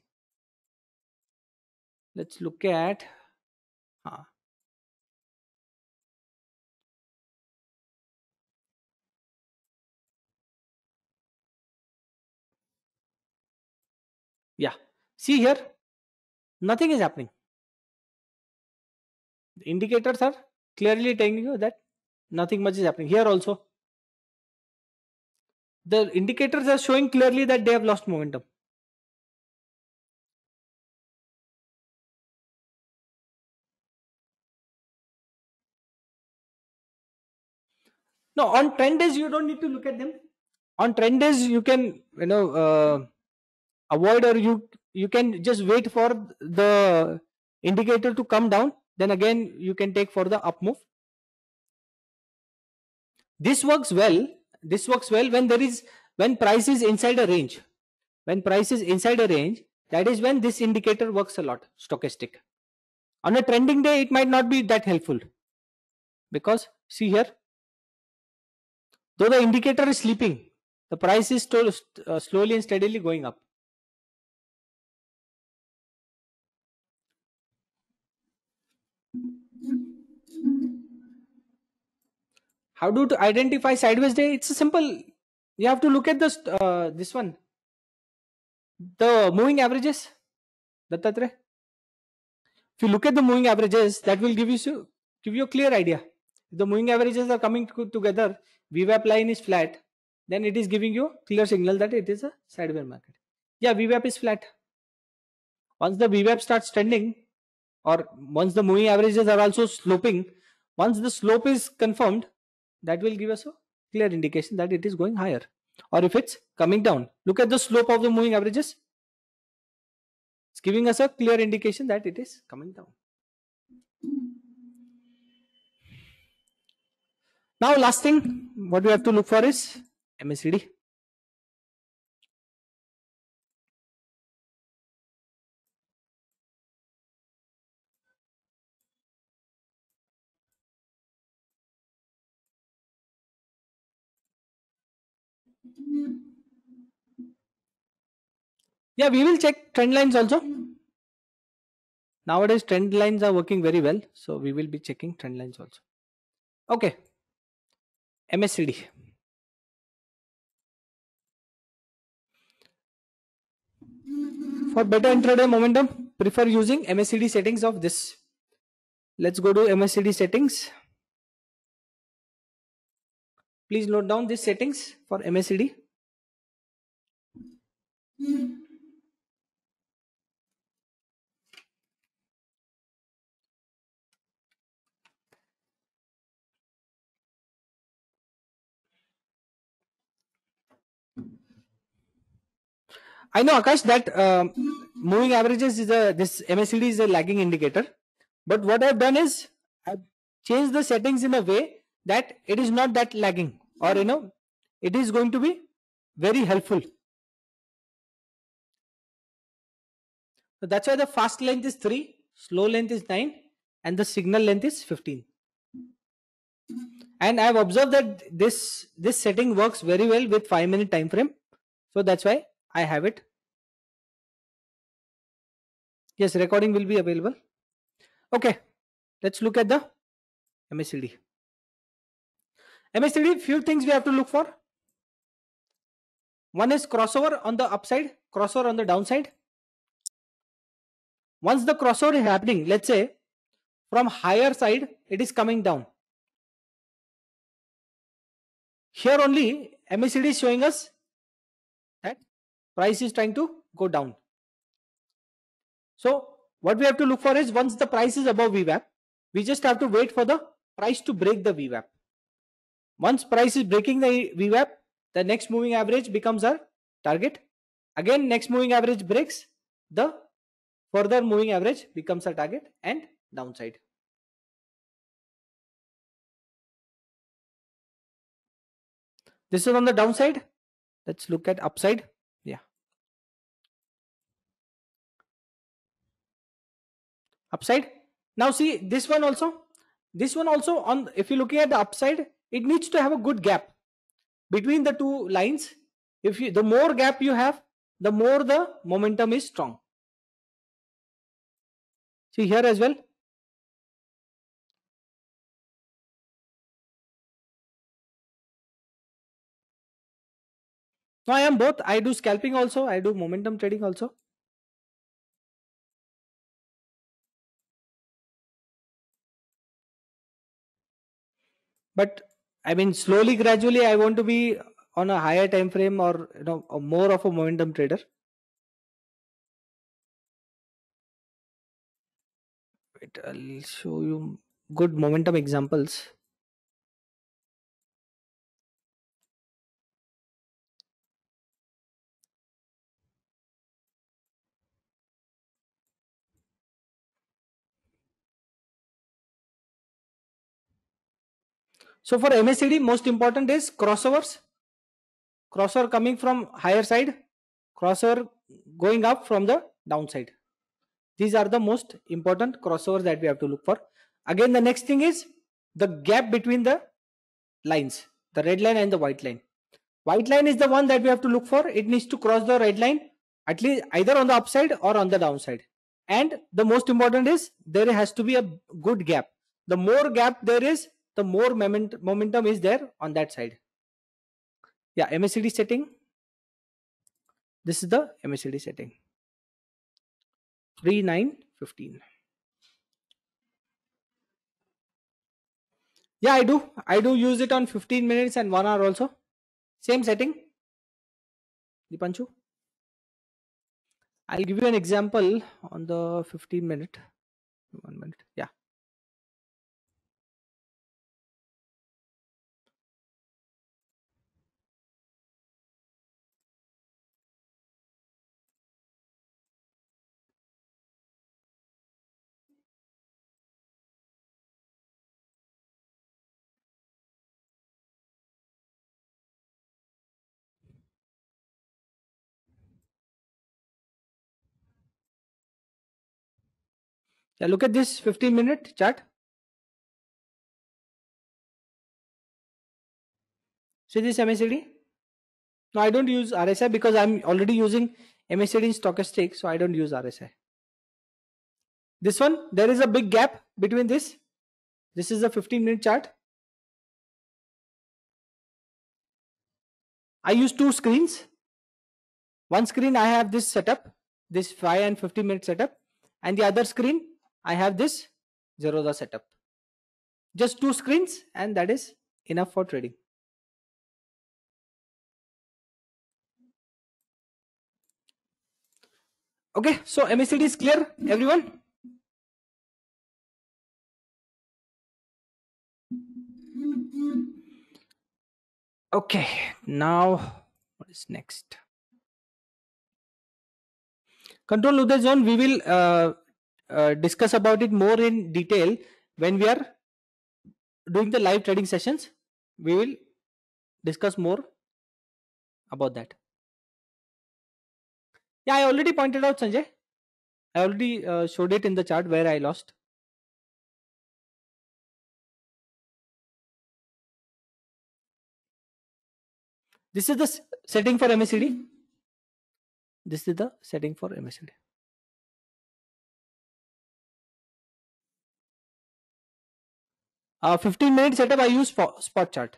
Let's look at. Yeah, see here, nothing is happening. The indicators are clearly telling you that nothing much is happening. Here also, the indicators are showing clearly that they have lost momentum. No, on trend days you don't need to look at them. On trend days you can avoid, or you can just wait for the indicator to come down. Then again you can take for the up move. This works well. This works well when price is inside a range. When price is inside a range, that is when this indicator works a lot. Stochastic. On a trending day, it might not be that helpful, because see here, though the indicator is sleeping, the price is still slowly and steadily going up. How to identify sideways day? It's a simple. You have to look at this one, the moving averages. Dattatre. If you look at the moving averages, that will give you a clear idea. If the moving averages are coming together, VWAP line is flat, then it is giving you clear signal that it is a sideways market. Yeah, VWAP is flat. Once the VWAP starts trending, or once the moving averages are also sloping, once the slope is confirmed, that will give us a clear indication that it is going higher. Or if it's coming down, look at the slope of the moving averages. It's giving us a clear indication that it is coming down. Now, last thing, what we have to look for is MACD. Yeah, we will check trend lines also. Nowadays, trend lines are working very well, so we will be checking trend lines also. Okay, MACD. For better intraday momentum, prefer using MACD settings of this. Let's go to MACD settings. Please note down these settings for MACD. I know, Akash, that moving averages is a this MACD is a lagging indicator. But what I've done is I've changed the settings in a way that it is not that lagging, or it is going to be very helpful. So that's why the fast length is 3, slow length is 9, and the signal length is 15. And I've observed that this setting works very well with 5-minute time frame. So that's why I have it. Yes, recording will be available. Okay, let's look at the MACD. MACD, few things we have to look for. One is crossover on the upside, crossover on the downside. Once the crossover is happening, let's say from higher side, it is coming down. Here only MACD is showing us that price is trying to go down. So what we have to look for is once the price is above VWAP, we just have to wait for the price to break the VWAP. Once price is breaking the VWAP, the next moving average becomes our target. Again, next moving average breaks, the further moving average becomes our target, and downside. This is on the downside. Let's look at upside. Yeah. Upside. Now see this one also. This one also, on if you're looking at the upside, it needs to have a good gap between the two lines. If you, the more gap you have, the more the momentum is strong. See here as well. No, I am both. I do scalping also. I do momentum trading also. But I mean, slowly, gradually, I want to be on a higher time frame, or more of a momentum trader. Wait, I'll show you good momentum examples. So for MACD, most important is crossovers. Crossover coming from higher side, crossover going up from the downside. These are the most important crossovers that we have to look for. Again, the next thing is the gap between the lines, the red line and the white line. White line is the one that we have to look for. It needs to cross the red line at least either on the upside or on the downside. And the most important is there has to be a good gap. The more gap there is, the more momentum is there on that side. Yeah, MACD setting. This is the MACD setting. 3, 9, 15. Yeah, I do. I do use it on 15 minutes and 1 hour also. Same setting. Dipanshu. I'll give you an example on the 15 minute. 1 minute. Yeah. Yeah, look at this 15-minute chart. See this MACD? No, I don't use RSI because I'm already using MACD in stochastic, so I don't use RSI. This one, there is a big gap between this. This is a 15-minute chart. I use two screens. One screen I have this setup, this 5 and 15-minute setup, and the other screen I have this Zerodha setup. Just two screens, and that is enough for trading. Okay, so MACD is clear, everyone? Okay, now what is next? Control Uday zone, we will discuss about it more in detail when we are doing the live trading sessions. We will discuss more about that. Yeah, I already pointed out, Sanjay. I already showed it in the chart where I lost. This is the setting for MACD. This is the setting for MACD. 15-minute setup, I use spot chart.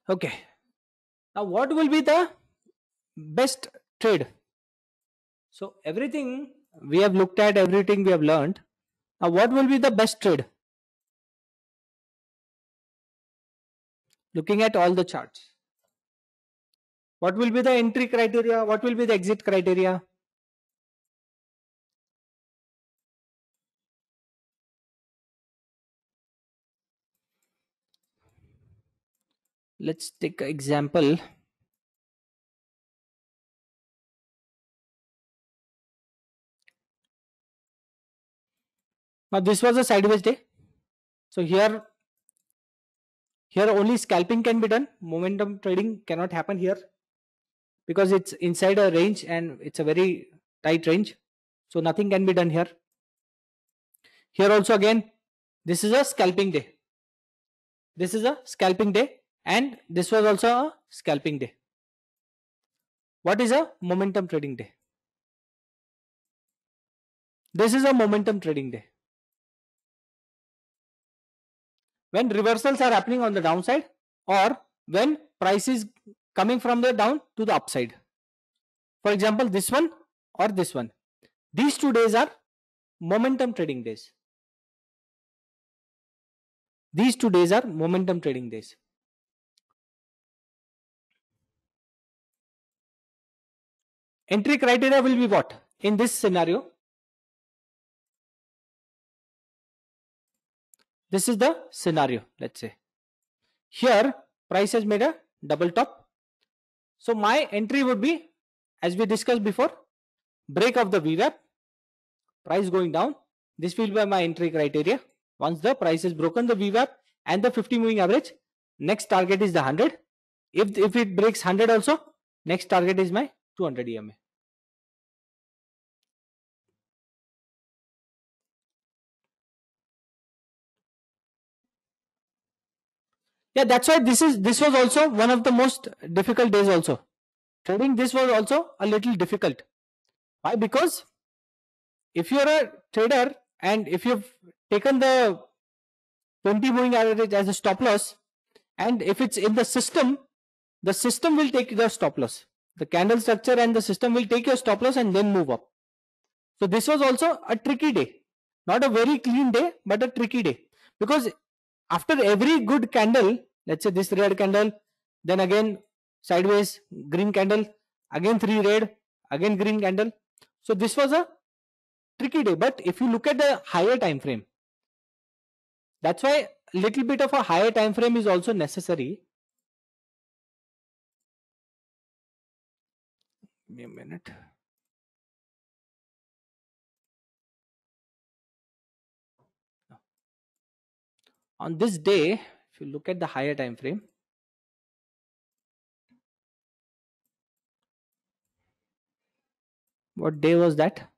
Okay. Now, what will be the best trade? So, everything we have looked at, everything we have learned. Now, what will be the best trade? Looking at all the charts. What will be the entry criteria? What will be the exit criteria? Let's take an example. Now, this was a sideways day. So, here only scalping can be done. Momentum trading cannot happen here because it's inside a range and it's a very tight range. So, nothing can be done here. Here also again, this is a scalping day. This is a scalping day and this was also a scalping day. What is a momentum trading day? This is a momentum trading day. When reversals are happening on the downside or when price is coming from the down to the upside. For example, this one or this one. These 2 days are momentum trading days. These 2 days are momentum trading days. Entry criteria will be what? In this scenario, this is the scenario, let's say. Here, price has made a double top. So, my entry would be, as we discussed before, break of the VWAP, price going down. This will be my entry criteria. Once the price has broken the VWAP and the 50 moving average, next target is the 100. If it breaks 100 also, next target is my 200 EMA. Yeah, that's why this was also one of the most difficult days also. Trading this was also a little difficult. Why? Because if you're a trader and if you've taken the 20 moving average as a stop loss, and if it's in the system will take the stop loss. The candle structure and the system will take your stop loss and then move up. So this was also a tricky day. Not a very clean day, but a tricky day. Because after every good candle, let's say this red candle, then again sideways green candle, again 3 red, again green candle. So this was a tricky day. But if you look at the higher time frame, that's why a little bit of a higher time frame is also necessary. Give me a minute. On this day, if you look at the higher time frame, what day was that?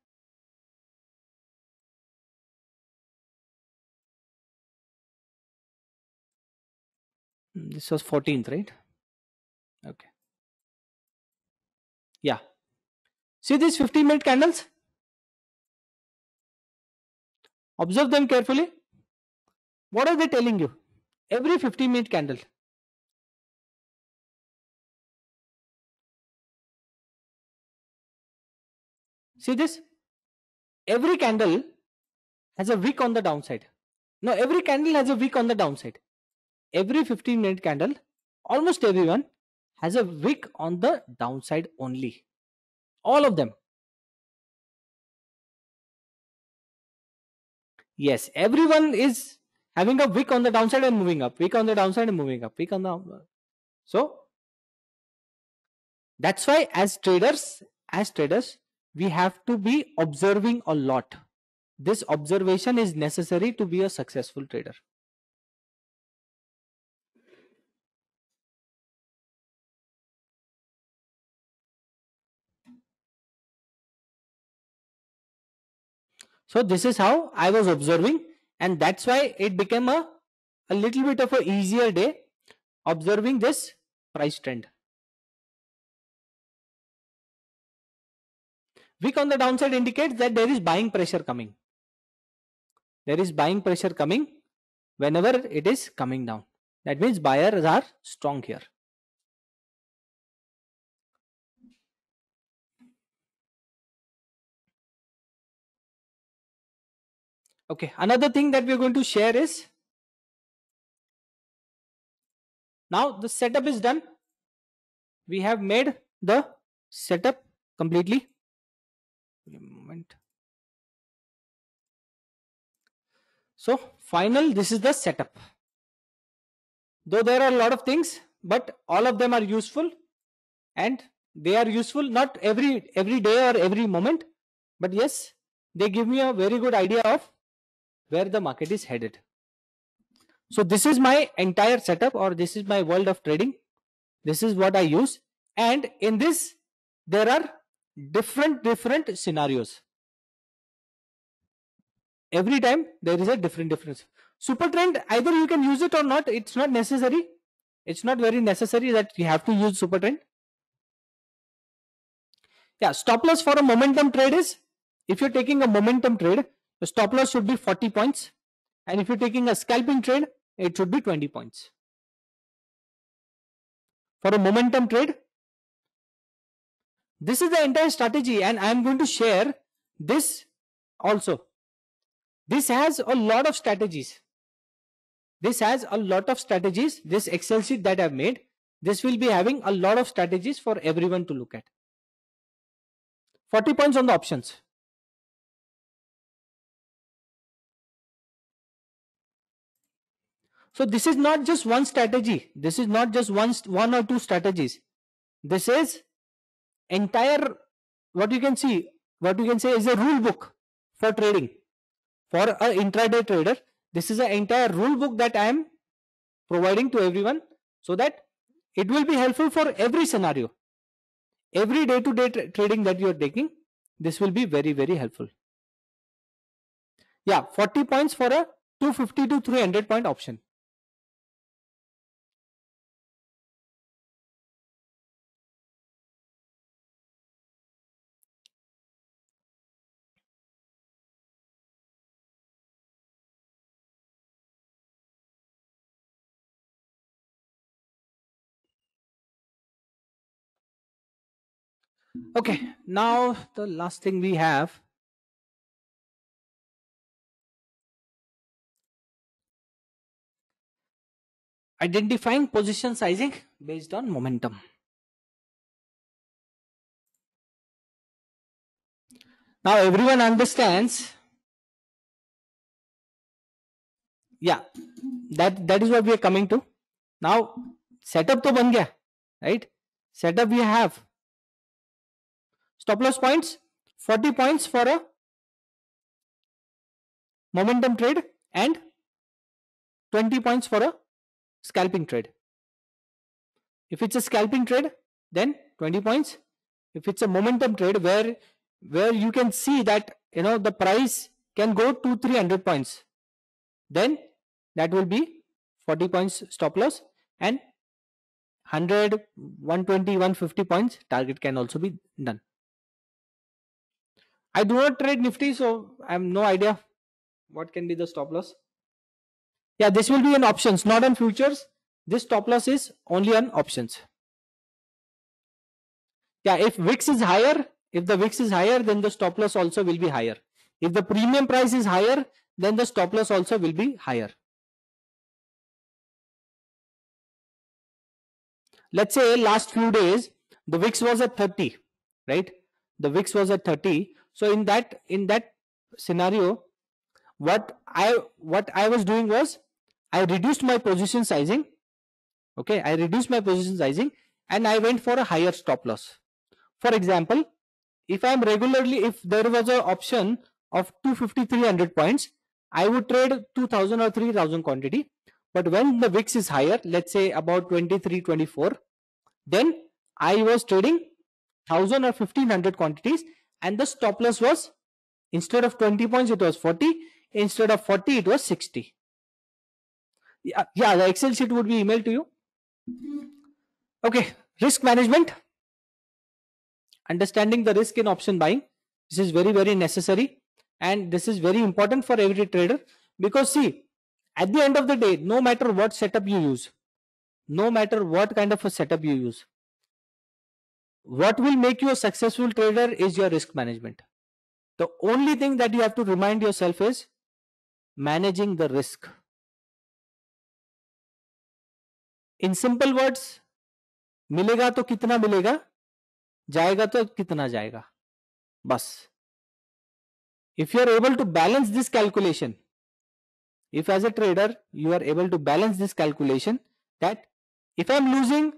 This was 14th, right? Okay. Yeah. See these 15-minute candles? Observe them carefully. What are they telling you? Every 15-minute candle. See this? Every candle has a wick on the downside. No, every candle has a wick on the downside. Every 15-minute candle, almost everyone has a wick on the downside only. All of them. Yes, everyone is having a wick on the downside and moving up, wick on the downside and moving up, wick on the. So that's why as traders, we have to be observing a lot. This observation is necessary to be a successful trader. So this is how I was observing, and that's why it became a little bit of a easier day observing this price trend. Wick on the downside indicates that there is buying pressure coming. There is buying pressure coming whenever it is coming down. That means buyers are strong here. Okay, another thing that we're going to share is, now the setup is done. We have made the setup completely. A moment. So final, this is the setup. Though there are a lot of things, but all of them are useful, and they are useful not every day or every moment, but yes, they give me a very good idea of where the market is headed. So this is my entire setup, or this is my world of trading. This is what I use, and in this there are different scenarios. Every time there is a difference. Super trend, either you can use it or not. It's not necessary. It's not very necessary that you have to use super trend. Yeah, stop loss for a momentum trade is, if you're taking a momentum trade, the stop loss should be 40 points, and if you're taking a scalping trade, it should be 20 points. For a momentum trade, this is the entire strategy, and I am going to share this also. This has a lot of strategies. This Excel sheet that I've made, this will be having a lot of strategies for everyone to look at. 40 points on the options. So this is not just one strategy. This is not just one or two strategies. This is entire, what you can say is a rule book for trading. For an intraday trader, this is an entire rule book that I am providing to everyone, so that it will be helpful for every scenario. Every day-to-day trading that you are taking, this will be very, very helpful. Yeah, 40 points for a 250 to 300 point option. Okay, now the last thing we have, identifying position sizing based on momentum. Now everyone understands. Yeah, that is what we are coming to. Now setup to ban gaya, right? Setup we have stop loss points, 40 points for a momentum trade and 20 points for a scalping trade. If it's a scalping trade, then 20 points. If it's a momentum trade where you can see that the price can go to 300 points, then that will be 40 points stop loss, and 100, 120, 150 points target can also be done. I do not trade Nifty, so I have no idea what can be the stop loss. Yeah, this will be on options, not on futures. This stop loss is only on options. Yeah, if VIX is higher, then the stop loss also will be higher. If the premium price is higher, then the stop loss also will be higher. Let's say last few days the VIX was at 30, right? The VIX was at 30. So in that scenario, What I was doing was I reduced my position sizing. Okay, I reduced my position sizing and I went for a higher stop loss. For example, if there was an option of 250 300 points, I would trade 2000 or 3000 quantity. But when the VIX is higher, let's say about 23 24, then I was trading 1000 or 1500 quantities, and the stop loss was, instead of 20 points it was 40, instead of 40 it was 60. Yeah, the Excel sheet would be emailed to you. Okay, risk management. Understanding the risk in option buying. This is very, very necessary, and this is very important for every trader, because see, at the end of the day, no matter what setup you use, no matter what kind of a setup you use, what will make you a successful trader is your risk management. The only thing that you have to remind yourself is managing the risk. In simple words, मिलेगा तो कितना मिलेगा, जाएगा तो कितना जाएगा, बस. If you are able to balance this calculation, if as a trader you are able to balance this calculation, that if I am losing,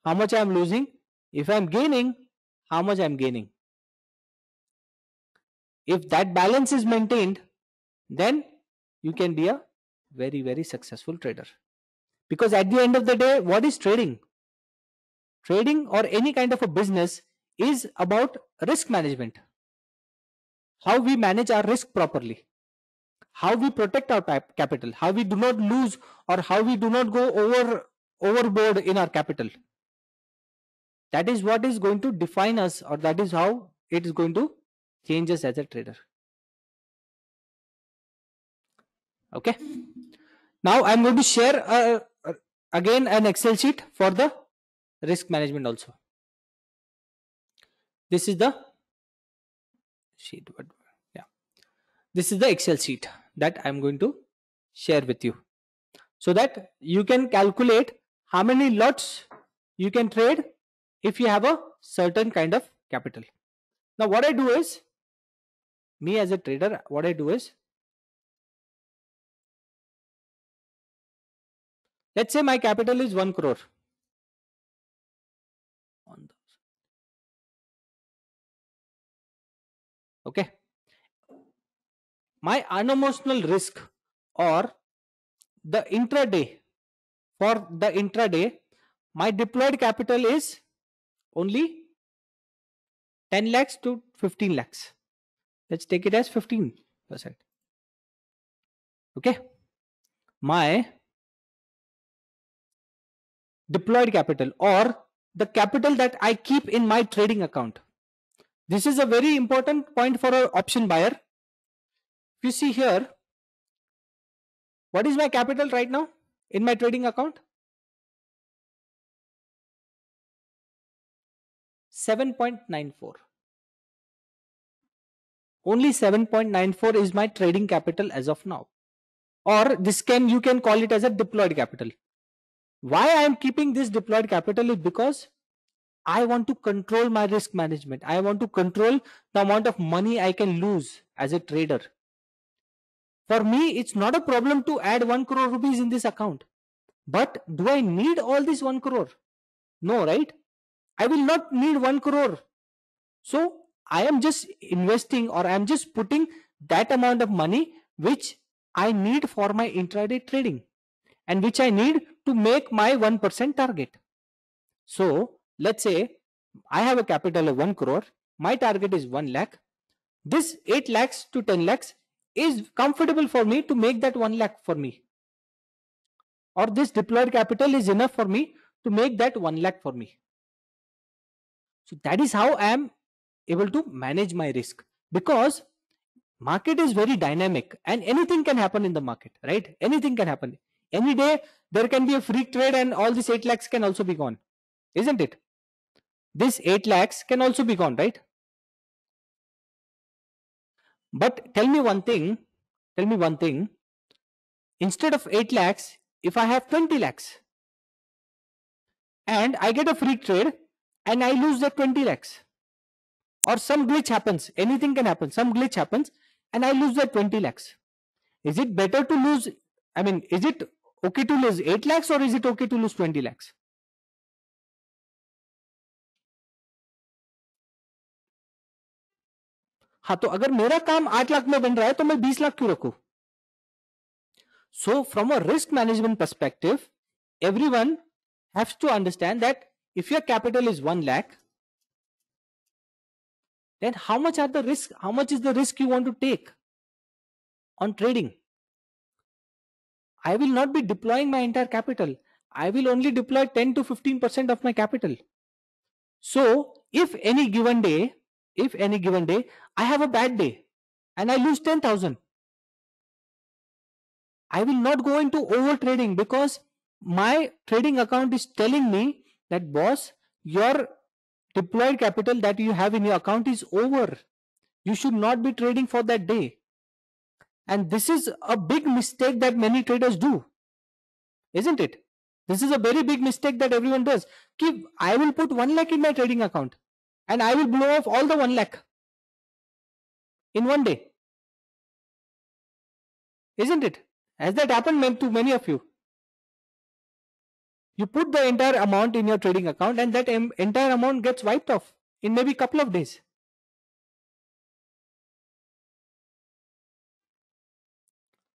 how much I am losing, if I am gaining, how much I am gaining, if that balance is maintained, then you can be a very, very successful trader. Because at the end of the day, what is trading? Trading or any kind of a business is about risk management. How we manage our risk properly, how we protect our capital, how we do not lose, or how we do not go overboard in our capital. That is what is going to define us, or that is how it is going to change us as a trader. Okay. Now I'm going to share again an Excel sheet for the risk management also. This is the sheet. Yeah, this is the Excel sheet that I'm going to share with you, so that you can calculate how many lots you can trade if you have a certain kind of capital. Now what I do is, me as a trader, what I do is, let's say my capital is 1 crore. Okay. My unemotional risk, or the intraday, for the intraday, my deployed capital is only 10 lakhs to 15 lakhs. Let's take it as 15%. Okay. My deployed capital, or the capital that I keep in my trading account. This is a very important point for an option buyer. If you see here, what is my capital right now in my trading account? 7.94. Only 7.94 is my trading capital as of now. Or you can call it as a deployed capital. Why I am keeping this deployed capital is because I want to control my risk management. I want to control the amount of money I can lose as a trader. For me, it's not a problem to add 1 crore rupees in this account. But do I need all this 1 crore? No, right? I will not need 1 crore. So I am just investing, or I am just putting that amount of money which I need for my intraday trading, and which I need to make my 1% target. So let's say I have a capital of 1 crore. My target is 1 lakh. This 8 lakhs to 10 lakhs is comfortable for me to make that 1 lakh for me. Or this deployed capital is enough for me to make that 1 lakh for me. So that is how I am able to manage my risk, because market is very dynamic and anything can happen in the market, right? Anything can happen. Any day there can be a freak trade and all this 8 lakhs can also be gone, isn't it? This 8 lakhs can also be gone, right? But tell me one thing, instead of 8 lakhs, if I have 20 lakhs and I get a freak trade and I lose that 20 lakhs, or some glitch happens, anything can happen, some glitch happens and I lose that 20 lakhs. Is it better to lose, I mean, is it okay to lose 8 lakhs or is it okay to lose 20 lakhs? हाँ, तो अगर मेरा काम 8 लाख में बन रहा है तो मैं 20 लाख क्यों रखूं? So from a risk management perspective, everyone has to understand that if your capital is 1 lakh, then how much is the risk you want to take on trading? I will not be deploying my entire capital. I will only deploy 10 to 15% of my capital. So if any given day I have a bad day and I lose 10,000, I will not go into over trading because my trading account is telling me that, boss, your deployed capital that you have in your account is over. You should not be trading for that day. And this is a big mistake that many traders do, isn't it? This is a very big mistake that everyone does. I will put 1 lakh in my trading account and I will blow off all the 1 lakh in one day. Isn't it? Has that happened to many of you? You put the entire amount in your trading account and that entire amount gets wiped off in maybe a couple of days.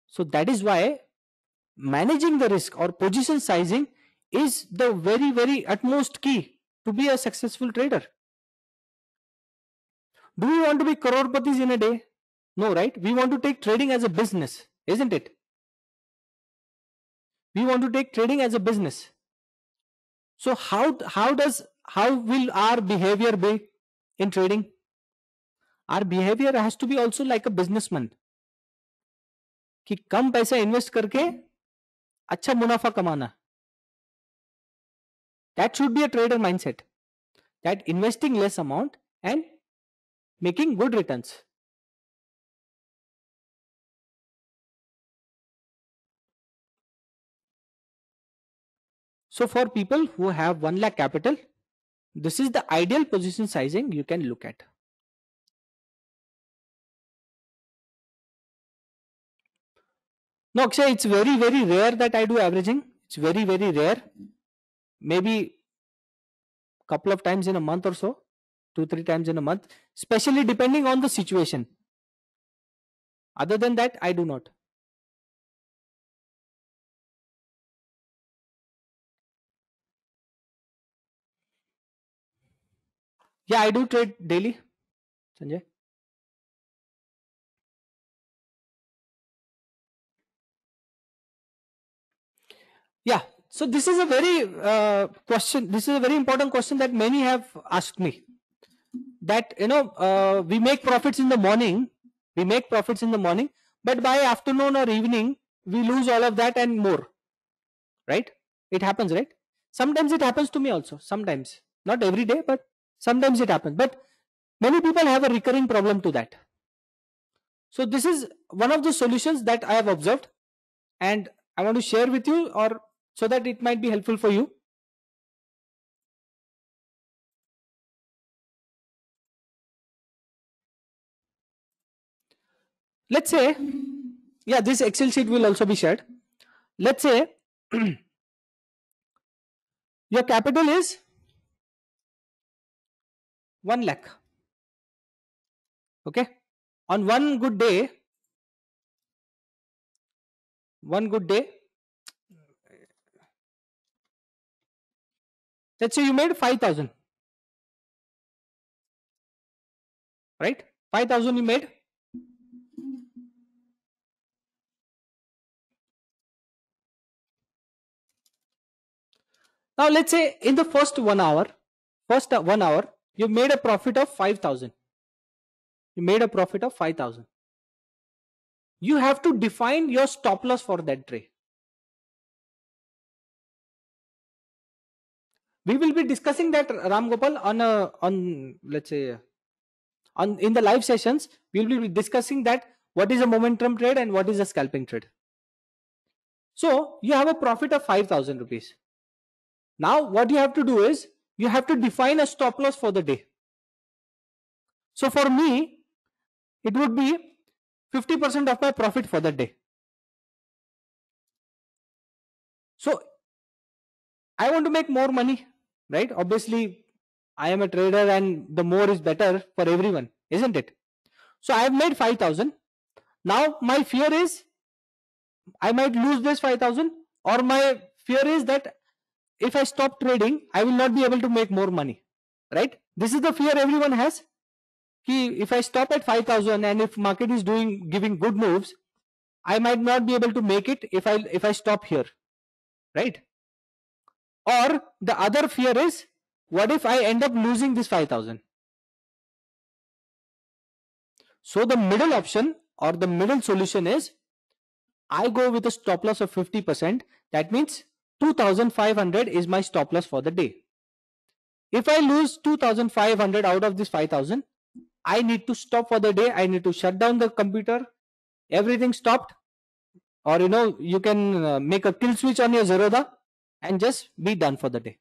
So that is why managing the risk or position sizing is the very, very utmost key to be a successful trader. Do we want to be crorepati's in a day? No, right? We want to take trading as a business, isn't it? We want to take trading as a business. So how will our behavior be in trading? Our behavior has to be also like a businessman. कि कम पैसा invest करके अच्छा मुनाफा कमाना. That should be a trader mindset. That investing less amount and making good returns. So for people who have 1 lakh capital, this is the ideal position sizing you can look at. No, Akshay, it's very, very rare that I do averaging. It's very, very rare. Maybe a couple of times in a month or so, 2-3 times in a month, especially depending on the situation. Other than that, I do not. Yeah, I do trade daily, Sanjay. Yeah, so this is a very question. This is a very important question that many have asked me. That we make profits in the morning. We make profits in the morning, but by afternoon or evening we lose all of that and more. Right? It happens, right? Sometimes it happens to me also. Sometimes, not every day, but sometimes it happens. But many people have a recurring problem to that. So this is one of the solutions that I have observed, and I want to share with you, or so that it might be helpful for you. Let's say, yeah, this Excel sheet will also be shared. Let's say your capital is 1 lakh. Okay. On one good day, let's say you made 5,000. Right? 5,000 you made. Now let's say in the first 1 hour, you made a profit of 5,000. You made a profit of 5,000. You have to define your stop loss for that trade. We will be discussing that, Ram Gopal, on let's say in the live sessions. We will be discussing that what is a momentum trade and what is a scalping trade. So you have a profit of 5,000 rupees. Now what you have to do is you have to define a stop loss for the day. So for me, it would be 50% of my profit for the day. So I want to make more money, right? Obviously, I am a trader and the more is better for everyone, isn't it? So I have made 5,000. Now my fear is I might lose this 5,000, or my fear is that if I stop trading, I will not be able to make more money, right? This is the fear everyone has. If I stop at 5,000 and if market is giving good moves, I might not be able to make it if I stop here, right? Or the other fear is, what if I end up losing this 5,000? So the middle option or the middle solution is I go with a stop loss of 50%. That means 2,500 is my stop loss for the day. If I lose 2,500 out of this 5,000, I need to stop for the day. I need to shut down the computer. Everything stopped. Or you can make a kill switch on your Zerodha and just be done for the day.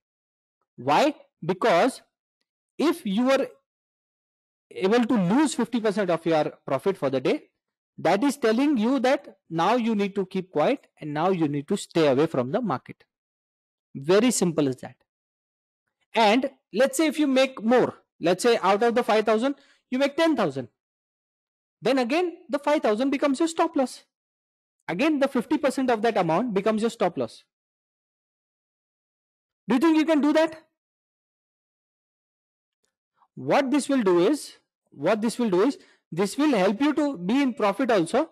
Why? Because if you are able to lose 50% of your profit for the day, that is telling you that now you need to keep quiet and now you need to stay away from the market. Very simple as that. And let's say if you make more, let's say out of the 5,000 you make 10,000, then again the 5,000 becomes your stop loss. Again the 50% of that amount becomes your stop loss. Do you think you can do that? What this will do is this will help you to be in profit also,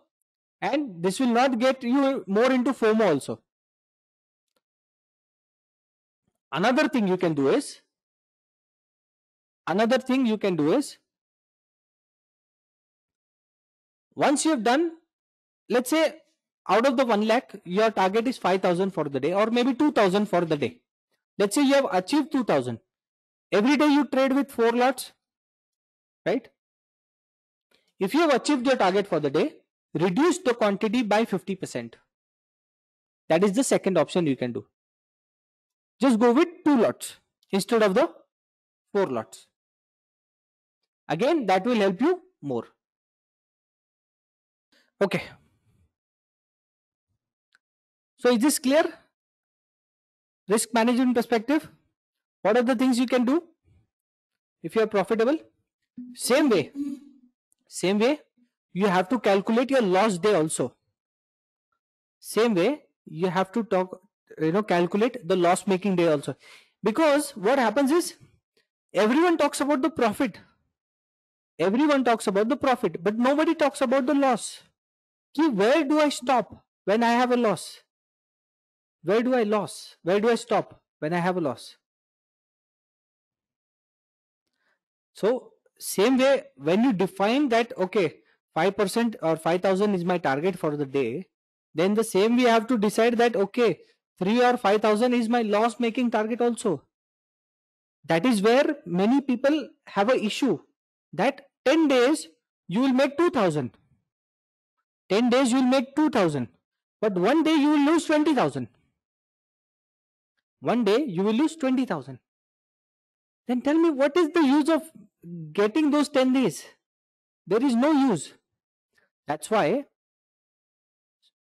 and this will not get you more into FOMO also. Another thing you can do is once you have done, let's say out of the 1 lakh your target is 5,000 for the day, or maybe 2,000 for the day. Let's say you have achieved 2,000. Every day you trade with 4 lots, right? If you have achieved your target for the day, reduce the quantity by 50%. That is the second option you can do. Just go with 2 lots instead of the 4 lots. Again, that will help you more. Okay. So is this clear? Risk management perspective. What are the things you can do if you are profitable? Same way, you have to calculate your loss day also. Same way, you have to calculate the loss making day also. Because what happens is, everyone talks about the profit. But nobody talks about the loss. Where do I stop when I have a loss? Where do I stop when I have a loss? So same way, when you define that, okay, 5% or 5,000 is my target for the day, then the same we have to decide that, okay, 3 or 5,000 is my loss making target also. That is where many people have an issue, that 10 days you will make 2,000. 10 days you will make 2,000. But one day you will lose 20,000. One day you will lose 20,000. Then tell me, what is the use of getting those 10 days? There is no use. That's why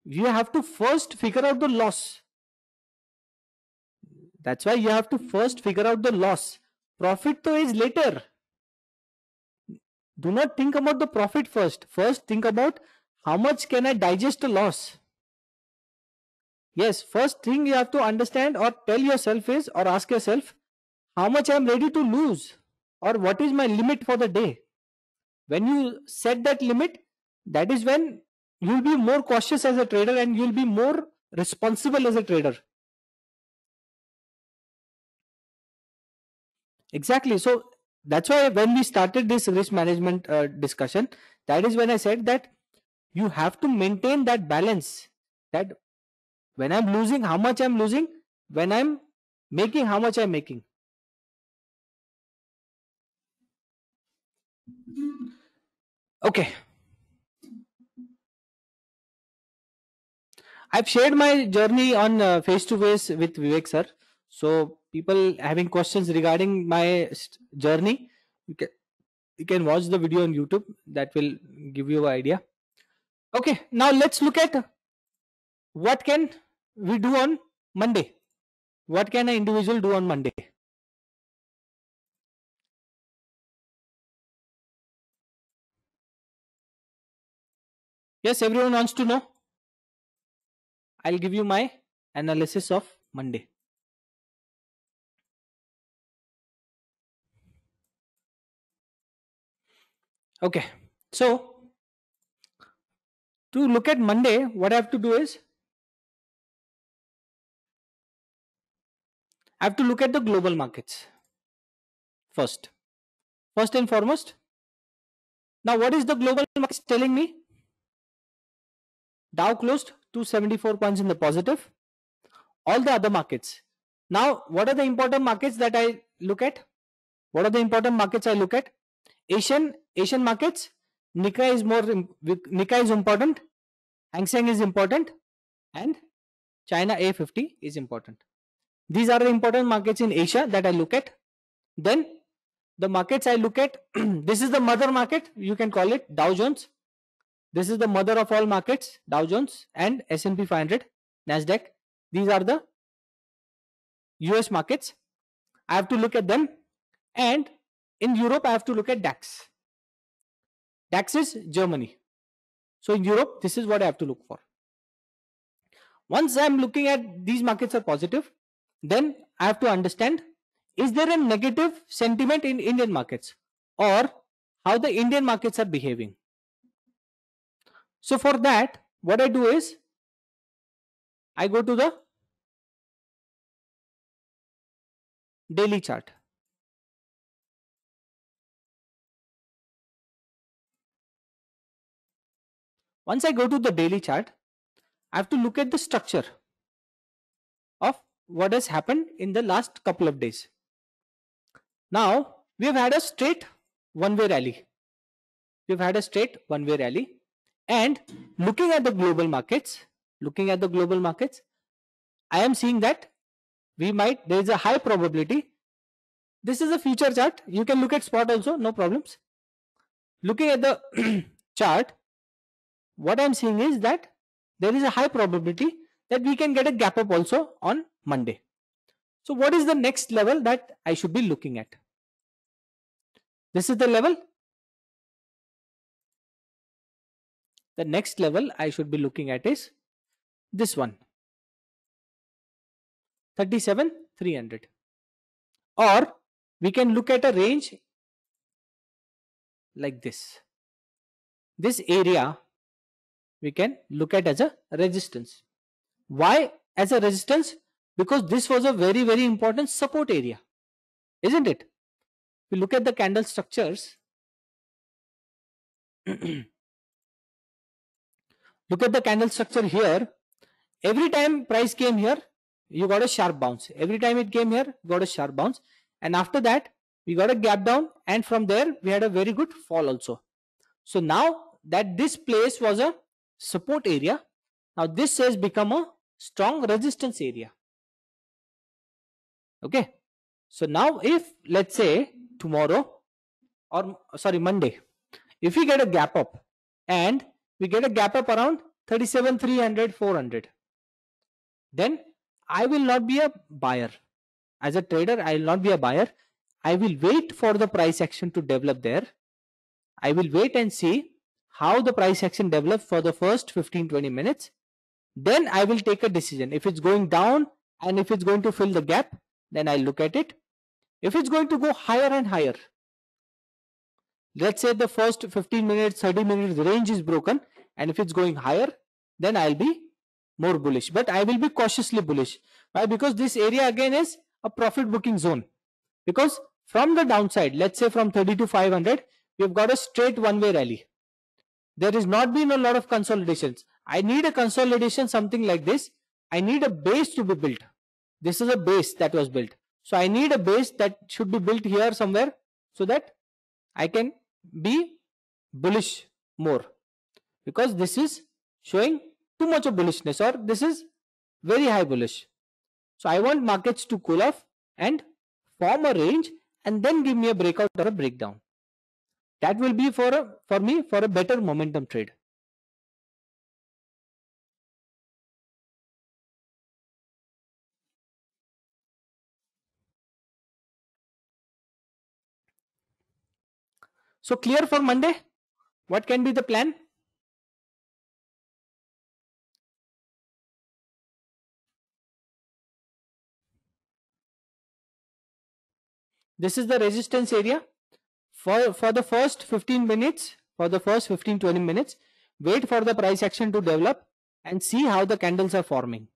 you have to first figure out the loss. Profit though is later. Do not think about the profit first. First think about how much can I digest the loss. Yes, first thing you have to understand or tell yourself is, or ask yourself, how much I am ready to lose, or what is my limit for the day. When you set that limit, that is when you will be more cautious as a trader and you will be more responsible as a trader. Exactly. So that's why when we started this risk management discussion, that is when I said that you have to maintain that balance, that when I'm losing, how much I'm losing, when I'm making, how much I'm making. Okay. I've shared my journey on face to face with Vivek sir. So people having questions regarding my journey, you can watch the video on YouTube. That will give you an idea. Okay, now let's look at what can we do on Monday. What can an individual do on Monday? Yes, everyone wants to know. I'll give you my analysis of Monday. Okay, so to look at Monday, what I have to do is I have to look at the global markets first. First and foremost. Now, what is the global markets telling me? Dow closed 274 points in the positive. All the other markets. Now, what are the important markets that I look at? What are the important markets I look at? Asian markets. Nikkei is Nikkei is important. Hang Seng is important, and China A50 is important. These are the important markets in Asia that I look at. Then the markets I look at, this is the mother market, you can call it Dow Jones. This is the mother of all markets, Dow Jones and S&P 500, Nasdaq. These are the US markets. I have to look at them. And in Europe, I have to look at DAX. DAX is Germany. So in Europe, this is what I have to look for. Once I'm looking at these markets are positive, then I have to understand, is there a negative sentiment in Indian markets or how the Indian markets are behaving? So for that, what I do is I go to the daily chart. Once I go to the daily chart, I have to look at the structure of what has happened in the last couple of days. Now, we have had a straight one-way rally. We've had a straight one-way rally. And looking at the global markets, I am seeing that there is a high probability. This is a future chart. You can look at spot also, no problems. Looking at the chart, what I'm seeing is that there is a high probability that we can get a gap up also on Monday. So what is the next level that I should be looking at? This is the level. The next level I should be looking at is this one, 37,300. Or we can look at a range like this. This area we can look at as a resistance. Why as a resistance? Because this was a very, very important support area, isn't it? We look at the candle structures. Look at the candle structure here. Every time price came here, you got a sharp bounce. Every time it came here, got a sharp bounce. And after that, we got a gap down. And from there, we had a very good fall also. So now that this place was a support area, now this has become a strong resistance area. Okay. So now if, let's say, tomorrow or sorry, Monday, if we get a gap up and we get a gap up around 37,300, 400, then I will not be a buyer. As a trader, I will not be a buyer. I will wait for the price action to develop there. I will wait and see how the price action develops for the first 15-20 minutes. Then I will take a decision. If it's going down and if it's going to fill the gap, then I'll look at it. If it's going to go higher and higher, let's say the first 15 minutes, 30 minutes range is broken, and if it's going higher, then I'll be more bullish. But I will be cautiously bullish. Why? Because this area again is a profit booking zone. Because from the downside, let's say from 30 to 500, we've got a straight one-way rally. There has not been a lot of consolidations. I need a consolidation, something like this. I need a base to be built. This is a base that was built. So I need a base that should be built here somewhere so that I can be bullish more. Because this is showing too much of bullishness, or this is very high bullish. So I want markets to cool off and form a range and then give me a breakout or a breakdown. That will be for me for a better momentum trade. So clear for Monday? What can be the plan? This is the resistance area. For the first 15 minutes, for the first 15-20 minutes, wait for the price action to develop and see how the candles are forming.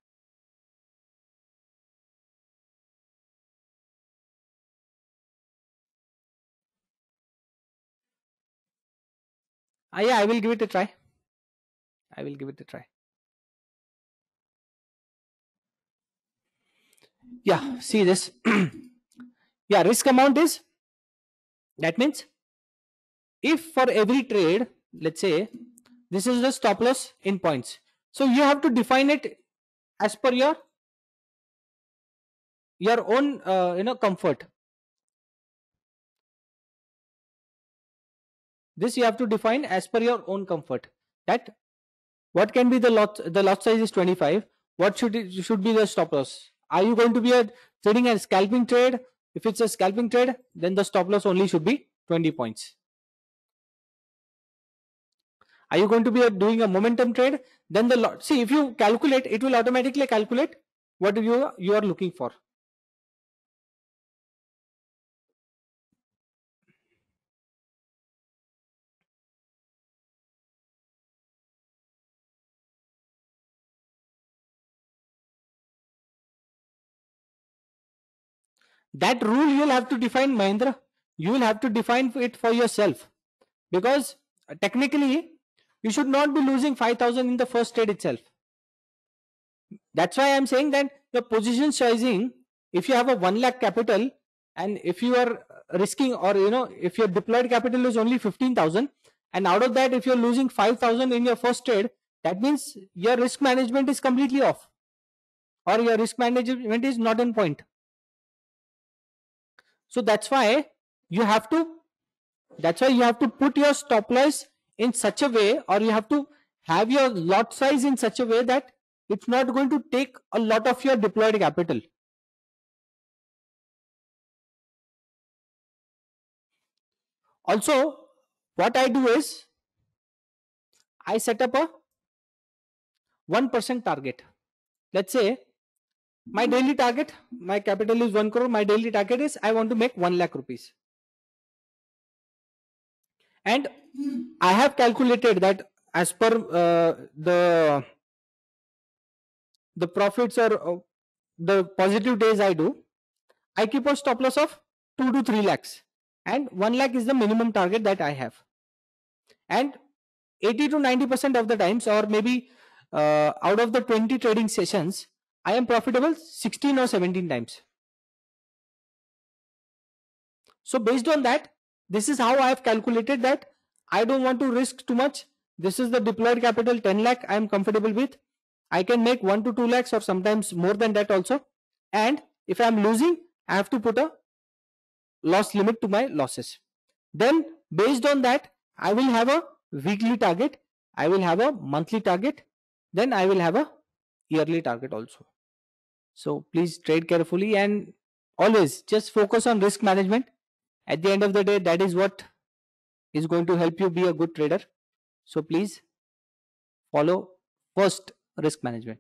Yeah, I will give it a try. I will give it a try. Yeah, see this. Yeah, risk amount is, that means if for every trade, let's say this is the stop loss in points. So you have to define it as per your own comfort. This you have to define as per your own comfort. That what can be the lot size is 25. What should be the stop loss? Are you going to be trading a scalping trade? If it's a scalping trade, then the stop loss only should be 20 points. Are you going to be doing a momentum trade? Then the lot, see, if you calculate, it will automatically calculate what you are looking for. That rule you will have to define, Mahendra. You will have to define it for yourself, because technically you should not be losing 5,000 in the first trade itself. That's why I'm saying that the position sizing, if you have a 1 lakh capital and if you are risking, or if your deployed capital is only 15,000, and out of that if you're losing 5,000 in your first trade, that means your risk management is completely off, or your risk management is not on point. So that's why you have to put your stop loss in such a way, or you have to have your lot size in such a way that it's not going to take a lot of your deployed capital. Also, what I do is I set up a 1% target. Let's say my daily target, my capital is 1 crore. My daily target is I want to make 1 lakh rupees. And I have calculated that as per the profits, or the positive days I do, I keep a stop loss of 2 to 3 lakhs, and 1 lakh is the minimum target that I have. And 80 to 90% of the times, or maybe out of the 20 trading sessions, I am profitable 16 or 17 times. So based on that, this is how I have calculated that I don't want to risk too much. This is the deployed capital 10 lakh I am comfortable with. I can make 1 to 2 lakhs or sometimes more than that also. And if I am losing, I have to put a loss limit to my losses. Then based on that, I will have a weekly target, I will have a monthly target, then I will have a yearly target also. So please trade carefully and always just focus on risk management. At the end of the day, that is what is going to help you be a good trader. So please follow first risk management.